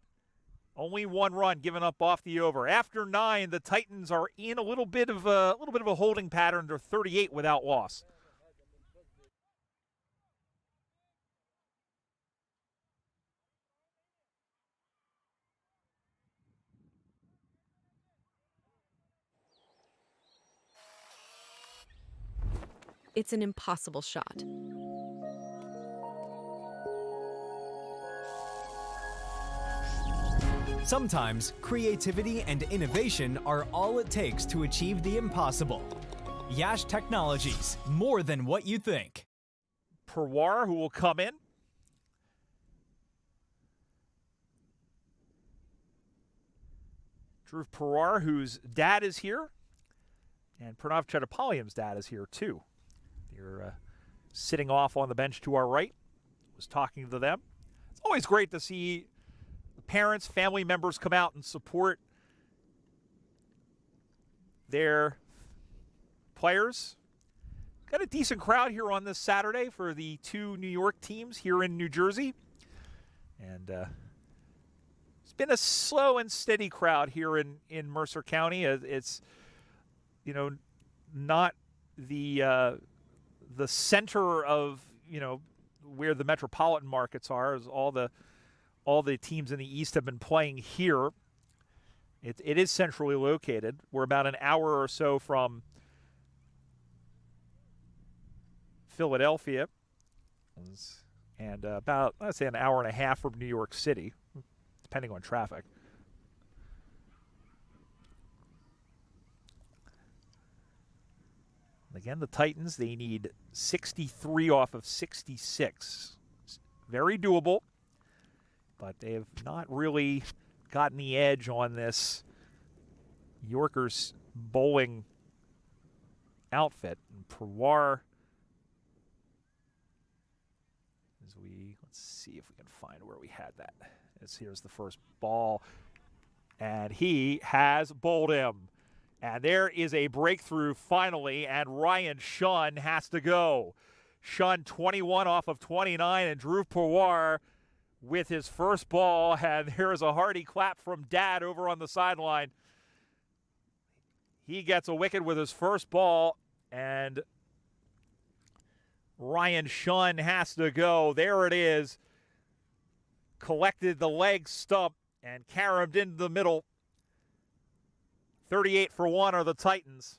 only one run given up off the over. After 9, the Titans are in a little bit of a holding pattern. They're 38 without loss. It's an impossible shot. Sometimes creativity and innovation are all it takes to achieve the impossible. Yash Technologies, more than what you think. Perwar, who will come in. Dhruv Perwar, whose dad is here. And Pranav Chettopalyam's dad is here, too. They're sitting off on the bench to our right. Was talking to them. It's always great to see parents, family members come out and support their players. Got a decent crowd here on this Saturday for the 2 New York teams here in New Jersey. And it's been a slow and steady crowd here in Mercer County. It's, you know, not the center of, you know, where the metropolitan markets are, as all the teams in the East have been playing here. It is centrally located. We're about an hour or so from Philadelphia, and about, let's say, an hour and a half from New York City, depending on traffic. Again, the Titans, they need 63 off of 66. Very doable, but they have not really gotten the edge on this Yorkers bowling outfit. And Perwar, let's see if we can find where we had that. Here's the first ball, and he has bowled him. And there is a breakthrough finally, and Ryan Shun has to go. Shun 21 off of 29, and Dhruv Perwar with his first ball, and there is a hearty clap from Dad over on the sideline. He gets a wicket with his first ball, and Ryan Shun has to go. There it is. Collected the leg stump and caromed into the middle. 38 for 1 are the Titans.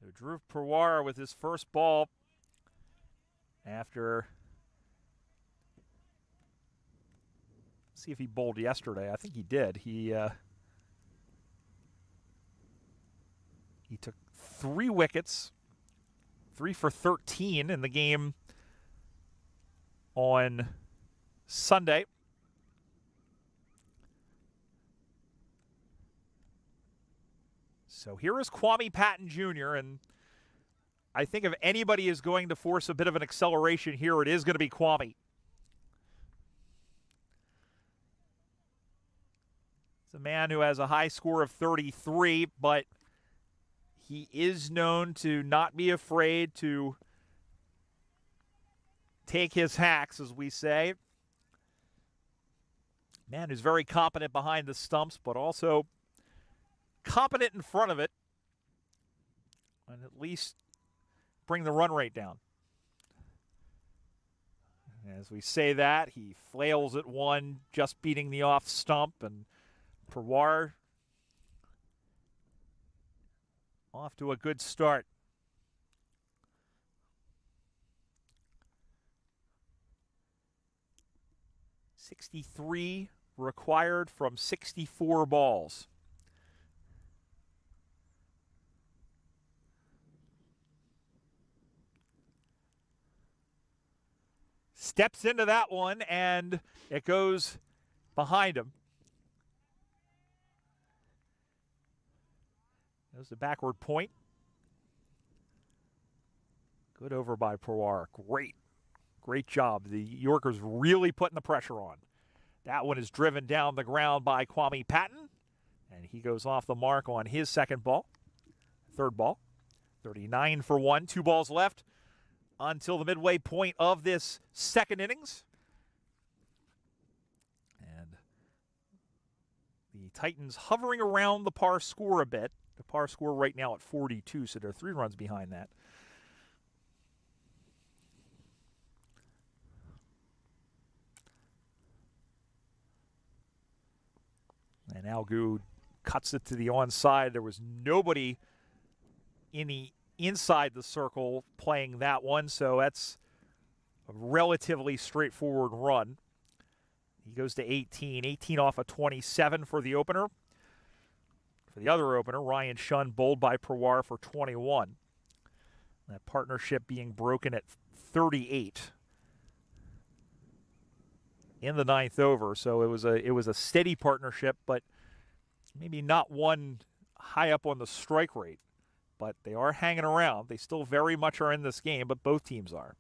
So Dhruv Perwar with his first ball after, see if he bowled yesterday. I think he did. He took 3 wickets, 3 for 13 in the game on Sunday. So here is Kwame Patton Jr., and I think if anybody is going to force a bit of an acceleration here, it is going to be Kwame. It's a man who has a high score of 33, but he is known to not be afraid to take his hacks, as we say. Man who's very competent behind the stumps, but also competent in front of it, and at least bring the run rate down. As we say that, he flails at one, just beating the off stump, and Perwar off to a good start. 63 required from 64 balls. Steps into that one, and it goes behind him. There's the backward point. Good over by Perwar. Great job. The Yorkers really putting the pressure on. That one is driven down the ground by Kwame Patton, and he goes off the mark on his third ball. 39 for 1, 2 balls left until the midway point of this second innings. And the Titans hovering around the par score a bit. The par score right now at 42, so they're 3 runs behind that. And Algu cuts it to the onside. There was nobody inside the circle playing that one, so that's a relatively straightforward run. He goes to 18 off of 27 for the opener. For the other opener, Ryan Shunn bowled by Perwar for 21. That partnership being broken at 38 in the 9th over, so it was a steady partnership, but maybe not one high up on the strike rate. But they are hanging around. They still very much are in this game, but both teams are.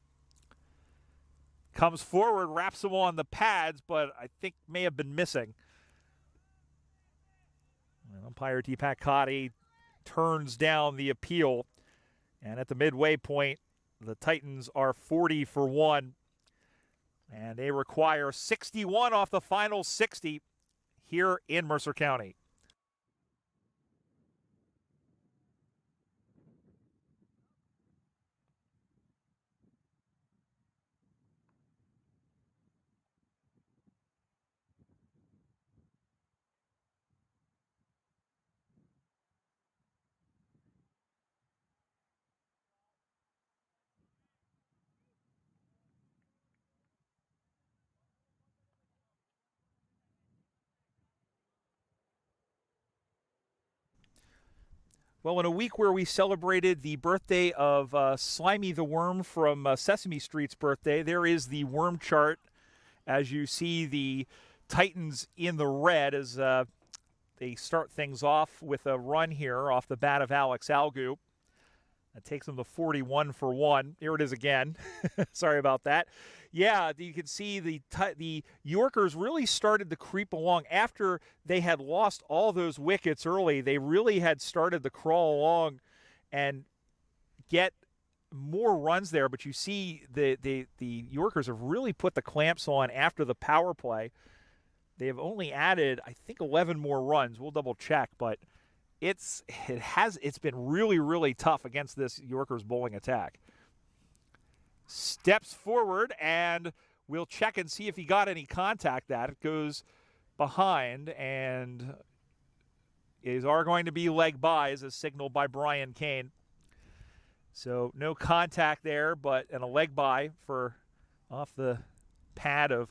Comes forward, wraps him on the pads, but I think may have been missing. And umpire Deepak Kadi turns down the appeal, and at the midway point, the Titans are 40 for 1. And they require 61 off the final 60 here in Mercer County. Well, in a week where we celebrated the birthday of Slimy the Worm from Sesame Street's birthday, there is the worm chart as you see the Titans in the red as they start things off with a run here off the bat of Alex Algu. That takes them to 41 for 1. Here it is again. Sorry about that. Yeah, you can see the Yorkers really started to creep along after they had lost all those wickets early. They really had started to crawl along and get more runs there. But you see the Yorkers have really put the clamps on after the power play. They have only added, I think, 11 more runs. We'll double check, but it's been really, really tough against this Yorkers bowling attack. Steps forward, and we'll check and see if he got any contact. That it goes behind, and are going to be leg bys as signaled by Brian Kane. So no contact there, but a leg by for off the pad of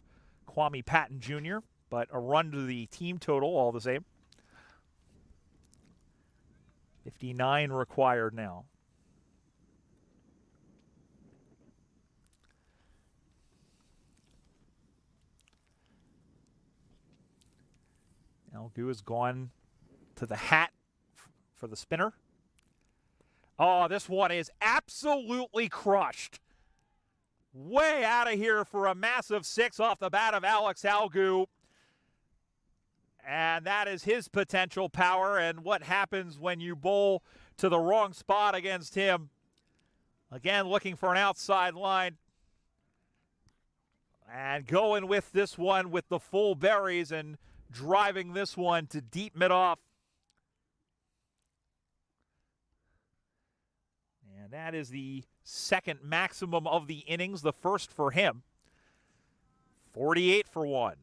Kwame Patton Jr., but a run to the team total all the same. 59 required now. Algu has gone to the hat for the spinner. Oh, this one is absolutely crushed. Way out of here for a massive 6 off the bat of Alex Algu. And that is his potential power. And what happens when you bowl to the wrong spot against him? Again, looking for an outside line. And going with this one with the full berries and driving this one to deep mid-off. And that is the second maximum of the innings, the first for him. 48 for 1.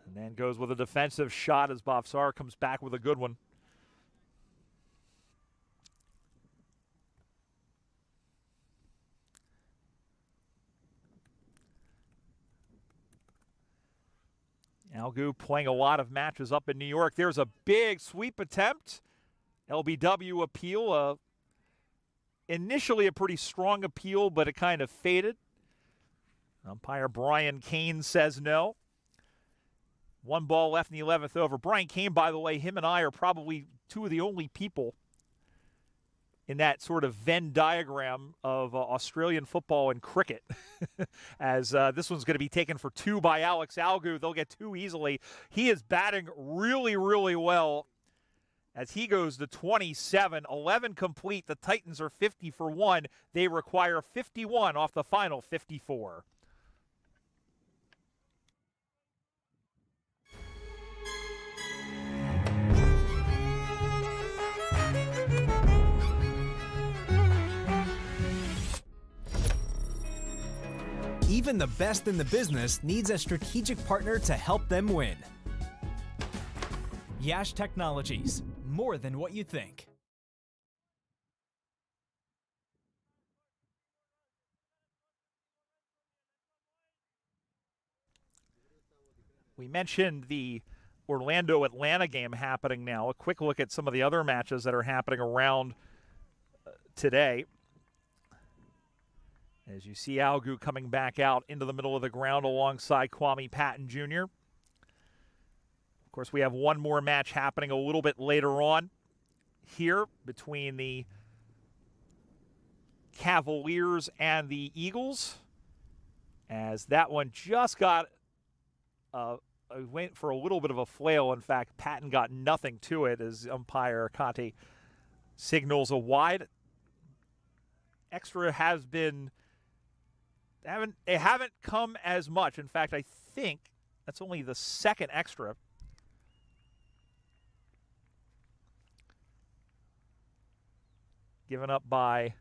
And then goes with a defensive shot as Bhavsar comes back with a good one. Algu playing a lot of matches up in New York. There's a big sweep attempt. LBW appeal. Initially a pretty strong appeal, but it kind of faded. Umpire Brian Kane says no. 1 ball left in the 11th over. Brian Kane, by the way, him and I are probably two of the only people in that sort of Venn diagram of Australian football and cricket. As this one's going to be taken for 2 by Alex Algu. They'll get 2 easily. He is batting really, really well as he goes to 27. 11 complete. The Titans are 50 for 1. They require 51 off the final 54. Even the best in the business needs a strategic partner to help them win. Yash Technologies, more than what you think. We mentioned the Orlando-Atlanta game happening now. A quick look at some of the other matches that are happening around today. As you see Algu coming back out into the middle of the ground alongside Kwame Patton Jr. Of course, we have one more match happening a little bit later on here between the Cavaliers and the Eagles. As that one just got went for a little bit of a flail. In fact, Patton got nothing to it as umpire Conte signals a wide. Extra has been... They haven't come as much. In fact, I think that's only the second extra. Given up by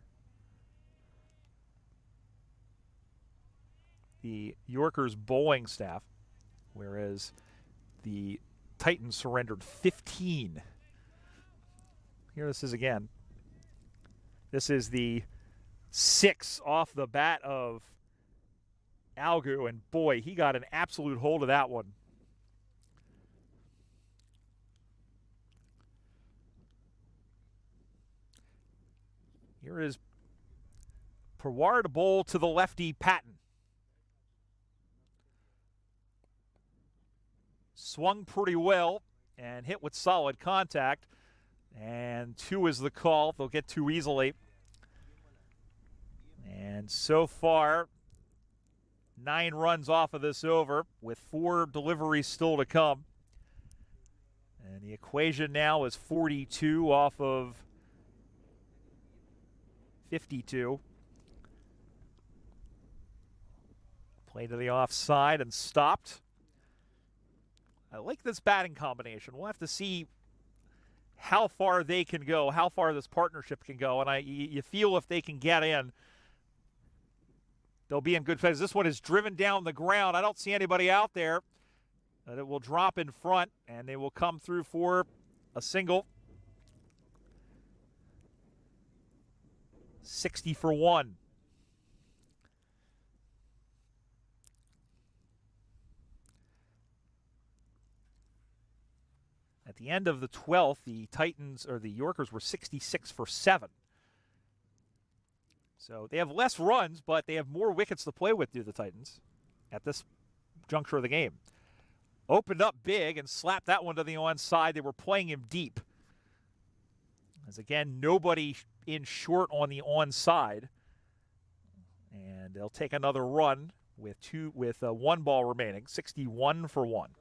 the Yorkers bowling staff, whereas the Titans surrendered 15. Here this is again. This is the 6 off the bat of Algu, and boy, he got an absolute hold of that one. Here is Pawar to bowl to the lefty Patton. Swung pretty well and hit with solid contact, and 2 is the call. They'll get 2 easily. And so far, 9 runs off of this over with 4 deliveries still to come. And the equation now is 42 off of 52. Play to the offside and stopped. I like this batting combination. We'll have to see how far they can go, how far this partnership can go. And you feel if they can get in, they'll be in good place. This one is driven down the ground. I don't see anybody out there. It will drop in front, and they will come through for a single. 60 for 1. At the end of the 12th, the Titans, or the Yorkers, were 66 for 7. So they have less runs, but they have more wickets to play with, do the Titans, at this juncture of the game. Opened up big and slapped that one to the onside. They were playing him deep. As again, nobody in short on the onside. And they'll take another run with 1 ball remaining. 61 for 1.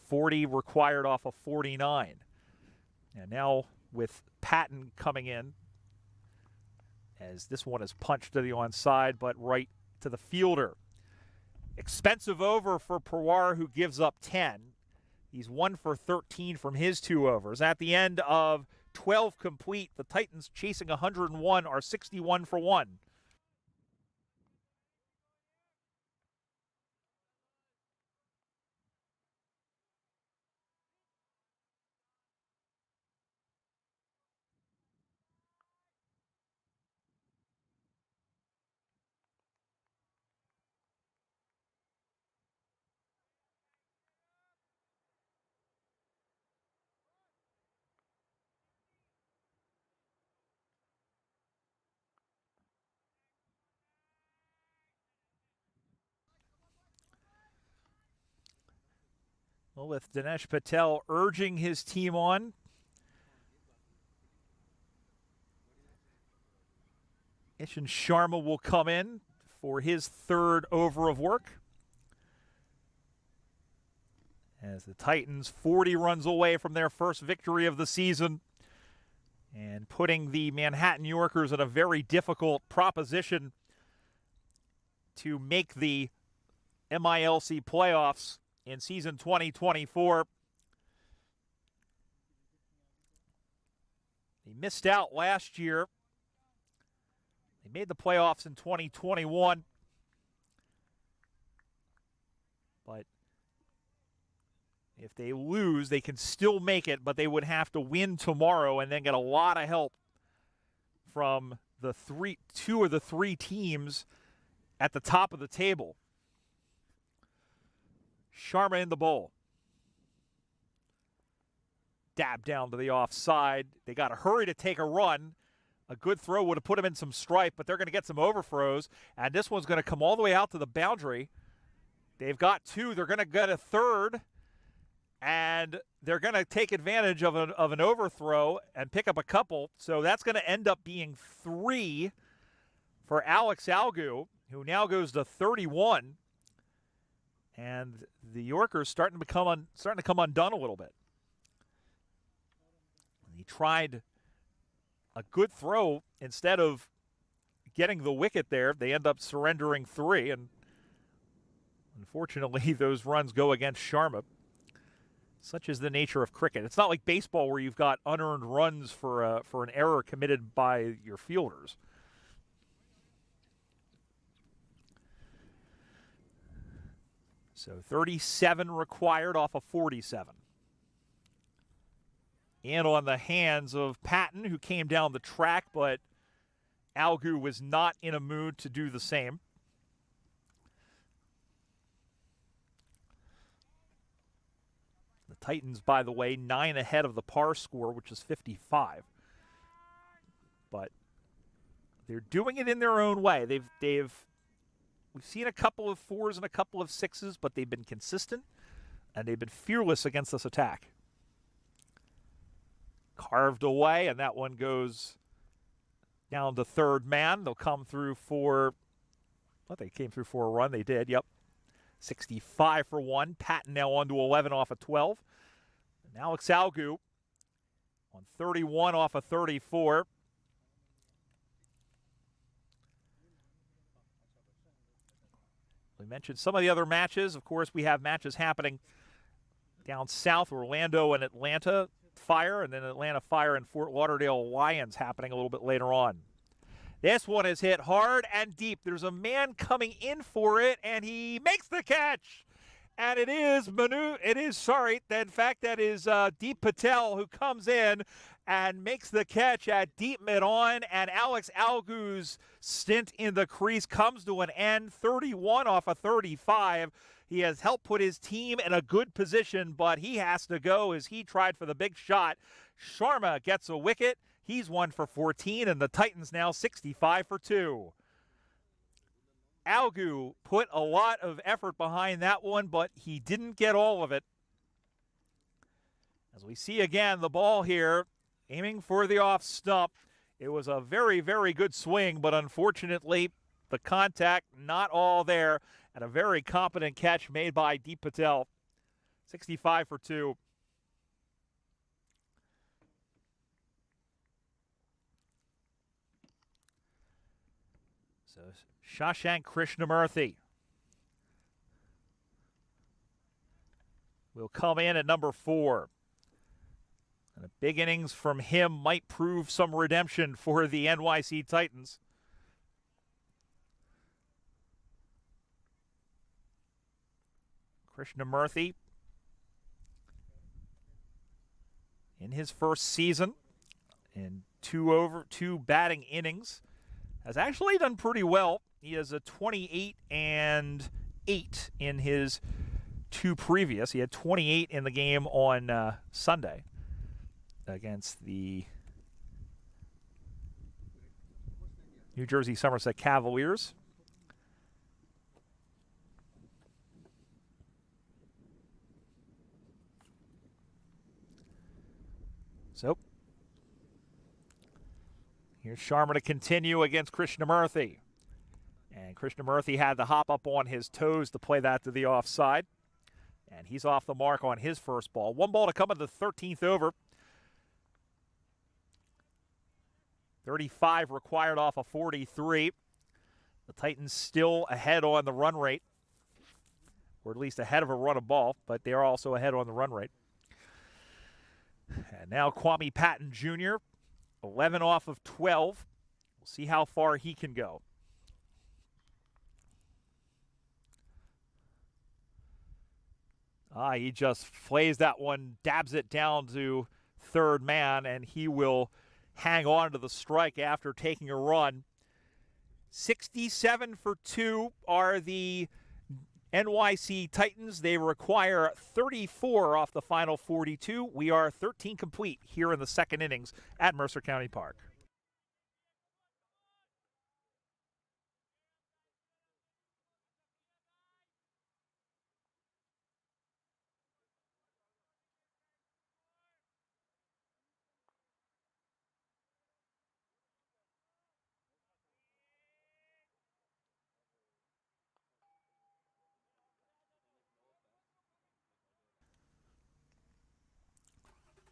40 required off of 49. And now with Patton coming in, as this one is punched to the onside, but right to the fielder. Expensive over for Pawar, who gives up 10. He's 1 for 13 from his 2 overs. At the end of 12 complete, the Titans chasing 101 are 61 for 1. Well, with Dinesh Patel urging his team on. Ishan Sharma will come in for his third over of work. As the Titans 40 runs away from their first victory of the season and putting the Manhattan Yorkers in a very difficult proposition to make the MILC playoffs in season 2024. They missed out last year. They made the playoffs in 2021. But if they lose, they can still make it, but they would have to win tomorrow and then get a lot of help from the two of the three teams at the top of the table. Sharma in the bowl. Dab down to the offside. They got to hurry to take a run. A good throw would have put them in some strife, but they're going to get some overthrows. And this one's going to come all the way out to the boundary. They've got two. They're going to get a third. And they're going to take advantage of an overthrow and pick up a couple. So that's going to end up being 3 for Alex Algu, who now goes to 31. And the Yorkers starting to come undone a little bit. He tried a good throw. Instead of getting the wicket there, they end up surrendering 3. And unfortunately, those runs go against Sharma. Such is the nature of cricket. It's not like baseball where you've got unearned runs for an error committed by your fielders. So 37 required off of 47. And on the hands of Patton, who came down the track, but Algu was not in a mood to do the same. The Titans, by the way, 9 ahead of the par score, which is 55. But they're doing it in their own way. We've seen a couple of 4s and a couple of 6s, but they've been consistent, and they've been fearless against this attack. Carved away, and that one goes down to third man. They'll come through for, well, they came through for a run. They did, yep. 65 for 1. Patton now on to 11 off of 12. And Alex Algu on 31 off of 34. We mentioned some of the other matches. Of course, we have matches happening down south, Orlando and Atlanta Fire, and then Atlanta Fire and Fort Lauderdale Lions happening a little bit later on. This one is hit hard and deep. There's a man coming in for it, and he makes the catch. And it is Deep Patel who comes in and makes the catch at deep mid-on, and Alex Algu's stint in the crease comes to an end, 31 off of 35. He has helped put his team in a good position, but he has to go as he tried for the big shot. Sharma gets a wicket. He's 1 for 14, and the Titans now 65 for 2. Algu put a lot of effort behind that one, but he didn't get all of it. As we see again, the ball here, aiming for the off stump. It was a very, very good swing, but unfortunately, the contact not all there, and a very competent catch made by Deep Patel. 65 for 2. So Shashank Krishnamurthy will come in at number 4. And a big innings from him might prove some redemption for the NYC Titans. Krishnamurthy, in his first season, in 2 batting innings, has actually done pretty well. He has a 28 and 8 in his 2 previous. He had 28 in the game on Sunday against the New Jersey Somerset Cavaliers. So here's Sharma to continue against Krishnamurthy. And Krishnamurthy had the hop up on his toes to play that to the offside. And he's off the mark on his first ball. One ball to come in the 13th over. 35 required off of 43. The Titans still ahead on the run rate, or at least ahead of a run of ball, but they are also ahead on the run rate. And now Kwame Patton Jr., 11 off of 12. We'll see how far he can go. He just flays that one, dabs it down to third man, and he will hang on to the strike after taking a run. 67 for 2 are the NYC Titans. They require 34 off the final 42. We are 13 complete here in the second innings at Mercer County Park.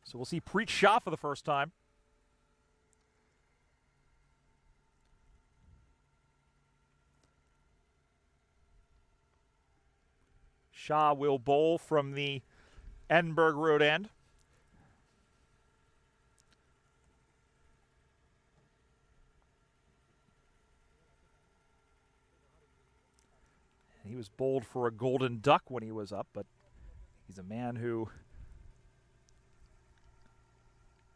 So we'll see Preet Shah for the first time. Shah will bowl from the Edinburgh Road end. He was bowled for a golden duck when he was up, but he's a man who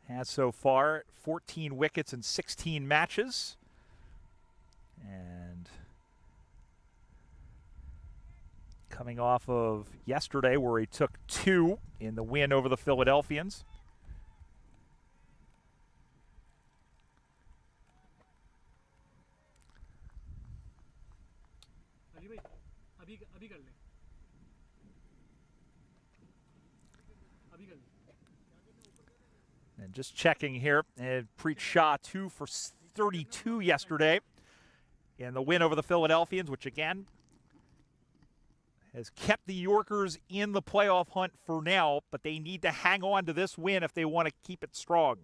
has so far 14 wickets in 16 matches. And coming off of yesterday where he took 2 in the win over the Philadelphians. And just checking here, and Preet Shah 2 for 32 yesterday in the win over the Philadelphians, which again has kept the Yorkers in the playoff hunt for now, but they need to hang on to this win if they want to keep it strong.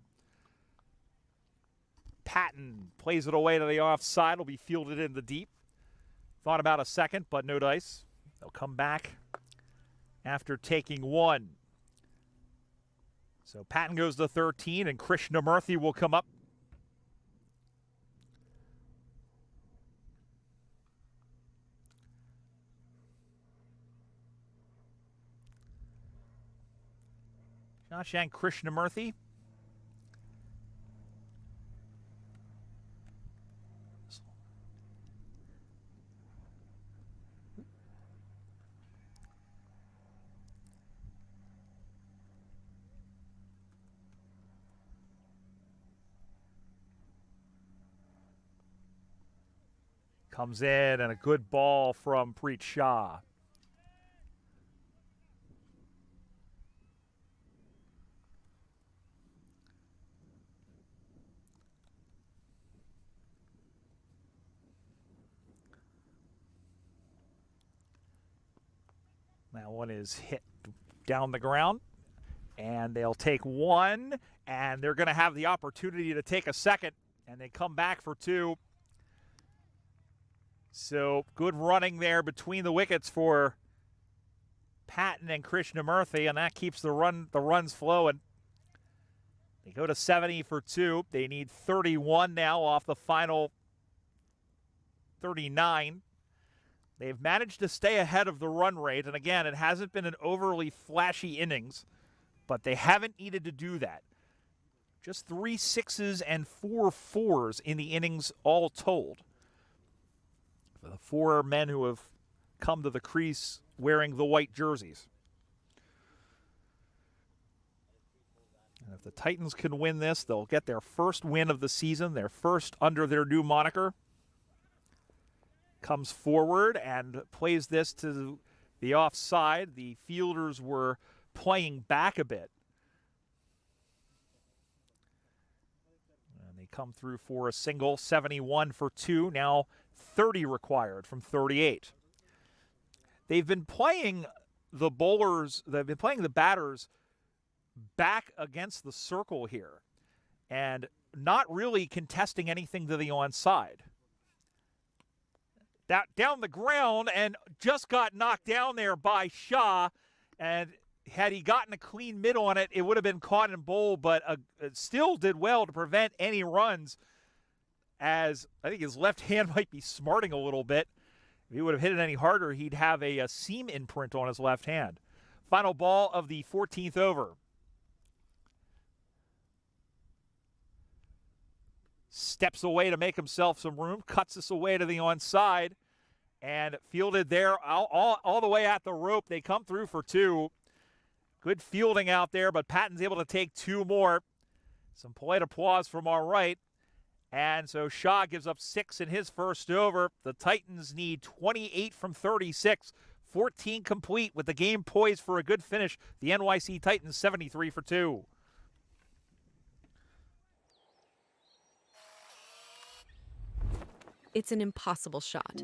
Patton plays it away to the offside. Will be fielded in the deep. Thought about a second, but no dice. They'll come back after taking 1. So Patton goes to 13, and Krishnamurthy will come up. Shashank Krishnamurthy. Comes in, and a good ball from Preet Shah. That one is hit down the ground, and they'll take 1, and they're going to have the opportunity to take a second, and they come back for 2. So good running there between the wickets for Patton and Krishnamurthy, and that keeps the runs flowing. They go to 70 for 2. They need 31 now off the final 39. They've managed to stay ahead of the run rate, and again, it hasn't been an overly flashy innings, but they haven't needed to do that. Just 3 6s and 4 4s in the innings all told. For the 4 men who have come to the crease wearing the white jerseys. And if the Titans can win this, they'll get their first win of the season, their first under their new moniker. Comes forward and plays this to the offside. The fielders were playing back a bit. come through for a single, 71 for 2, now 30 required from 38. They've been playing the bowlers, they've been playing the batters back against the circle here and not really contesting anything to the onside. That down the ground and just got knocked down there by Shah, and had he gotten a clean mid on it, it would have been caught and bowled, but it still did well to prevent any runs, as I think his left hand might be smarting a little bit. If he would have hit it any harder, he'd have a seam imprint on his left hand. Final ball of the 14th over. Steps away to make himself some room, cuts this away to the onside, and fielded there all the way at the rope. They come through for 2. Good fielding out there, but Patton's able to take 2 more. Some polite applause from our right. And so Shah gives up 6 in his first over. The Titans need 28 from 36. 14 complete with the game poised for a good finish. The NYC Titans 73 for 2. It's an impossible shot.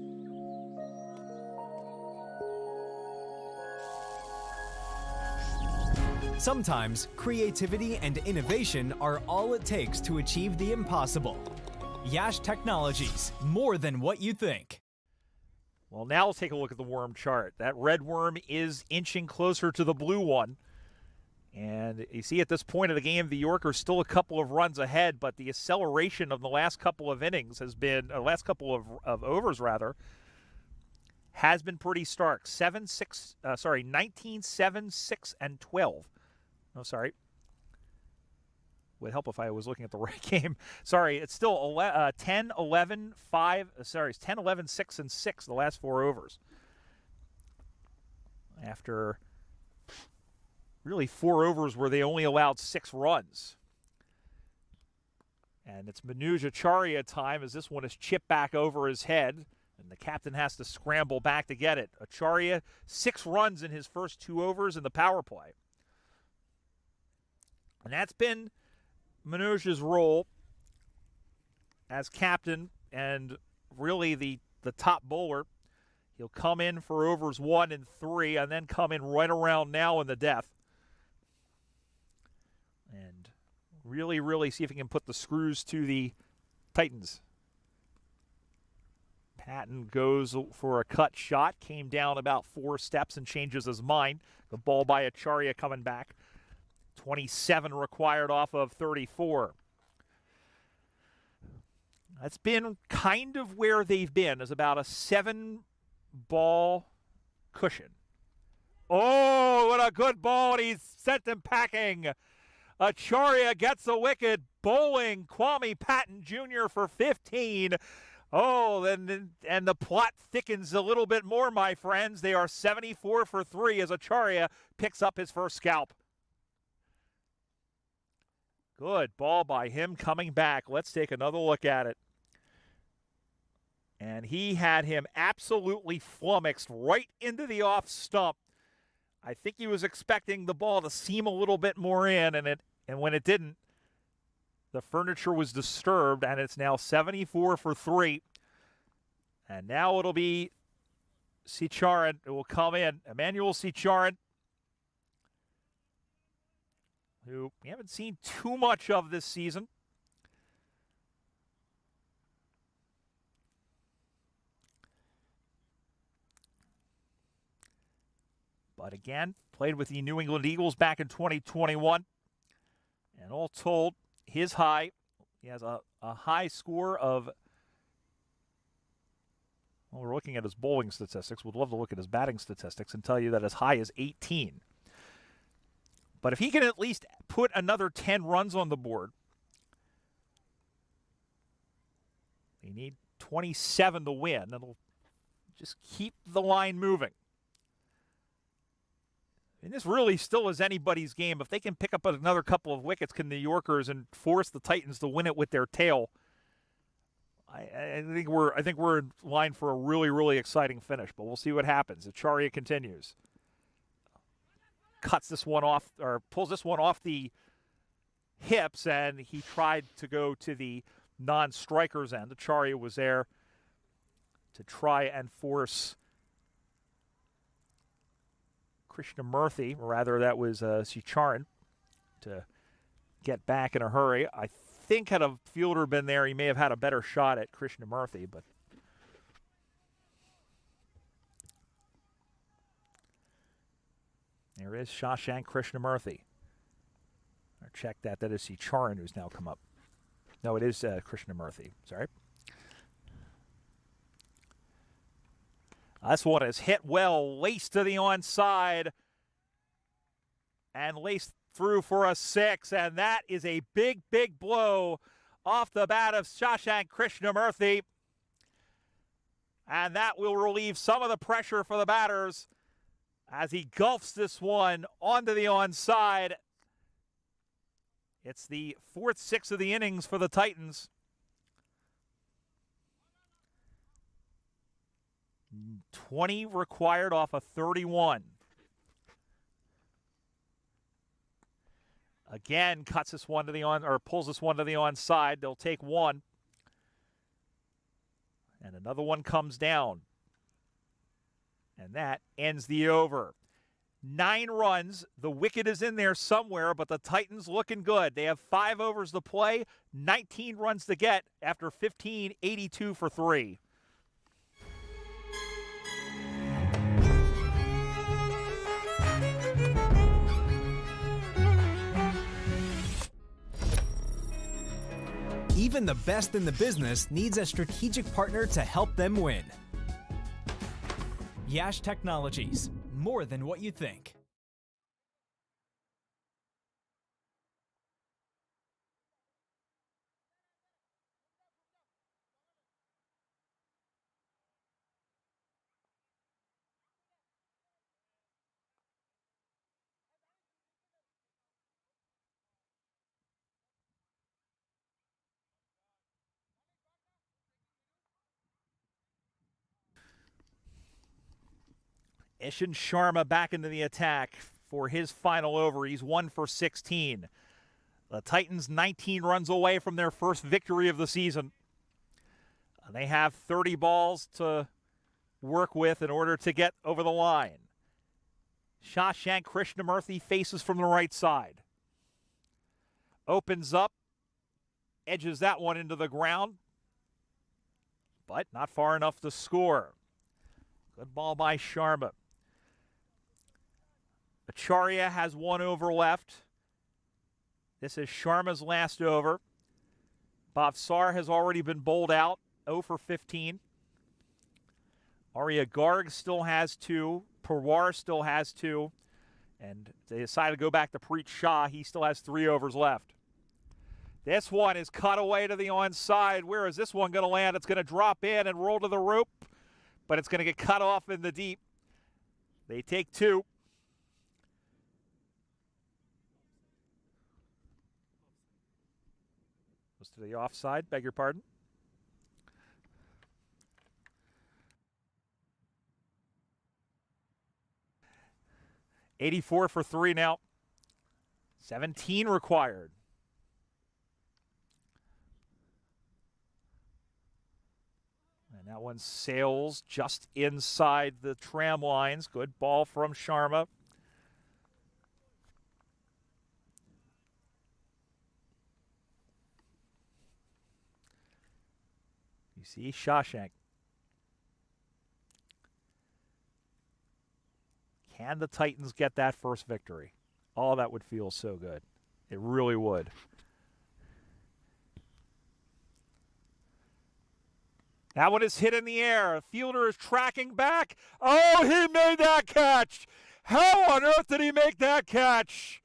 Sometimes creativity and innovation are all it takes to achieve the impossible. Yash Technologies, more than what you think. Well, now we'll take a look at the worm chart. That red worm is inching closer to the blue one. And you see at this point of the game, the Yorkers still a couple of runs ahead, but the acceleration of the last couple of innings has been, last couple of overs rather, has been pretty stark. 19, 7, 6, and 12. Oh, sorry. Would help if I was looking at the right game. Sorry, it's still 10, 11, 5, sorry, it's 10, 11, 6, and 6, the last 4 overs. After really 4 overs where they only allowed 6 runs. And it's Manoj Acharya time as this one is chipped back over his head, and the captain has to scramble back to get it. Acharya, 6 runs in his first 2 overs in the power play. And that's been Manoj's role as captain and really the top bowler. He'll come in for overs 1 and 3 and then come in right around now in the death. And really see if he can put the screws to the Titans. Patton goes for a cut shot, came down about 4 steps and changes his mind. The ball by Acharya coming back. 27 required off of 34. That's been kind of where they've been, is about a 7-ball cushion. Oh, what a good ball, and he's sent him packing. Acharya gets a wicket, bowling Kwame Patton Jr. for 15. Oh, and the plot thickens a little bit more, my friends. They are 74 for 3 as Acharya picks up his first scalp. Good ball by him coming back. Let's take another look at it. And he had him absolutely flummoxed right into the off stump. I think he was expecting the ball to seam a little bit more in, and when it didn't, the furniture was disturbed, and it's now 74 for 3. And now it'll be Sicharan who will come in. Emmanuel Sicharan, who we haven't seen too much of this season. But again, played with the New England Eagles back in 2021. And all told, his high, he has a high score of, well, we're looking at his bowling statistics. We'd love to look at his batting statistics and tell you that as high as 18. But if he can at least put another 10 runs on the board, they need 27 to win. It'll just keep the line moving. And this really still is anybody's game. If they can pick up another couple of wickets, can the Yorkers and force the Titans to win it with their tail? I think we're in line for a really exciting finish. But we'll see what happens. Acharya continues, cuts this one off, or pulls this one off the hips, and he tried to go to the non-strikers end. Acharya was there to try and force Krishnamurthy, or rather that was Sicharan, to get back in a hurry. I think had a fielder been there, he may have had a better shot at Krishnamurthy, but there is Shashank Krishnamurthy. I'll check that. That is Sicharan who's now come up. No, it is Krishnamurthy. Sorry. This one is hit well, laced to the onside, and laced through for a 6, and that is a big, big blow off the bat of Shashank Krishnamurthy, and that will relieve some of the pressure for the batters as he gulfs this one onto the onside. It's the 4th 6 of the innings for the Titans. 20 required off of 31. Again, cuts this one to the pulls this one to the onside. They'll take one. And another one comes down. And that ends the over. 9 runs. The wicket is in there somewhere, but the Titans looking good. They have 5 overs to play, 19 runs to get after 15, 82 for 3. Even the best in the business needs a strategic partner to help them win. Yash Technologies, more than what you think. Ishant Sharma back into the attack for his final over. He's 1 for 16. The Titans 19 runs away from their first victory of the season. They have 30 balls to work with in order to get over the line. Shashank Krishnamurthy faces from the right side. Opens up, edges that one into the ground, but not far enough to score. Good ball by Sharma. Acharya has 1 over left. This is Sharma's last over. Bhavsar has already been bowled out, 0 for 15. Arya Garg still has 2. Pawar still has 2. And they decided to go back to Preet Shah. He still has 3 overs left. This one is cut away to the onside. Where is this one going to land? It's going to drop in and roll to the rope, but it's going to get cut off in the deep. They take 2. Goes to the offside, beg your pardon. $84 for 3 now. 17 required. And that one sails just inside the tram lines. Good ball from Sharma. You see Shashank. Can the Titans get that first victory? Oh, that would feel so good. It really would. That one is hit in the air. A fielder is tracking back. Oh, he made that catch. How on earth did he make that catch?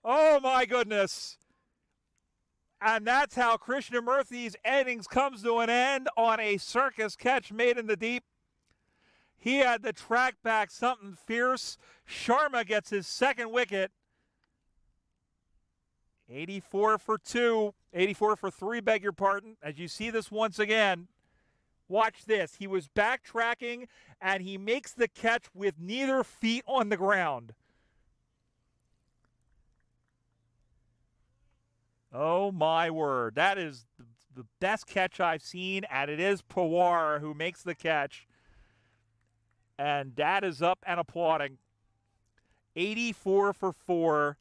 Oh, my goodness. And that's how Krishnamurthy's innings comes to an end on a circus catch made in the deep. He had to track back something fierce. Sharma gets his second wicket. 84 for 2. 84 for 3, beg your pardon. As you see this once again, watch this. He was backtracking, and he makes the catch with neither feet on the ground. Oh, my word. That is the best catch I've seen, and it is Pawar who makes the catch. And Dad is up and applauding. 84 for 4.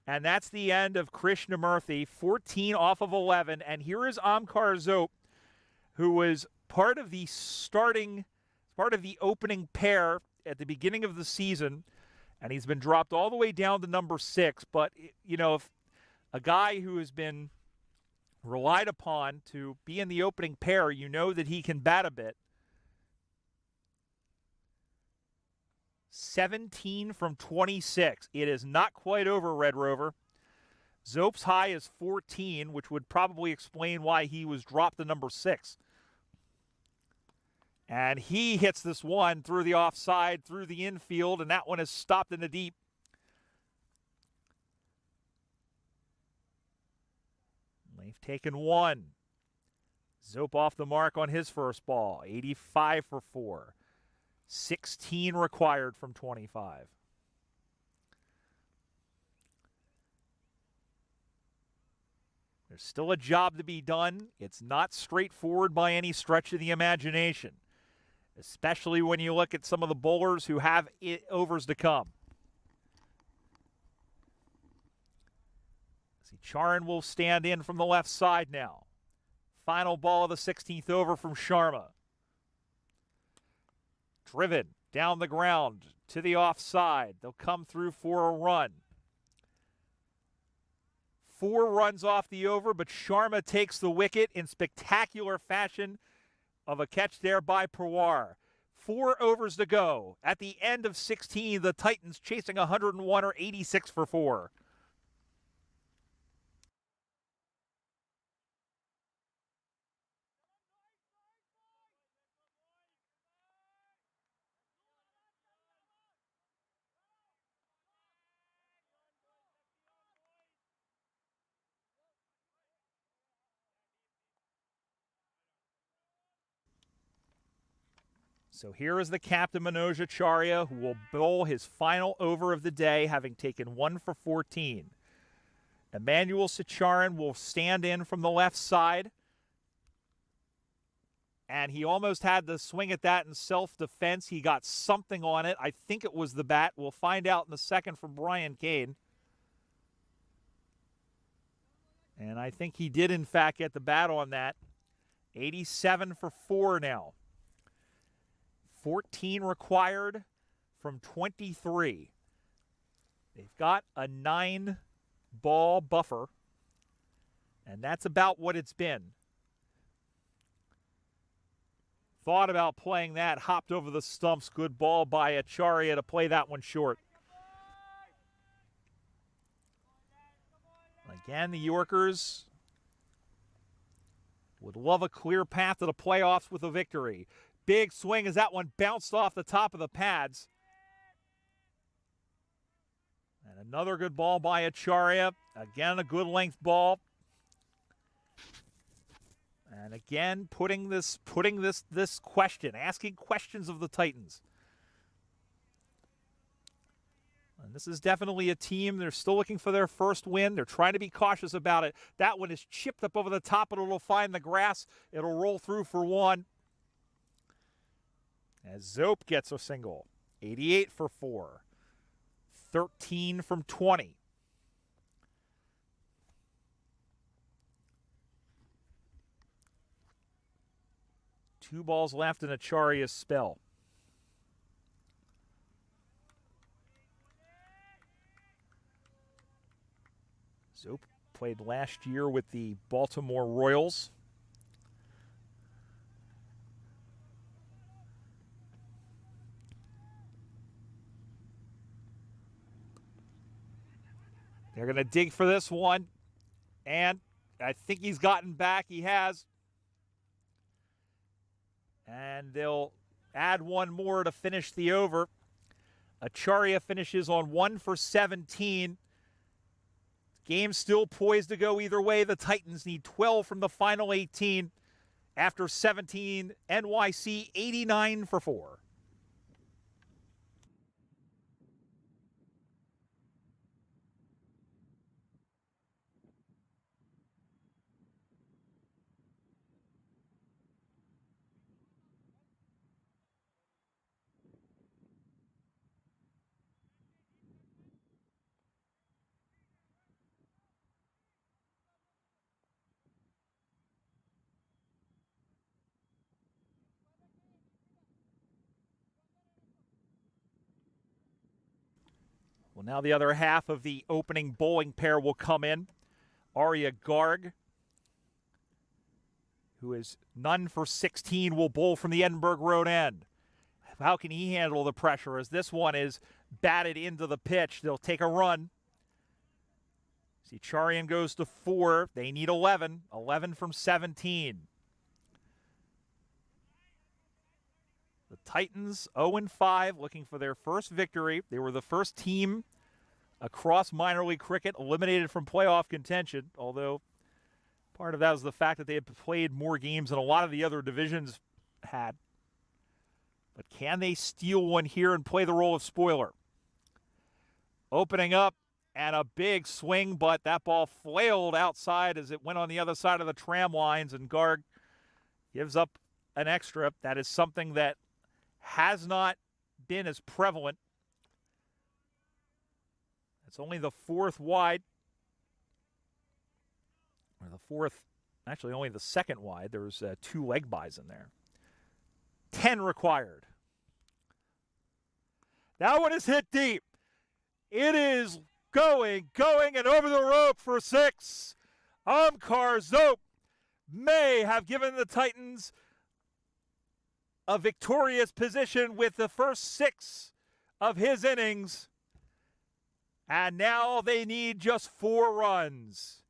And that's the end of Krishnamurthy, 14 off of 11. And here is Omkar Zope, who was part of the opening pair at the beginning of the season. And he's been dropped all the way down to number 6. But, you know, if a guy who has been relied upon to be in the opening pair, you know that he can bat a bit. 17 from 26. It is not quite over, Red Rover. Zope's high is 14, which would probably explain why he was dropped to number 6. And he hits this one through the offside, through the infield, and that one is stopped in the deep. They've taken one. Zope off the mark on his first ball, 85 for 4. 16 required from 25. There's still a job to be done. It's not straightforward by any stretch of the imagination, especially when you look at some of the bowlers who have overs to come. See, Charan will stand in from the left side now. Final ball of the 16th over from Sharma. Driven down the ground to the offside. They'll come through for a run. 4 runs off the over, but Sharma takes the wicket in spectacular fashion of a catch there by Pawar. 4 overs to go. At the end of 16, the Titans chasing 101 or 86 for 4. So here is the captain, Manoj Acharya, who will bowl his final over of the day, having taken 1 for 14. Emmanuel Sacharan will stand in from the left side. And he almost had to swing at that in self-defense. He got something on it. I think it was the bat. We'll find out in the second from Brian Kane. And I think he did, in fact, get the bat on that. 87 for 4 now. 14 required from 23. They've got a 9-ball buffer, and that's about what it's been. Thought about playing that, hopped over the stumps. Good ball by Acharya to play that one short. Again, the Yorkers would love a clear path to the playoffs with a victory. Big swing as that one bounced off the top of the pads. And another good ball by Acharya. Again, a good length ball. And again, putting this question, asking questions of the Titans. And this is definitely a team. They're still looking for their first win. They're trying to be cautious about it. That one is chipped up over the top, but it'll find the grass. It'll roll through for 1. As Zope gets a single. 88 for 4. 13 from 20. Two balls left in Acharya's spell. Zope played last year with the Baltimore Royals. They're going to dig for this one. And I think he's gotten back. He has. And they'll add one more to finish the over. Acharya finishes on 1 for 17. Game still poised to go either way. The Titans need 12 from the final 18. After 17, NYC 89 for 4. Well, now the other half of the opening bowling pair will come in. Arya Garg, who is none for 16, will bowl from the Edinburgh Road end. How can he handle the pressure as this one is batted into the pitch? They'll take a run. Charian goes to 4. They need 11. 11 from 17. The Titans 0-5, looking for their first victory. They were the first team across minor league cricket eliminated from playoff contention, although part of that was the fact that they had played more games than a lot of the other divisions had. But can they steal one here and play the role of spoiler? Opening up, and a big swing, but that ball flailed outside as it went on the other side of the tram lines, and Garg gives up an extra. That is something that has not been as prevalent. It's only the 4th wide, or the 4th, actually only the 2nd wide. There was 2 leg byes in there. 10 required. That one is hit deep. It is going, and over the rope for 6. Amkar Zope may have given the Titans a victorious position with the first 6 of his innings. And now they need just 4 runs.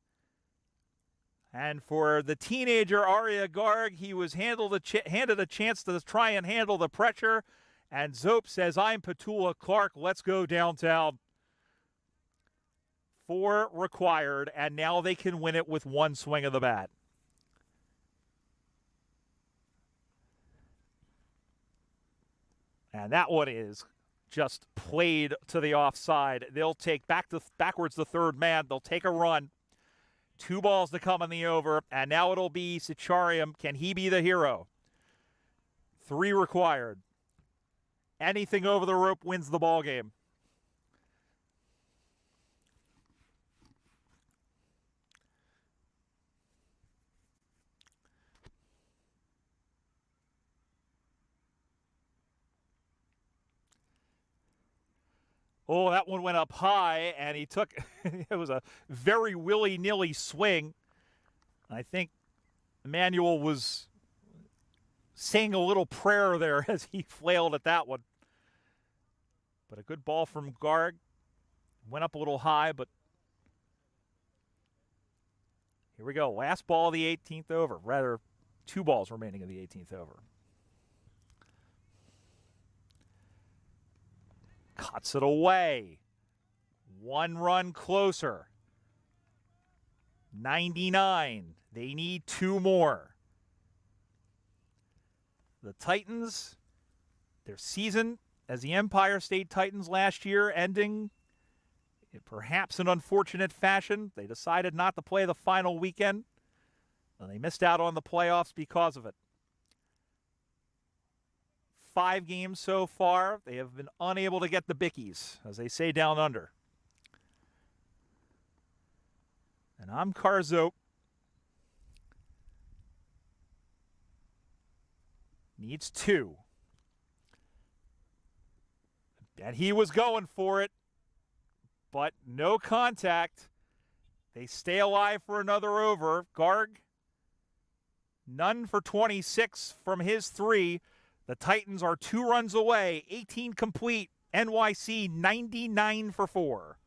And for the teenager Arya Garg, he was handed a chance to try and handle the pressure. And Zope says, I'm Petula Clark, let's go downtown. 4 required, and now they can win it with 1 swing of the bat. And that one is just played to the offside. They'll take backwards the 3rd man. They'll take a run. 2 balls to come in the over, and now it'll be Sichariam. Can he be the hero? 3 required. Anything over the rope wins the ball game. Oh, that one went up high, and he took it was a very willy-nilly swing. I think Emmanuel was saying a little prayer there as he flailed at that one. But a good ball from Garg. Went up a little high, but here we go. Last ball of the 18th over. Rather, 2 balls remaining of the 18th over. Cuts it away. 1 run closer. 99. They need 2 more. The Titans, their season as the Empire State Titans last year ending in perhaps an unfortunate fashion. They decided not to play the final weekend, and they missed out on the playoffs because of it. 5 games so far. They have been unable to get the bickies, as they say down under. And Amkar Zope needs 2. And he was going for it, but no contact. They stay alive for another over. Garg, none for 26 from his 3. The Titans are 2 runs away, 18 complete. NYC 99 for 4.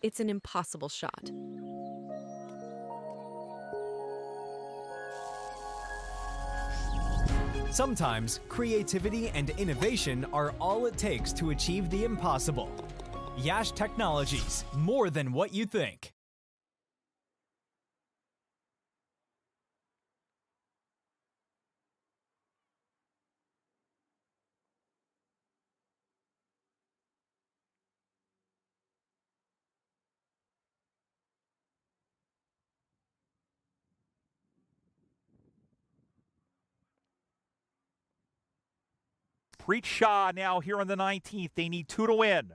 It's an impossible shot. Sometimes creativity and innovation are all it takes to achieve the impossible. Yash Technologies, more than what you think. Preet Shah now here on the 19th. They need 2 to win.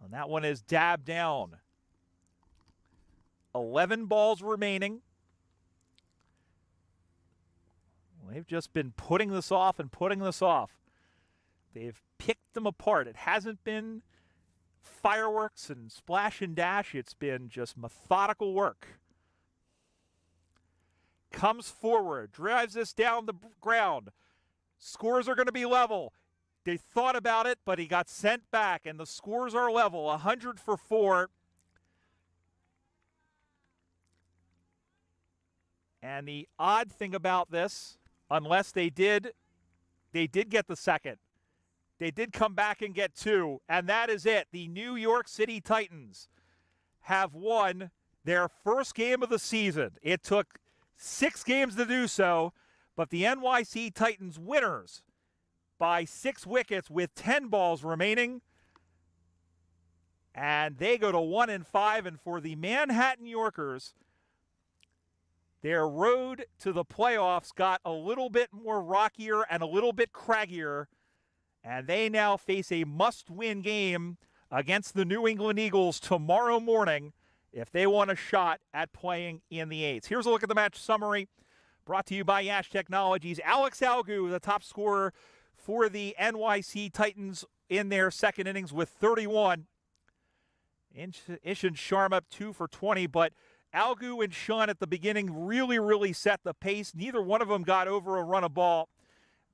And that one is dabbed down. 11 balls remaining. They've just been putting this off and putting this off. They've picked them apart. It hasn't been fireworks and splash and dash. It's been just methodical work. Comes forward, drives this down the ground. Scores are going to be level. They thought about it, but he got sent back, and the scores are level, 100 for 4. And the odd thing about this, unless they did get the second. They did come back and get 2, and that is it. The New York City Titans have won their first game of the season. It took 6 games to do so, but the NYC Titans winners by 6 wickets with 10 balls remaining. And they go to 1-5, and for the Manhattan Yorkers, their road to the playoffs got a little bit more rockier and a little bit craggier, and they now face a must-win game against the New England Eagles tomorrow morning if they want a shot at playing in the 8s. Here's a look at the match summary brought to you by Yash Technologies. Alex Algu, the top scorer for the NYC Titans in their second innings with 31. Ishan Sharma 2 for 20, but Algu and Sean at the beginning really set the pace. Neither one of them got over a run of ball,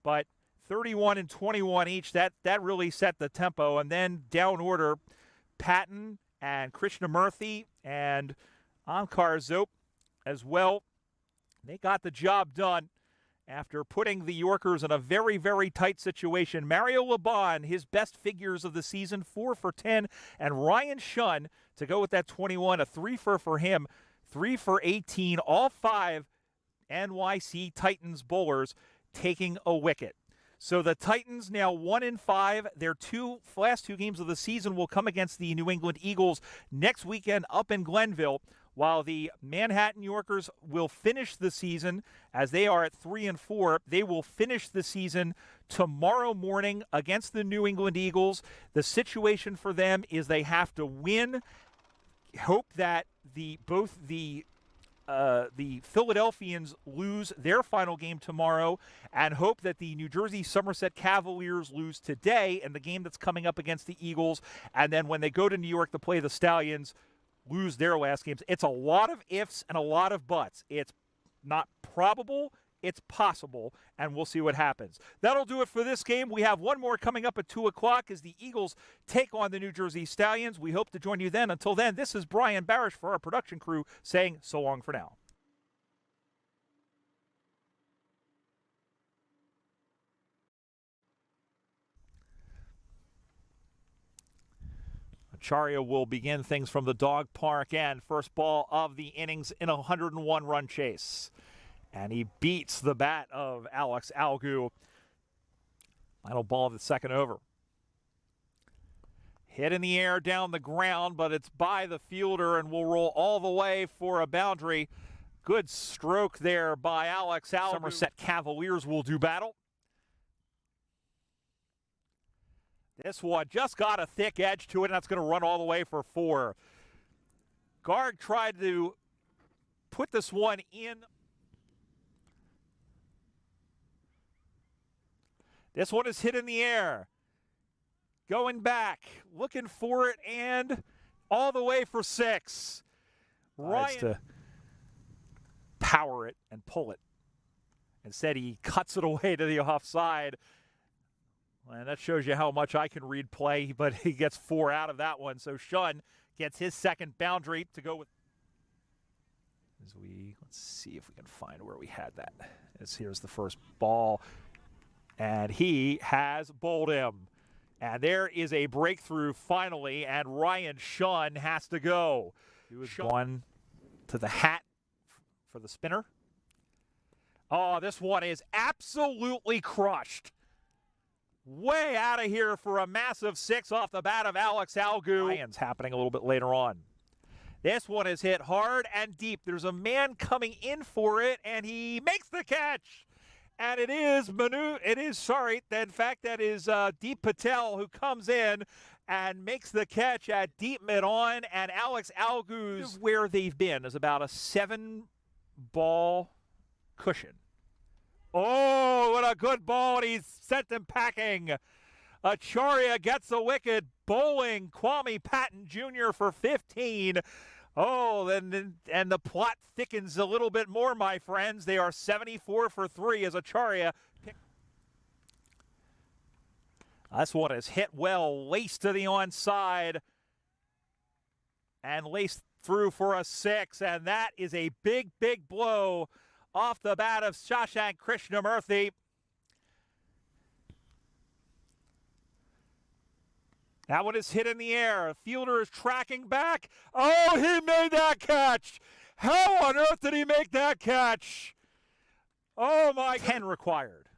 but 31 and 21 each, that really set the tempo. And then down order, Patton and Krishnamurthy and Ankar Zope as well. They got the job done after putting the Yorkers in a very tight situation. Mario Laban, his best figures of the season, 4 for 10. And Ryan Shunn, to go with that 21, a 3-for for him, 3 for 18. All 5 NYC Titans bowlers taking a wicket. So the Titans now 1-5. Their last two games of the season will come against the New England Eagles next weekend up in Glenville, while the Manhattan Yorkers will finish the season as they are at 3-4. They will finish the season tomorrow morning against the New England Eagles. The situation for them is they have to win, hope that both the Philadelphians lose their final game tomorrow, and hope that the New Jersey Somerset Cavaliers lose today in the game that's coming up against the Eagles. And then when they go to New York to play the Stallions, lose their last games. It's a lot of ifs and a lot of buts. It's not probable. It's possible, and we'll see what happens. That'll do it for this game. We have one more coming up at 2 o'clock as the Eagles take on the New Jersey Stallions. We hope to join you then. Until then, this is Brian Barish for our production crew saying so long for now. Acharya will begin things from the dog park and first ball of the innings in a 101-run chase. And he beats the bat of Alex Algu. Final ball of the second over. Hit in the air down the ground, but it's by the fielder and will roll all the way for a boundary. Good stroke there by Alex Algu. Somerset Cavaliers will do battle. This one just got a thick edge to it, and that's going to run all the way for 4. Garg tried to put this one in. This one is hit in the air. Going back, looking for it, and all the way for 6. Ryan to power it and pull it. Instead, he cuts it away to the offside. And that shows you how much I can read play, but he gets 4 out of that one. So Shunn gets his second boundary to go with. Let's see if we can find where we had that. Here's the first ball. And he has bowled him. And there is a breakthrough finally, and Ryan Shunn has to go. He was gone to the hat for the spinner. Oh, this one is absolutely crushed. Way out of here for a massive 6 off the bat of Alex Algu. Ryan's happening a little bit later on. This one is hit hard and deep. There's a man coming in for it, and he makes the catch. And it is in fact, that is Deep Patel who comes in and makes the catch at deep mid-on, and Alex Alguz, where they've been, is about a 7-ball cushion. Oh, what a good ball, and he's sent them packing. Acharya gets the wicket, bowling Kwame Patton Jr. for 15. Oh, and the plot thickens a little bit more, my friends. They are 74 for 3 as Acharya. This one is hit well, laced to the onside, and laced through for a 6, and that is a big, big blow off the bat of Shashank Krishnamurthy. That one is hit in the air. The fielder is tracking back. Oh, he made that catch. How on earth did he make that catch? Oh, my. 10 required.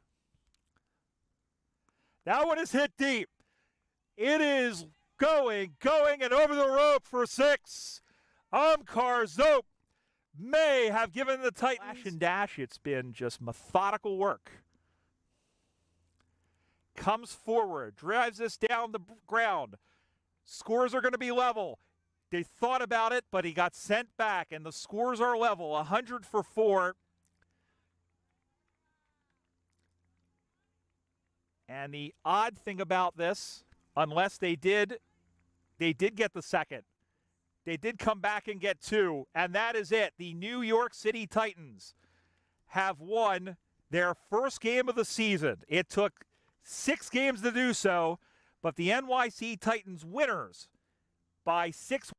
That one is hit deep. It is going, and over the rope for 6. Omkar Zope may have given the Titans. Flash and dash, it's been just methodical work. Comes forward, drives this down the ground. Scores are going to be level. They thought about it, but he got sent back, and the scores are level, 100 for 4. And the odd thing about this, unless they did get the second. They did come back and get 2, and that is it. The New York City Titans have won their first game of the season. It took 6 games to do so, but the NYC Titans winners by 6